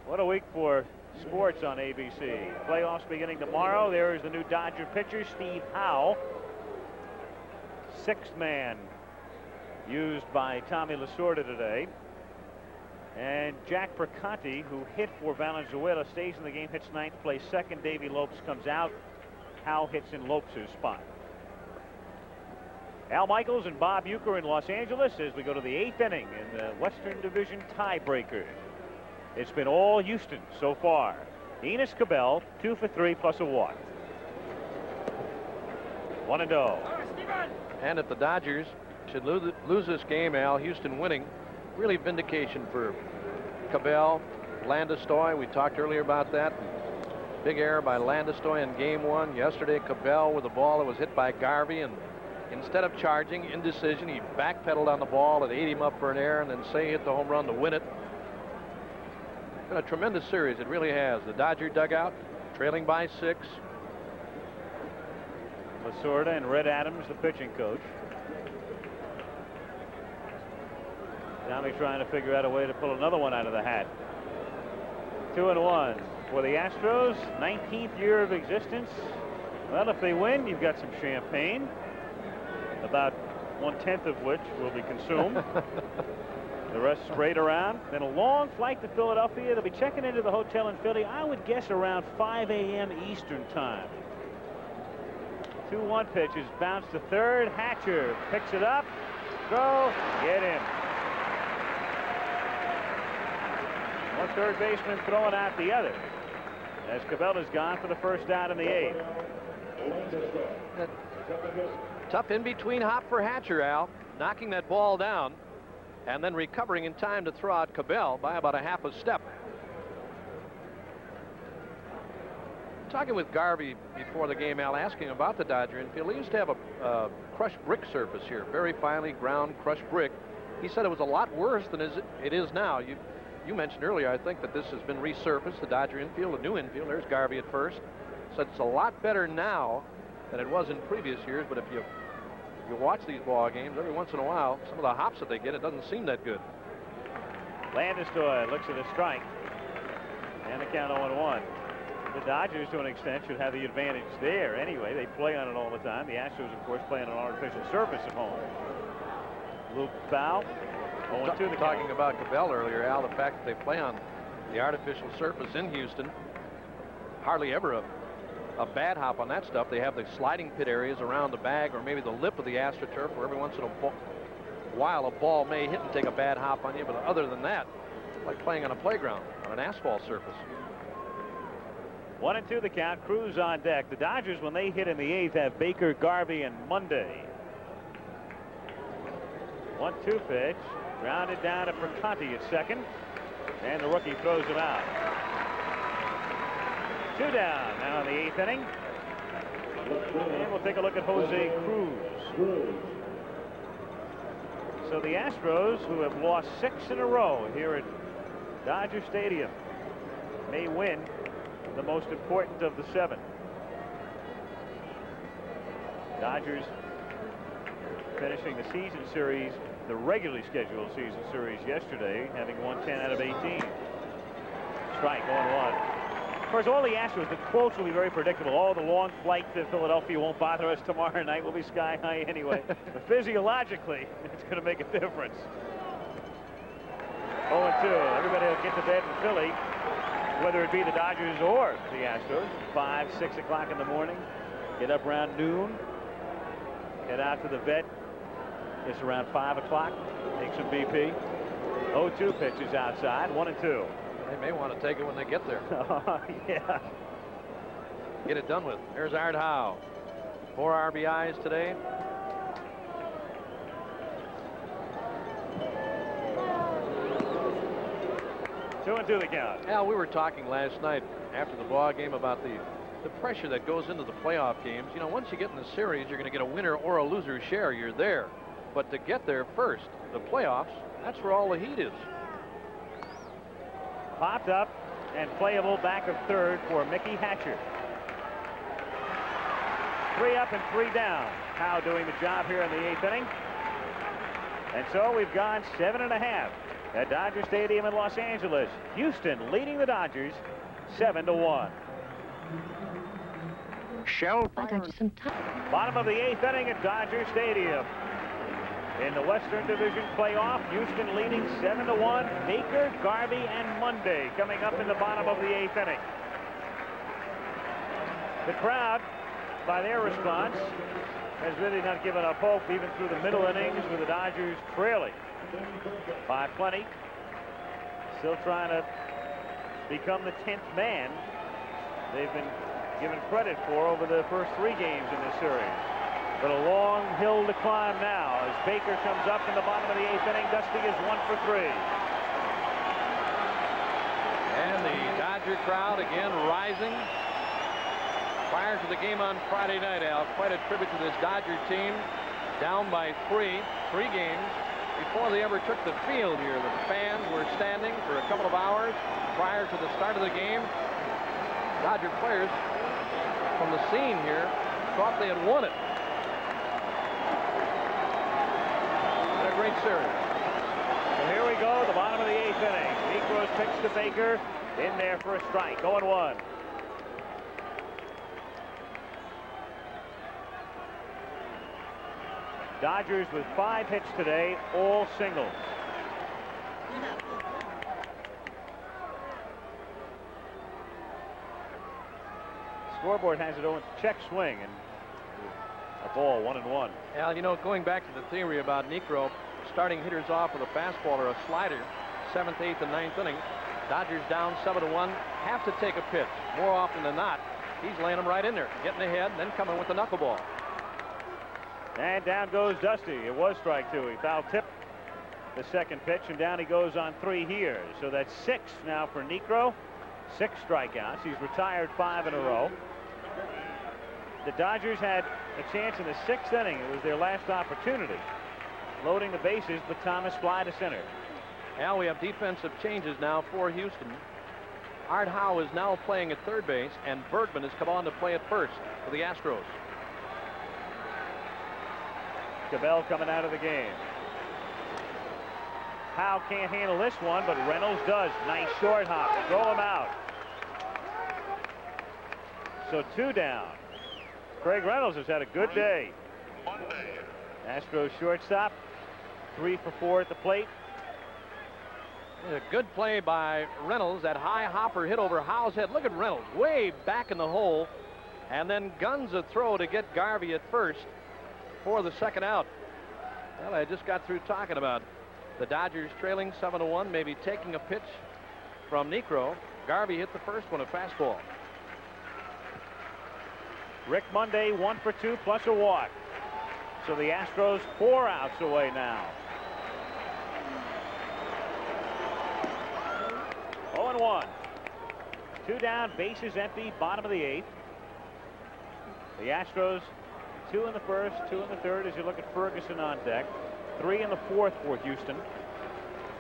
What a week for sports on ABC. Playoffs beginning tomorrow. There is the new Dodger pitcher, Steve Howe. 6th man used by Tommy Lasorda today. And Jack Percante, who hit for Valenzuela, stays in the game, hits 9th, plays 2nd. Davey Lopes comes out. Howe hits in Lopes' spot. Al Michaels and Bob Uecker in Los Angeles as we go to the 8th inning in the Western Division tiebreaker. It's been all Houston so far. Enos Cabell, 2 for 3 plus a walk. 1-0. And if the Dodgers should lose this game, Al, Houston winning, really vindication for Cabell, Landeskog. We talked earlier about that. Big error by Landeskog in game 1. Yesterday, Cabell with a ball that was hit by Garvey, and instead of charging, indecision, he backpedaled on the ball and ate him up for an error, and then Say hit the home run to win it. Been a tremendous series. It really has. The Dodger dugout trailing by 6. Lasorda and Red Adams, the pitching coach. Now they're trying to figure out a way to pull another one out of the hat. 2-1 for the Astros. 19th year of existence. Well, if they win, you've got some champagne, about 1/10 of which will be consumed. The rest sprayed around. Then a long flight to Philadelphia. They'll be checking into the hotel in Philly, I would guess around 5 a.m. Eastern time. 2-1 pitch is bounced to third. Hatcher picks it up. Throw. Get him. One third baseman throwing out the other, as Cabela's gone for the first out in the 8th. Tough in-between hop for Hatcher, Al, knocking that ball down and then recovering in time to throw out Cabell by about a half a step. Talking with Garvey before the game, Al, asking about the Dodger infield. He used to have a crushed brick surface here, very finely ground crushed brick. He said it was a lot worse than it is now. You mentioned earlier, I think, that this has been resurfaced, the Dodger infield, the new infield. There's Garvey at first. Said it's a lot better now than it was in previous years, but if you watch these ball games, every once in a while, some of the hops that they get, it doesn't seem that good. Landis-Doyle looks at a strike, and the count 0-1. The Dodgers, to an extent, should have the advantage there anyway. They play on it all the time. The Astros, of course, play on an artificial surface at home. Luke foul. 0-2. Talking about Cabell earlier, Al, the fact that they play on the artificial surface in Houston, hardly ever a bad hop on that stuff. They have the sliding pit areas around the bag or maybe the lip of the AstroTurf where every once in a while a ball may hit and take a bad hop on you, but other than that, like playing on a playground on an asphalt surface. 1-2 the count. Cruz on deck. The Dodgers, when they hit in the 8th, have Baker, Garvey, and Monday. 1-2 pitch. Grounded down to Perconti at second, and the rookie throws him out. 2 down now in the 8th inning. And we'll take a look at Jose Cruz. So the Astros, who have lost 6 in a row here at Dodger Stadium, may win the most important of the 7. Dodgers finishing the season series, the regularly scheduled season series yesterday, having won 10 out of 18. Strike, 0-1. Of course, all the Astros, the quotes will be very predictable. Oh, the long flight to Philadelphia won't bother us tomorrow night. We'll be sky high anyway. But physiologically, it's going to make a difference. 0-2. Everybody will get to bed in Philly, whether it be the Dodgers or the Astros. 5, 6 o'clock in the morning. Get up around noon. Head out to the vet. It's around 5 o'clock. Take some BP. 0-2 pitches outside. 1-2. They may want to take it when they get there. Yeah. Get it done with. There's Art Howe. 4 RBIs today. Two and 2 the count. Al, we were talking last night after the ball game about the pressure that goes into the playoff games. You know, once you get in the series, you're going to get a winner or a loser share. You're there. But to get there first, the playoffs, that's where all the heat is. Popped up and playable back of third for Mickey Hatcher. 3 up and 3 down. Howe doing the job here in the 8th inning. And so we've gone 7.5 at Dodger Stadium in Los Angeles. Houston leading the Dodgers 7-1. Shell. I got you some time. Bottom of the 8th inning at Dodger Stadium. In the Western Division playoff, Houston leading 7-1. Baker, Garvey, and Monday coming up in the bottom of the 8th inning. The crowd, by their response, has really not given up hope even through the middle innings with the Dodgers trailing by plenty. Still trying to become the 10th man they've been given credit for over the first 3 games in this series. But a long hill to climb now as Baker comes up in the bottom of the 8th inning. Dusty is 1 for 3. And the Dodger crowd again rising. Prior to the game on Friday night, Al, quite a tribute to this Dodger team. Down by 3 games. before they ever took the field here. The fans were standing for a couple of hours prior to the start of the game. Dodger players from the scene here thought they had won it. What a great series. So here we go, the bottom of the 8th inning. Necros pitch to Baker, in there for a strike, 0-1. Dodgers with 5 hits today, all singles. Scoreboard has it on check swing and a ball, 1-1. Al, you know, going back to the theory about Necro starting hitters off with a fastball or a slider, 7th, 8th, and 9th inning. Dodgers down 7-1, have to take a pitch. More often than not, he's laying them right in there, getting ahead, and then coming with the knuckleball. And down goes Dusty. It was strike 2. He foul tipped the second pitch, and down he goes on 3 here. So that's 6 now for Necro. 6 strikeouts. He's retired 5 in a row. The Dodgers had a chance in the 6th inning. It was their last opportunity. Loading the bases, but Thomas fly to center. Al, we have defensive changes now for Houston. Art Howe is now playing at third base, and Bergman has come on to play at first for the Astros. Cabell coming out of the game. Howe can't handle this one, but Reynolds does. Nice short hop. Throw him out. So 2 down. Craig Reynolds has had a good day. Astros shortstop, 3 for 4 at the plate. A good play by Reynolds. That high hopper hit over Howe's head. Look at Reynolds way back in the hole, and then guns a throw to get Garvey at first for the second out. Well, I just got through talking about the Dodgers trailing 7-1, maybe taking a pitch from Necro. Garvey hit the first one, a fastball. Rick Monday 1 for 2 plus a walk. So the Astros 4 outs away now. 0-1. 2 down, bases empty, bottom of the 8th. The Astros 2 in the first, 2 in the third as you look at Ferguson on deck. 3 in the 4th for Houston.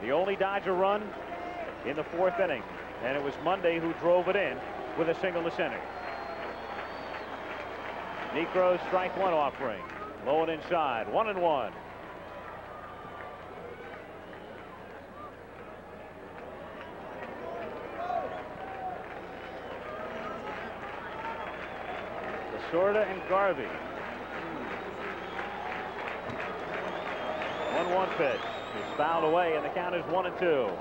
The only Dodger run in the 4th inning, and it was Monday who drove it in with a single to center. Necro's strike 1 offering. Low and inside. 1-1. Lasorda and Garvey. 1-1 pitch. It's fouled away, and the count is 1-2.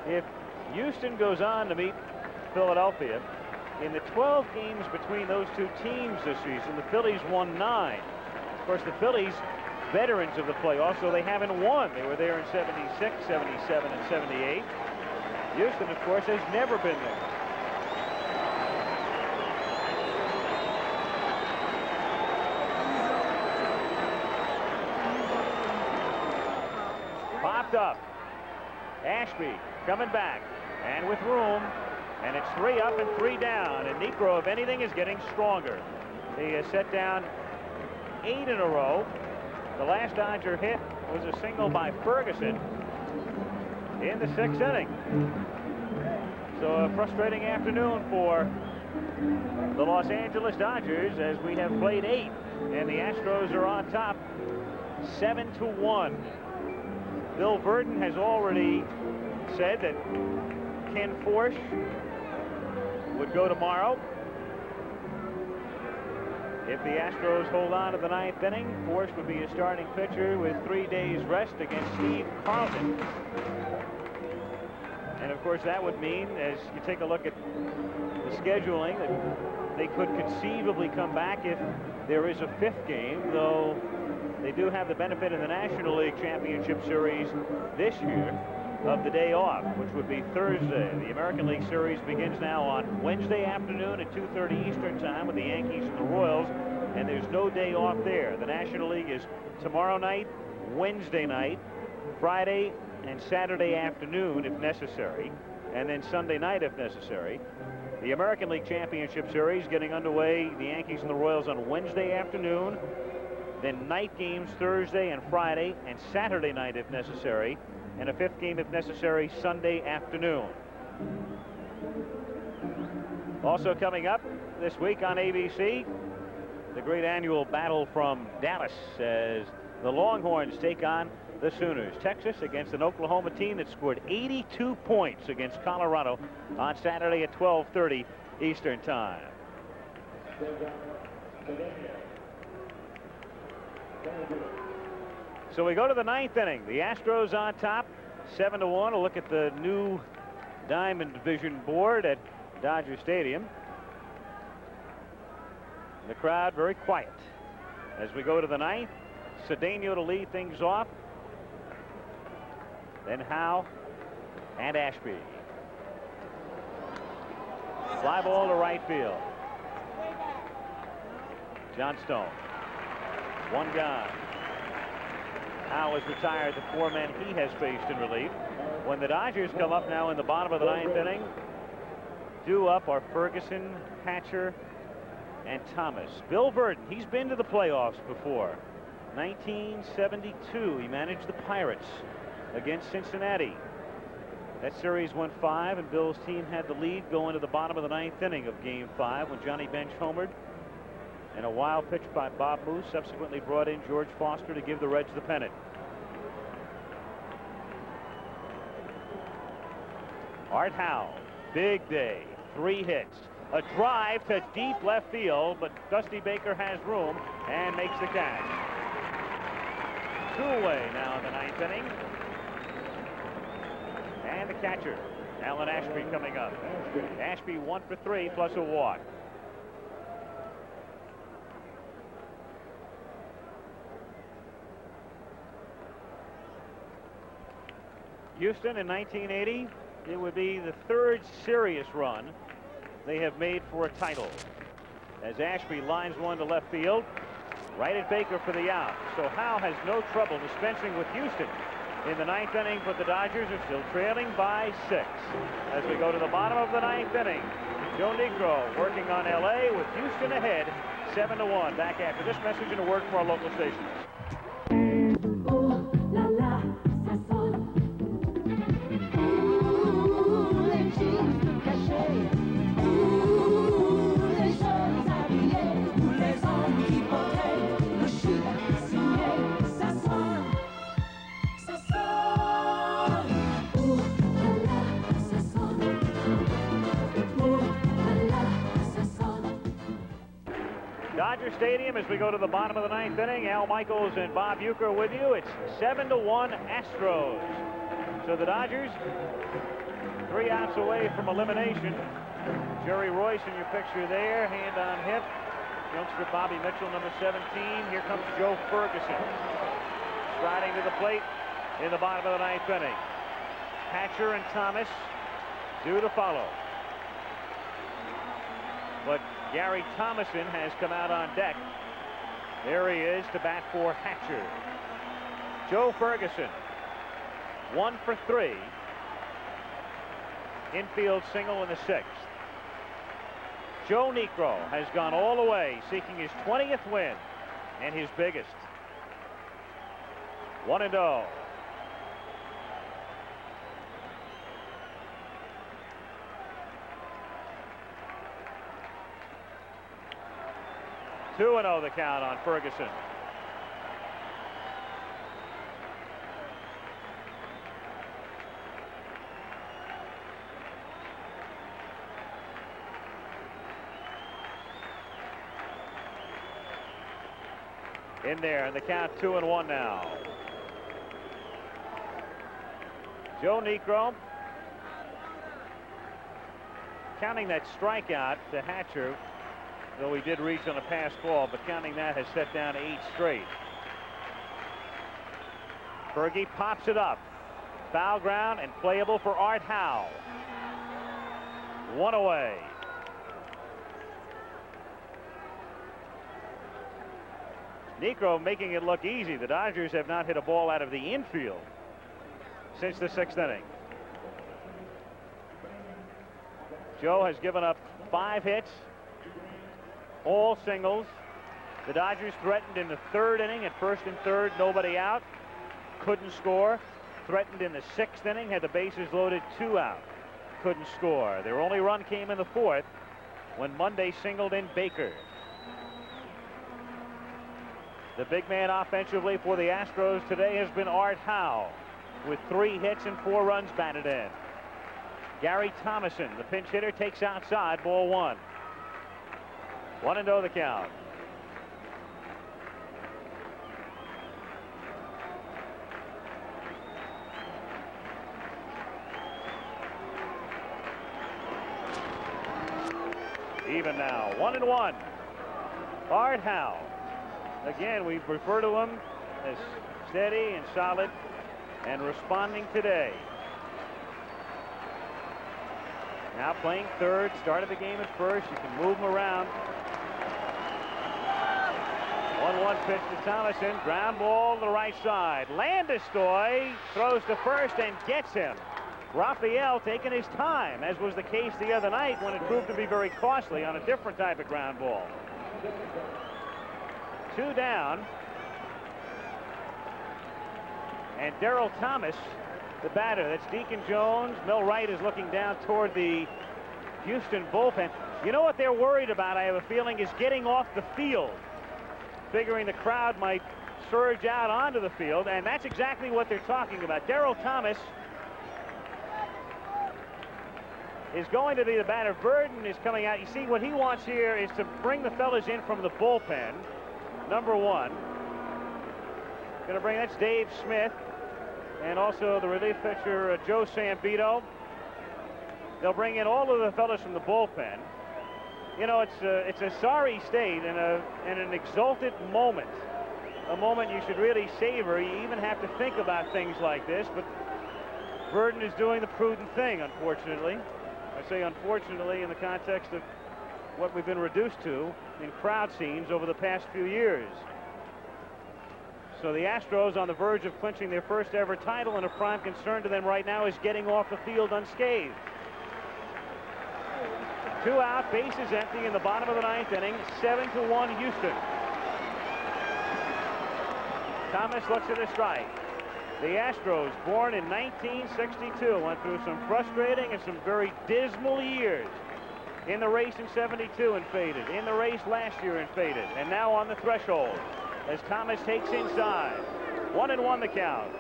If Houston goes on to meet Philadelphia, in the 12 games between those two teams this season, the Phillies won 9. Of course, the Phillies, veterans of the playoffs, so they haven't won. They were there in 76, 77, and 78. Houston, of course, has never been there. Popped up. Ashby coming back, and with room. And it's 3 up and 3 down. And Necro, if anything, is getting stronger. He has set down 8 in a row. The last Dodger hit was a single by Ferguson in the 6th inning. So a frustrating afternoon for the Los Angeles Dodgers as we have played 8. And the Astros are on top 7-1. Bill Verdon has already said that Ken Forsch would go tomorrow. If the Astros hold on to the 9th inning, Forsch would be a starting pitcher with 3 days rest against Steve Carlton. And of course that would mean, as you take a look at the scheduling, that they could conceivably come back if there is a 5th game, though they do have the benefit in the National League Championship Series this year of the day off, which would be Thursday. The American League Series begins now on Wednesday afternoon at 2:30 Eastern Time with the Yankees and the Royals, and there's no day off there. The National League is tomorrow night, Wednesday night, Friday and Saturday afternoon if necessary, and then Sunday night if necessary. The American League Championship Series getting underway, the Yankees and the Royals on Wednesday afternoon, then night games Thursday and Friday and Saturday night if necessary, and a 5th game if necessary Sunday afternoon. Also coming up this week on ABC, the great annual battle from Dallas as the Longhorns take on the Sooners. Texas against an Oklahoma team that scored 82 points against Colorado on Saturday at 12:30 Eastern Time. So we go to the 9th inning. The Astros on top, 7-1. A look at the new Diamond Division board at Dodger Stadium. The crowd very quiet as we go to the 9th. Cedeno to lead things off. Then Howe and Ashby. Fly ball to right field. John Stone. One gone. Howe is retired. The 4 men he has faced in relief. When the Dodgers come up now in the bottom of the 9th inning, due up are Ferguson, Hatcher, and Thomas. Bill Verdon, he's been to the playoffs before. 1972, he managed the Pirates against Cincinnati. That series went 5, and Bill's team had the lead going to the bottom of the 9th inning of Game 5 when Johnny Bench homered. And a wild pitch by Bob Moose subsequently brought in George Foster to give the Reds the pennant. Art Howe, big day, 3 hits. A drive to deep left field, but Dusty Baker has room and makes the catch. 2 away now in the 9th inning. And the catcher, Alan Ashby, coming up. Ashby 1 for 3 plus a walk. Houston in 1980, it would be the 3rd serious run they have made for a title. As Ashby lines one to left field, right at Baker for the out. So Howe has no trouble dispensing with Houston in the 9th inning, but the Dodgers are still trailing by 6. As we go to the bottom of the 9th inning, Joe Negro working on LA with Houston ahead 7-1. Back after this message and a word from our local stations. Dodger Stadium as we go to the bottom of the 9th inning. Al Michaels and Bob Uecker with you. It's 7-1 Astros. So the Dodgers 3 outs away from elimination. Jerry Royce in your picture there, hand on hip. Youngster Bobby Mitchell, number 17. Here comes Joe Ferguson. Striding to the plate in the bottom of the 9th inning. Hatcher and Thomas due to follow. But Gary Thomason has come out on deck. There he is to bat for Hatcher. Joe Ferguson, 1 for 3. Infield single in the 6th. Joe Negro has gone all the way, seeking his 20th win and his biggest. 1-0. Two and 0 the count on Ferguson. In there, and the count 2-1 now. Joe Negro, counting that strikeout to Hatcher, though he did reach on a pass ball, but counting that has set down 8 straight. Fergie pops it up. Foul ground and playable for Art Howe. 1 away. Negro making it look easy. The Dodgers have not hit a ball out of the infield since the 6th inning. Joe has given up 5 hits, all singles. The Dodgers threatened in the third inning at first and third, nobody out. Couldn't score. Threatened in the sixth inning, had the bases loaded, 2 out. Couldn't score. Their only run came in the fourth when Monday singled in Baker. The big man offensively for the Astros today has been Art Howe with 3 hits and 4 runs batted in. Gary Thomason, the pinch hitter, takes outside, ball 1. 1-0 the count. Even now, 1-1. Art Howe. Again, we refer to him as steady and solid and responding today. Now playing third, started the game at first. You can move him around. 1-1 pitch to Thomason. Ground ball to the right side. Landis-Stoy throws to first and gets him. Raphael taking his time, as was the case the other night when it proved to be very costly on a different type of ground ball. 2 down. And Darryl Thomas, the batter. That's Deacon Jones. Mel Wright is looking down toward the Houston bullpen. You know what they're worried about, I have a feeling, is getting off the field, figuring the crowd might surge out onto the field, and that's exactly what they're talking about. Darryl Thomas is going to be the batter. Burden is coming out. You see, what he wants here is to bring the fellas in from the bullpen. Number 1. Going to bring, that's Dave Smith, and also the relief pitcher, Joe Sambito. They'll bring in all of the fellas from the bullpen. You know, it's a sorry state and an exalted moment. A moment you should really savor. You even have to think about things like this, but Burden is doing the prudent thing, unfortunately. I say unfortunately in the context of what we've been reduced to in crowd scenes over the past few years. So the Astros on the verge of clinching their first ever title, and a prime concern to them right now is getting off the field unscathed. 2 out, bases empty in the bottom of the 9th inning, 7-1 Houston. Thomas looks at a strike. The Astros, born in 1962, went through some frustrating and some very dismal years. In the race in 72 and faded. In the race last year and faded. And now on the threshold as Thomas takes inside. 1-1 the count.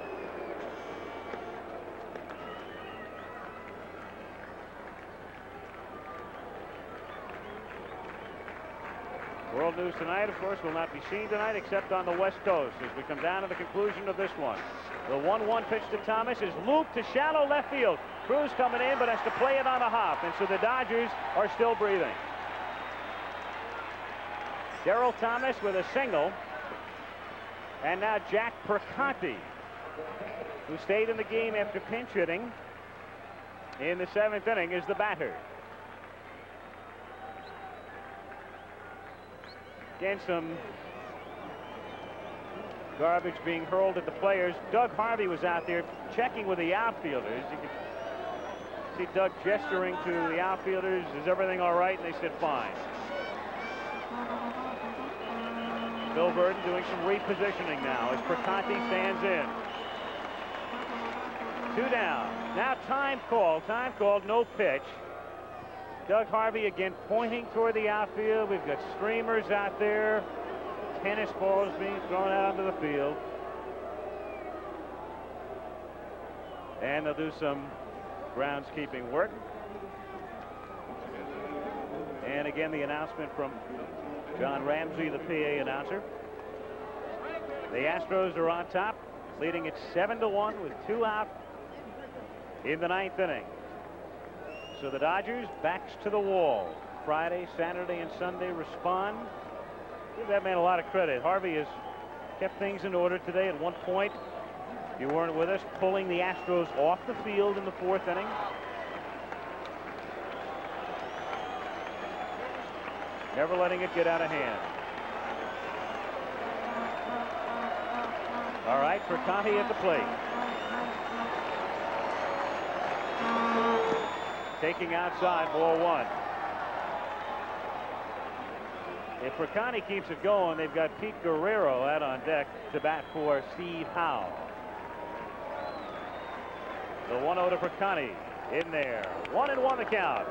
World news tonight, of course, will not be seen tonight except on the West Coast as we come down to the conclusion of this one. The 1-1 pitch to Thomas is looped to shallow left field. Cruz coming in, but has to play it on a hop, and so the Dodgers are still breathing. Darryl Thomas with a single, and now Jack Perconti, who stayed in the game after pinch hitting in the 7th inning, is the batter. Again, some garbage being hurled at the players. Doug Harvey was out there checking with the outfielders. You could see Doug gesturing to the outfielders, is everything all right? And they said fine. Bill Burden doing some repositioning now as Perconti stands in. 2 down. Now time called, no pitch. Doug Harvey again pointing toward the outfield. We've got streamers out there. Tennis balls being thrown out onto the field. And they'll do some groundskeeping work. And again, the announcement from John Ramsey, the PA announcer. The Astros are on top, leading it 7-1 with 2 out in the 9th inning. So the Dodgers, backs to the wall. Friday, Saturday, and Sunday respond. Give that man a lot of credit. Harvey has kept things in order today. At one point, if you weren't with us, pulling the Astros off the field in the 4th inning. Never letting it get out of hand. All right, Perconti at the plate. Taking outside, ball 1. If Percani keeps it going, they've got Pete Guerrero out on deck to bat for Steve Howe. The 1-0 to Percani in there. 1-1 the count.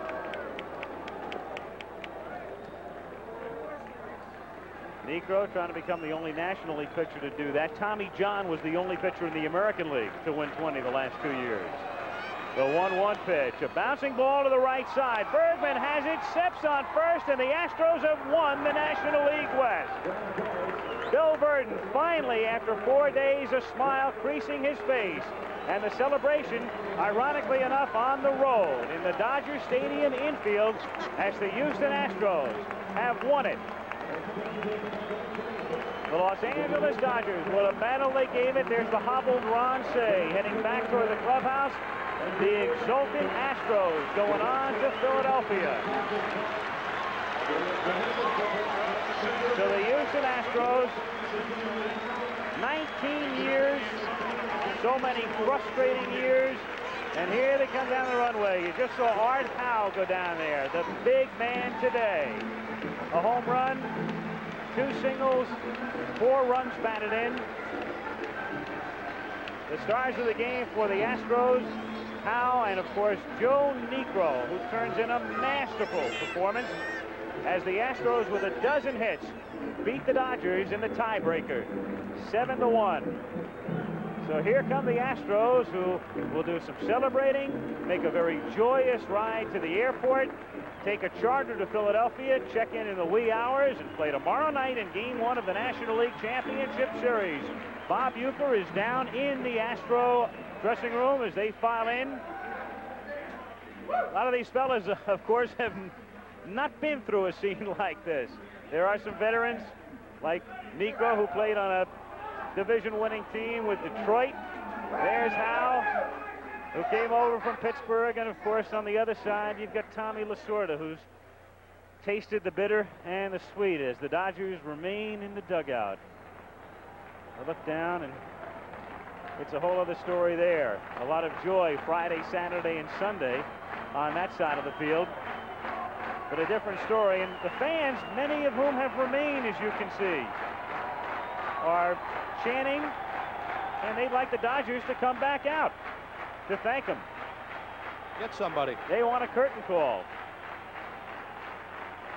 Niekro trying to become the only National League pitcher to do that. Tommy John was the only pitcher in the American League to win 20 the last 2 years. The 1-1 pitch, a bouncing ball to the right side. Bergman has it, steps on first, and the Astros have won the National League West. Bill Verdon finally, after 4 days, a smile creasing his face. And the celebration, ironically enough, on the road in the Dodger Stadium infield as the Houston Astros have won it. The Los Angeles Dodgers, what a battle they gave it. There's the hobbled Ron Cey heading back toward the clubhouse. The exultant Astros going on to Philadelphia. So the Houston Astros, 19 years, so many frustrating years, and here they come down the runway. You just saw Art Howe go down there, the big man today. A home run, 2 singles, 4 runs batted in. The stars of the game for the Astros, Howe, and of course Joe Niekro, who turns in a masterful performance as the Astros, with a dozen hits, beat the Dodgers in the tiebreaker, 7-1. So here come the Astros, who will do some celebrating, make a very joyous ride to the airport, take a charter to Philadelphia, check in the wee hours, and play tomorrow night in Game 1 of the National League Championship Series. Bob Uecker is down in the Astro dressing room as they file in. A lot of these fellas, of course, have not been through a scene like this. There are some veterans like Niekro, who played on a division-winning team with Detroit. There's Howe, who came over from Pittsburgh, and of course on the other side you've got Tommy Lasorda, who's tasted the bitter and the sweet as the Dodgers remain in the dugout. I look down and it's a whole other story there. A lot of joy Friday, Saturday, and Sunday on that side of the field, but a different story. And the fans, many of whom have remained, as you can see, are chanting, and they'd like the Dodgers to come back out to thank them. Get somebody. They want a curtain call.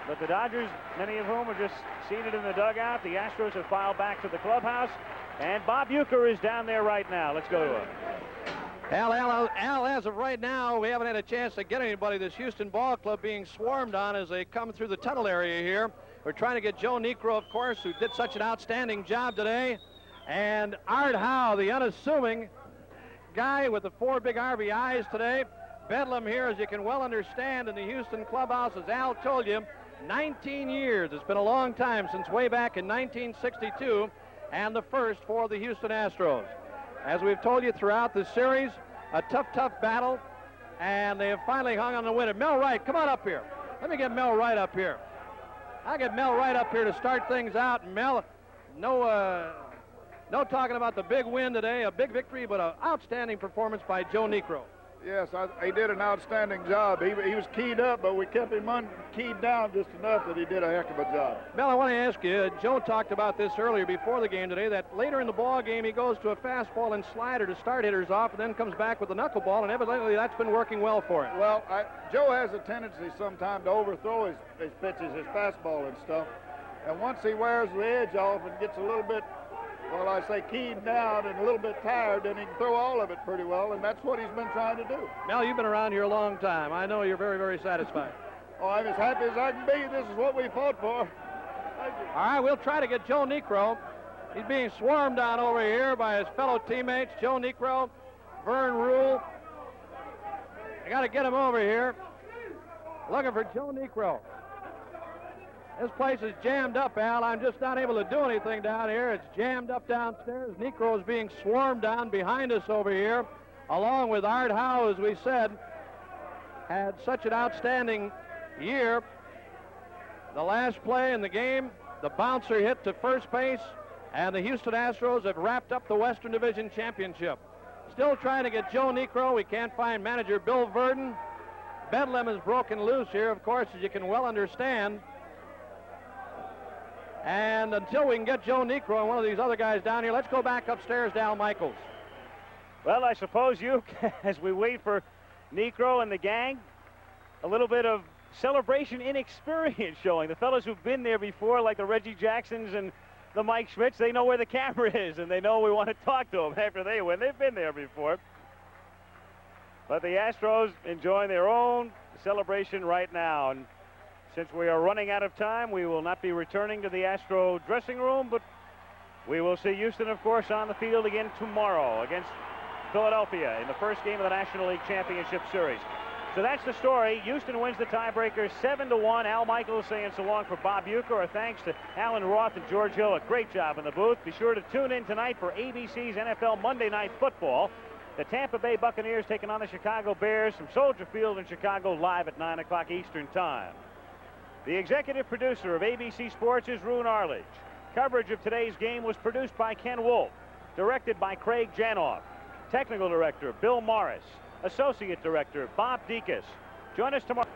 But the Dodgers, many of whom are just seated in the dugout. The Astros have filed back to the clubhouse, and Bob Uecker is down there right now. Let's go to him. Al, as of right now, we haven't had a chance to get anybody. This Houston ball club being swarmed on as they come through the tunnel area here. We're trying to get Joe Niekro, of course, who did such an outstanding job today, and Art Howe, the unassuming guy with the 4 big RBIs today. Bedlam here, as you can well understand, in the Houston clubhouse, as Al told you, 19 years. It's been a long time, since way back in 1962, and the first for the Houston Astros. As we've told you throughout the series, a tough battle, and they have finally hung on the win. Mel Wright, come on up here. Let me get Mel Wright up here. I'll get Mel Wright up here to start things out. And Mel, no talking about the big win today, a big victory, but an outstanding performance by Joe Niekro. Yes, he did an outstanding job. He was keyed up, but we kept him keyed down just enough that he did a heck of a job. Mel, I want to ask you, Joe talked about this earlier before the game today, that later in the ball game he goes to a fastball and slider to start hitters off and then comes back with a knuckleball, and evidently that's been working well for him. Well, Joe has a tendency sometimes to overthrow his pitches, his fastball and stuff. And once he wears the edge off and gets a little bit, well, I say keyed down and a little bit tired, then he can throw all of it pretty well, and that's what he's been trying to do. Mel, you've been around here a long time. I know you're very, very satisfied. Oh, I'm as happy as I can be. This is what we fought for. Thank you. All right, we'll try to get Joe Niekro. He's being swarmed on over here by his fellow teammates, Joe Niekro, Vern Rule. I got to get him over here. Looking for Joe Niekro. This place is jammed up, Al. I'm just not able to do anything down here. It's jammed up downstairs. Niekro is being swarmed down behind us over here, along with Art Howe, as we said, had such an outstanding year. The last play in the game, the bouncer hit to first base, and the Houston Astros have wrapped up the Western Division Championship. Still trying to get Joe Niekro. We can't find manager Bill Verdon. Bedlam is broken loose here, of course, as you can well understand. And until we can get Joe Necro and one of these other guys down here, let's go back upstairs to Al Michaels. Well, I suppose you, as we wait for Necro and the gang, a little bit of celebration inexperience showing. The fellows who've been there before, like the Reggie Jacksons and the Mike Schmidts, they know where the camera is, and they know we want to talk to them after they win. They've been there before. But the Astros enjoying their own celebration right now. And since we are running out of time, we will not be returning to the Astro dressing room, but we will see Houston, of course, on the field again tomorrow against Philadelphia in the first game of the National League Championship Series. So that's the story. Houston wins the tiebreaker 7-1. Al Michaels saying so long for Bob Uecker. Our thanks to Alan Roth and George Hill. A great job in the booth. Be sure to tune in tonight for ABC's NFL Monday Night Football. The Tampa Bay Buccaneers taking on the Chicago Bears from Soldier Field in Chicago, live at 9 o'clock Eastern Time. The executive producer of ABC Sports is Roone Arledge. Coverage of today's game was produced by Ken Wolf, directed by Craig Janoff, technical director Bill Morris, associate director Bob Dekas. Join us tomorrow.